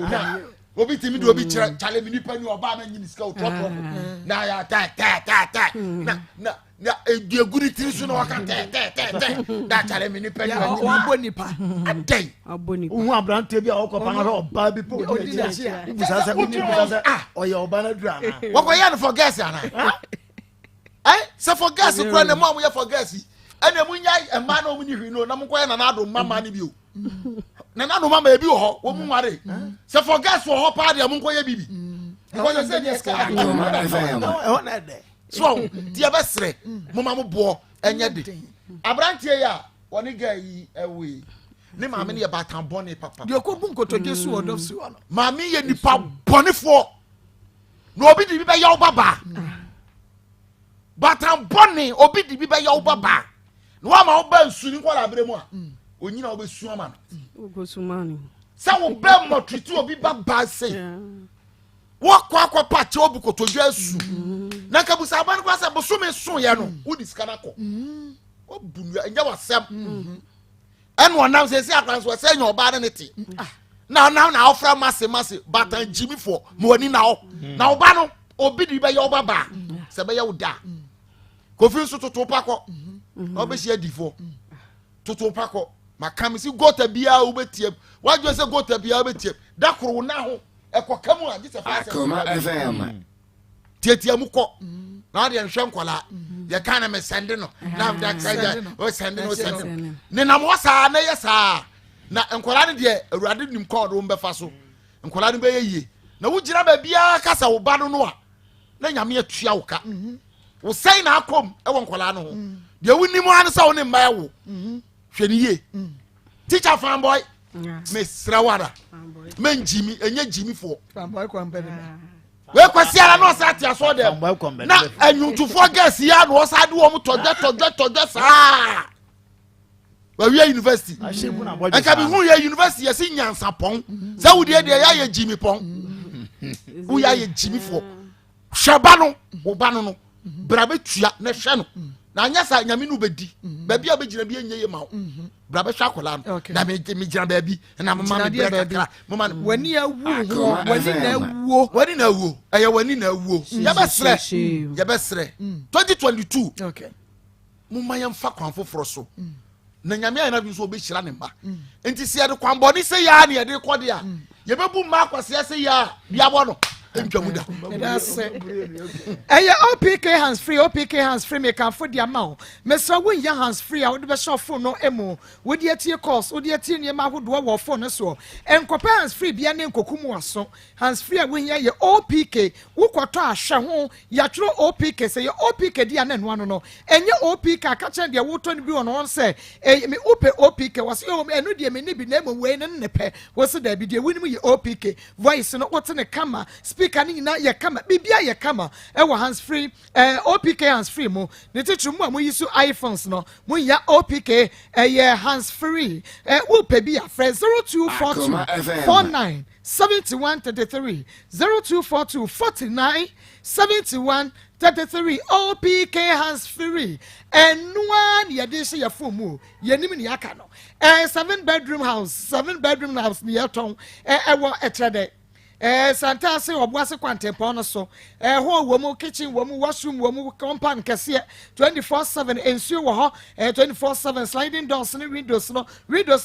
na obi timi do obi chale mini pani oba na nyini ska ototo na ya ta na eguri tiri so na waka da chale mini pani o abonipa adai uhu abrante bia okopa na oba bi po ibusasa oye oba na dura na wakoya no for gas ana se for gas kura na mo ya for gas ene munya ema na omuni hwi no na mkoya na na do mama ni bio na na do mama e bi ho wo mu nware se for gas wo ho pa de mkoya bibi ko yo se dey ska so ti e be sere mo ma mo bo enye de abrantie ya woni ga yi ewe ne maame ne ye batan bone papa de ko bu nkotoje su odo su no maame ye nipa bonefo no obi di bi be ya baba batan bone obi di bi be ya baba no ama wo ba nsu ni kwala abremu a onyina wo be su ama no ogosumani sa wo ba motritu obi baba se wo kwa pa che obi kotoju asu na kabusa ban kwa se boso me so ye no wo diskana ko wo bunu anya wasem eno onam se akwanso se nya oba ne ti na ofra masse batan jimi for mo ani na o na oba no obi di be ye obaba se be ye wo da kofi nso toto pakọ obesia difo toto pakọ makamisi gota bia obetiem wajo se gota bia obetiem dakoro na ho ekokamu a gise fa Akoma FM tietia mu kọ na de nhwe nkola ye kana me sende no na da kaja o sende no ne na mo sa na yesa na nkola ne de awurade nim kọ do mbefa so nkola ne be yeye na wo gira ba bia kasa wo ba no a na nyame atua wo ka wo sai na akom e won kola no ho de woni mu an sa wo ne mma wo hwani ye teacher fanboy me srawara men jimi enye jimi fo fanboy ko ambede we kwasi ara no sa tia so dem na anyuntufo gas ya no sa de wo mu tojo sa wa wi university e ka bi hu ye university ye si nyansa pon sa wo de ya ye jimi pon wo ya ye jimi fo shabano wo bano no brabe tua na hwe no na anya sa nyame no bedi ba bia begina bia nye ye ma wo brabe hwa kola no na me gina ba bi na mama me breka mama wani awu wani na awu eye wani na awu ya be sre 2022 okay mama yam fa kwan foforo so na nyame ya na bi so obehira ne mba enti se ye de kwan boni se ya na ye de kode a ye bebu ma kwase se ya bia bo no entwamuda eye OPK hands free me kan for dia ma o mesra won ya hands free a wo de be show phone no emo wo de atie course wo de atie ne ma hodo wo phone no so enkopa hands free bia ne nkokumu aso hands free a won ya ye OPK wo kwoto ahwe ho ya twro OPK se ye OPK dia na no no enye OPK aka chen de wo to ne bi ono won se me upe OPK was yo enu de me ne bi na emo we ne ne pe wo se da bi de woni mu ye OPK voice no wote ne kama speak speaker ni nyina ye kama bibia ye kama e wo hands free OPK hands free mo ne tetu mo mo yisu iPhones no mo ya OPK ye hands free wo pe bia frɛ 0242 49 71 33 0242 49 71 33 OPK hands free and one yadisha ya fumu yenim ni aka no 7-bedroom house ni yaton wo etrede Santa se obuase kwantempo no so ho wo mu kitchen wo mu washroom wo mu compound kese 24/7 ensuo wo ho 24/7 sliding doors ni windows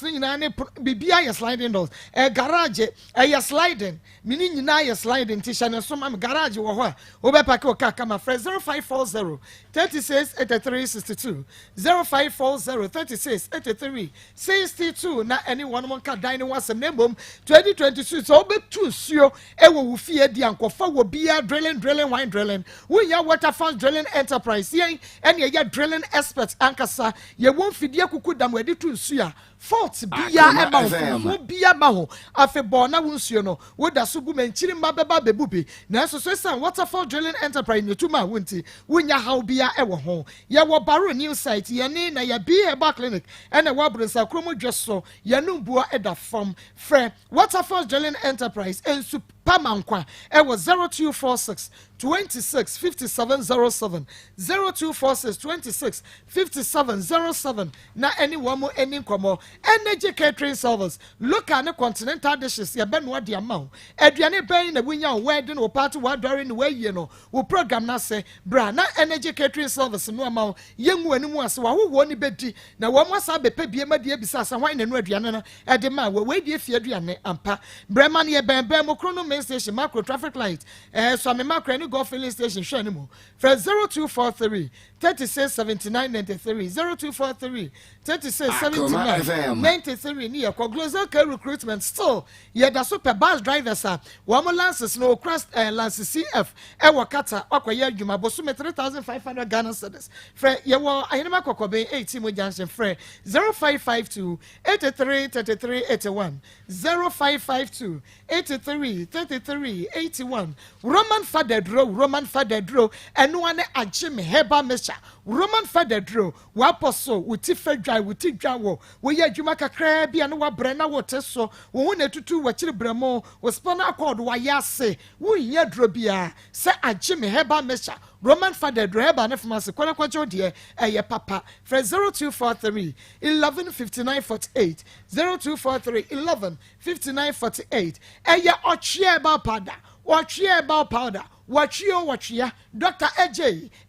ni nyina ne bibia ye sliding doors garage ye sliding mini nyina ye sliding tisha ne so mam garage wo ho wo be pack o kaka ma fresh 0540 36 83 62 0540 36 83 62 na anyone mon ka dine wasem na bom 2022 so be tu suo ewo wo fie di ankofa wo bia drilling wine drilling we ya waterfall drilling enterprise yen ene ya drilling expert ankasa ye won fidie kuku dam wedi tu nsuya fault bia eba wo bia ba ho afebo na wo nsuo no wo da so gu manchiri mabeba bebubi na so san waterfall drilling enterprise ne tuma wonti wonya how bia ewo ho ye wo baro new site ye ne na ya bi eba clinic ene wo abrosa kromo dweso ye numbuo eda from frɛ waterfall drilling enterprise ensu pamankwa ewo 0246 26 5707 0246 26 5707 na anyone mo any komo energy catering service local ne continental dishes ya benwa di amount aduane ben na wunya wedding wo party wo during the way you know wo program na se bra na energy catering service no amount yenwu animu ase wo ni bedi na wo mo asa bepe bie ma die bisa asa wan na nu aduane na e de ma we die fie aduane ampa brema ne ben mo krono main station macro traffic light so me macro ni go filling station hwe animu for 0243 36 79 93 0243 36 79 93 ni ko global care recruitment still ye da super bus drivers are wo lances no cross lances CF e wakata akoye adwuma bosu 3500 Ghana cedis fre ye wo ayenema kokobe 18 mo junction fre 0552 83 33 81 0552 83 33 81 Roman father draw eno ane agime heba mesha Roman father draw wa apostle wuti fedwa wuti dwa wo ye adwuma kakra bia no wa bre na wo teso wo hu na tutu wa kire bremo wo spona accord wa yase wo ye draw bia se agime heba mesha Roman father draw heba ne famase kwala kwajo de eye papa for 0243 11 59 48 0243 11 59 48 eye ochie ba pada ochie ba powder watchia Dr. AJ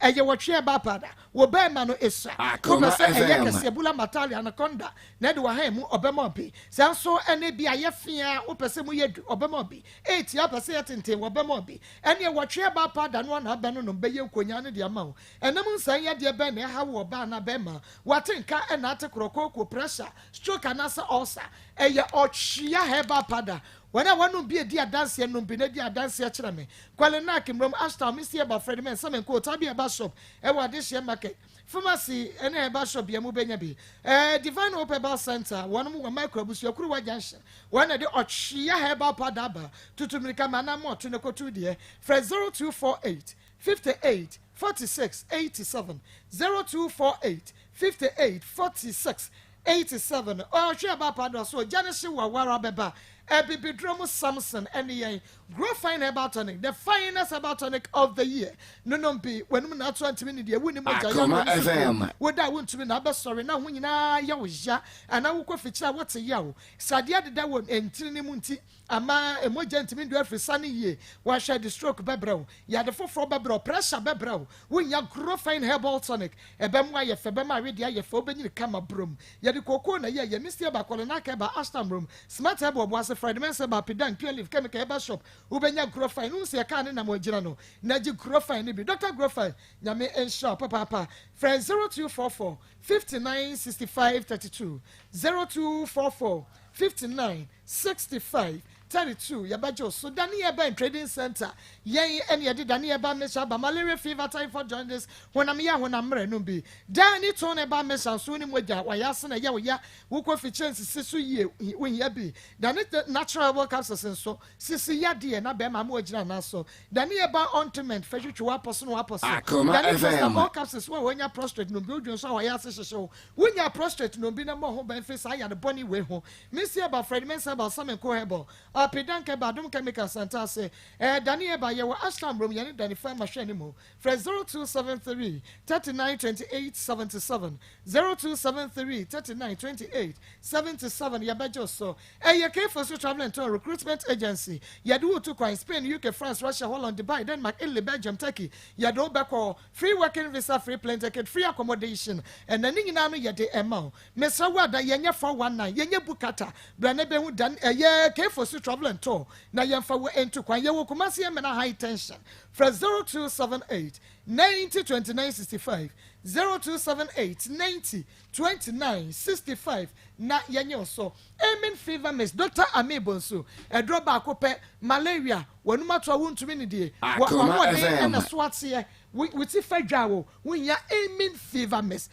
eye watchia ba pada wo be ma no esa ko se eye kese bula matali anaconda na de wa ha mu obema bi sanso ene bi ayefia wo pese mu ye obema bi 8 ya pese yetenten wo obema bi ene watchia ba pada no na ba no be ye nkonya ne de ama wo enam nsan ye de be na ha wo ba na be ma watenka ena atekroko pressure stroke anasa ulcer eye ochia heba pada when I want to be a dear dance and no be a dear dance at Chirame. Qualena came from Ashton, Missy about Freddy Man, some and quote, Tabby a bus shop, and what this year market. Pharmacy, and a bus shop, Yamubenabi. Divine Open Bar Center, one more microbus, your crew junction. One of the Ochia Heba Padaba, to Tumicamana more to Noco 2 dear, Fred 0248 58 46 87 0248 58 46 87. Oh, Shaba Pado, so Janice Wawara Beba. Ebibidromo Samson and Grow Fine Herbal Tonic, the finest herbal tonic of the year. No be when we not 20 minutes, you wouldn't FM. Would I want to be number sorry now when you know ya and I will go feature what's a yow. Sadia the one and Tinimunti, a man, a more gentleman do every sunny year. Why shall the stroke bebro? Ya the 4 bebro, pressure bebro. When you grow fine herbal tonic, a bemwa ya febema redia ya foben you come a broom. Ya the cocona, ya Mr. Bacolanaca by Ashton room. Smart herbal was a Friday man said about Pidan, purely chemical herbal shop. Ubenya Grofine, who say a can in a mojano. Naji Grofine, Dr. Grofine, Yame and Shop, Papa. Friend 0244 59 65 32 0244 59 65 32 yabajo so dani eba trading center yen ene yede dani eba mesha ba malaria fever typhoid jaundice honam ya honam mre no bi dani to ne ba mesha so ni moja wayase na ya woya wukọ fichance sisu yie wonya bi dani natural herbal capsules so sisi ya de na be ma mo agina na so dani eba ointment fetwetwe waposo no waposo dani herbal capsules wonya prostate no bi odwon so wayase hyehye wonya prostate no bi na mo ho ban face aya the body we ho misi eba Fred Mensa about some co-hebo pedanke badum chemical center say dani eba ye wa ashram room ye dani fa machine mo Fred 0273 3928 77 0273 3928 77 ye bejo so ye came for travel and tour recruitment agency ye do to kwa Spain UK France Russia Holland Dubai Denmark Italy Belgium Turkey ye do back free working visa free plane ticket free accommodation and then nyina no ye de ema Mr. Wada ye nya 419 ye nya bukata brane be hu dan ye came for travel and tour na ye fa we ento kwa ye wo Kumasi ye na high tension for 0278 90 29 65 0278 90 29 65 na yenye so amen fever miss Dr. Amebonso edro ba akopɛ malaria wanuma to wontumi ne die wa de na swatse we ti fadwa wo wonya amen fever miss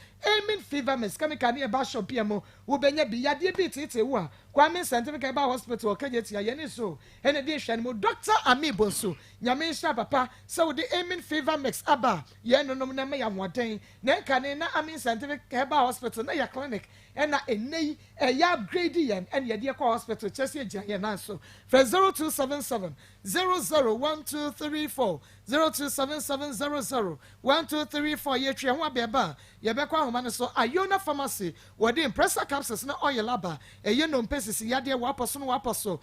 kamika ne ba shop yamo wo benya bi yade bi tete wo a Kwame Scientific ba hospital kanye tia yene so ene de hwan mo Dr. Amebonso nyame hwa papa so wo de amen fever mix aba ye nonom na me ya moden na kane na Amen Scientific ba hospital na ya clinic ena enei ya upgrade yen ene ye de hospital chese agya ye na so for 0277 001234 0277 001234 ye twa ho abeba ye be kwa homa ne so Ayona Pharmacy wo de impressor capsules na oil aba eye no mpesisi yade waposo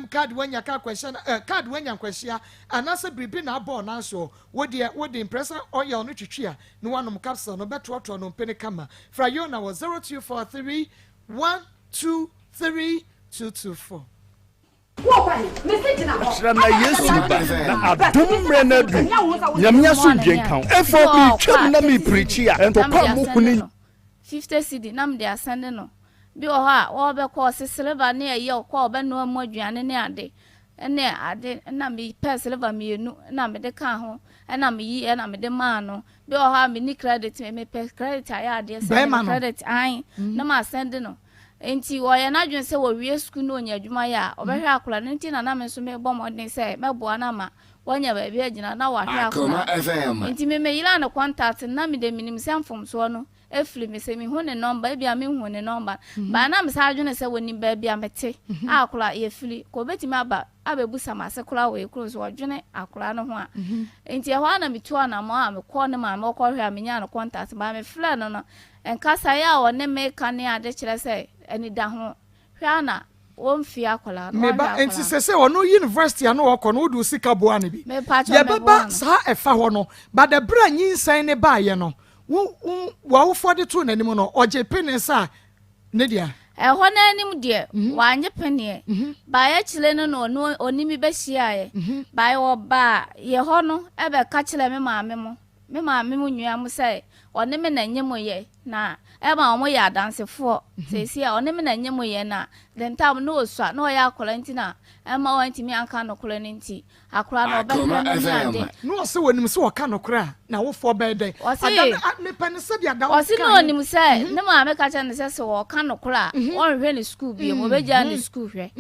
card wanya ka question card wanya kwahia anase bribi na abo na so wo de impressor oil no twitwia no wanom capsule no beto no mpene kama fra Ayona was 0243 123 224 na Yesu ba na adom mre na du nyamnya so dwen kan efo bi twam na me preach a entopa mo kuni 50 cedi nam de asande no bi o ha wo be ko silver na ye ko be no mo aduane ne ade na me pe silver me enu na me de kan ho na me yi na me de ma no bi o ha me ni credit me pe credit aya ade se credit ai na ma send no enti wo ye na dwen se wo wie school no nya adwuma ya obehwe akola enti na me so me bo modin se me bo na ma wanya ba bi agina na wa hwe akola enti me yira na contact na me de minim se amfom so no efli me se me hu ne number bia me hu ne number ba na me sa adwene se woni ba bia mete akola ye fili ko beti me aba abebusa ma se kola we kuro so adwene akola no ho a enti ho na me tuo na ma me ko ne ma me ko hwe a me nya no contact ba me fla no enkasa ya wo ne me ka ne ade kire se eni da ho hwa na won fi akola no ba enti se ono university ano woko no do sika bo ane bi ye baba sa efa ho no ba de bra nyinsan ne ba ye no wo fode to nanim no oje penesa ne dia ho na anim de wanye pene ba ye chile no no onimi be hia ye ba ye oba ye ho no ebe ka chile me maame mo nua mo se one me na nyemo ye na eba omo ya dansefo sesi a one me na nyemo ye na den tam no osua na o ya akola ntina ema wanti mi anka no kola nti akola no be na ade no se wonim se o ka no kora na wo fo be den me pen se bia da o si no onim se ne ma me ka cha ne se o ka no kora on hwe ni school bi mo be ja ni school hwe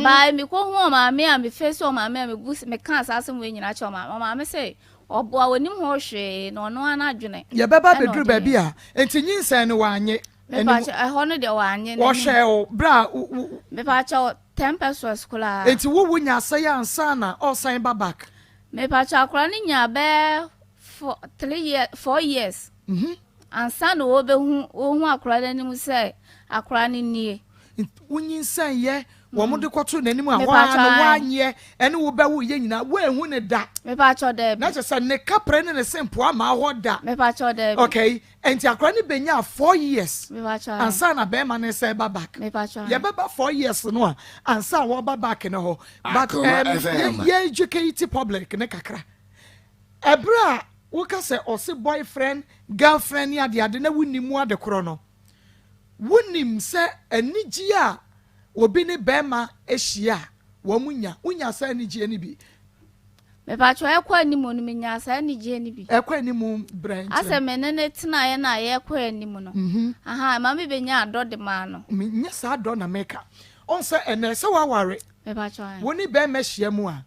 ba mi ko hu ma me a me face o ma me a me bu me kan asase mo nyina cha ma me se obo awonim ho hwe no no ana adwene ye beba bedru ba bia enti nyinsan no wanye me pa cha ho no de wanye wo hwe o bra me pa cha 10 pesos kula enti wo wunya asaya ansa na o san babak me pa cha kula ni nya be 4 years ansa no wo be hu akura ni mu se akura ni nie wunyinsan ye wo mo de kwato nanim a wanye ene wo ba wo ye nyina wo ehu ne da me pa cho de na se ne kapre ne sempo ama ho da me pa cho de okay enti akra ni benya 4 years me pa cho ansa na be ma ne se ba back me pa cho ye beba 4 years no a ansa wo ba back ne ho but ye educate public ne kakra ebra wo ka se o se boyfriend girlfriend ya de na wunimu ade kro no wunim se anigi a obi ne bema ehia wo munya unya sa ni je ni bi me pa cho ekwa ni mu no me nya sa ni je ni bi ekwa ni mu branch ase me ne tena ye na ye kwa ni mu no aha ma me be nya ado de ma no me nya sa ado na meka on se ene se wa ware me pa cho woni be me hia mu a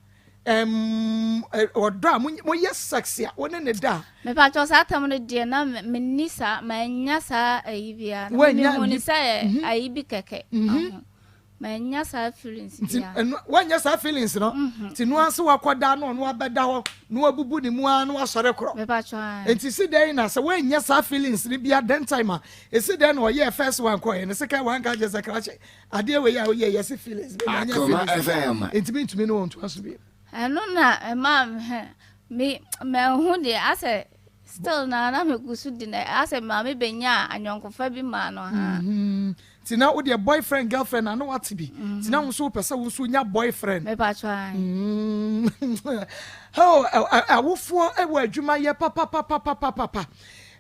odo a mo ye sexy a woni ne da me pa cho sa tam no de na me ni sa ma nya sa ayi bia na me ni sa ayi bi keke ma nya sa feelings bia wa nya sa feelings no ti no anse wakoda no no abeda ho no abubu ni mu a no asore kro me pa cho enti si dey na se wa nya sa feelings ni bia den time a esi dey no ye first one ko ye ne second one ka je sakrache ade we ya ye yes feelings be nya feelings enti bi ntumi no won to aso bi eno na mam me hu de ase still na me gusu di na ase ma me benya anyonkofa bi ma no ha tina wo de boyfriend girlfriend na no what be tina wo so pese wo so nya boyfriend me pa try ho awofo e wa adwuma ye papa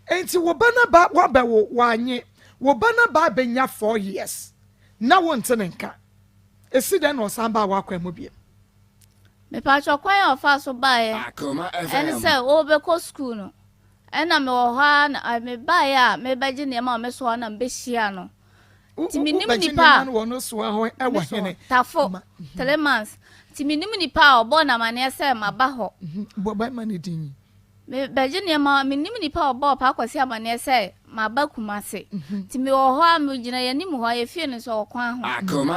enti wo bana ba wa ba wo wanye wo bana ba benya 4 years na wo ntenenka esi den no samba wa kwa mu bi me pa cho kwan ofa so bae en se o be ko school no ena me wo ha na me bae a me baje ne ma me so na mbe hia no ti minim ni pa wo no so ho e wa hene tafo 3 months ti minim ni pa obo na mane se ma ba ho bo ba ma ne din me baje ne ma minim ni pa obo pa kwasi amane se ma ba kumase ti me wo ho a me gina ye nim ho ye fie ne so kwan ho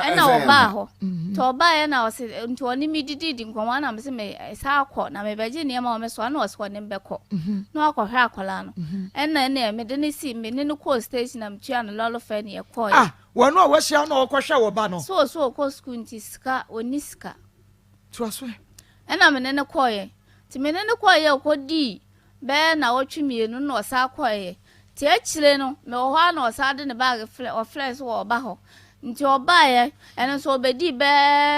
ena wo ba ho to ba ye na o se nti oni mi didi nkwa na me se me sa akọ na me baje ne ma o me so na o se ne mbekọ no akọ hwa akola no ena me de ne si me ne ko station na mtua no lolo fa ne ye ko ye wo no wo hia na o ko hwa wo ba no so ko school nti ska oni ska tuaso ena me ne ko ye ti me ne ko ye ko di be na o twimienu na o sa akọ ye ti achire no me wo ha na o sa de ne bag o friends wo ba ho nti o ba ye eno so obedi be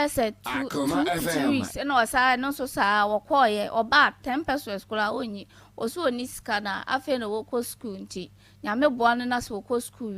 se 2 weeks eno o sa no so sa wo ko ye o ba 10 pesos kula onyi o so oni ska na afi na wo ko school nti nya me bo no na so ko school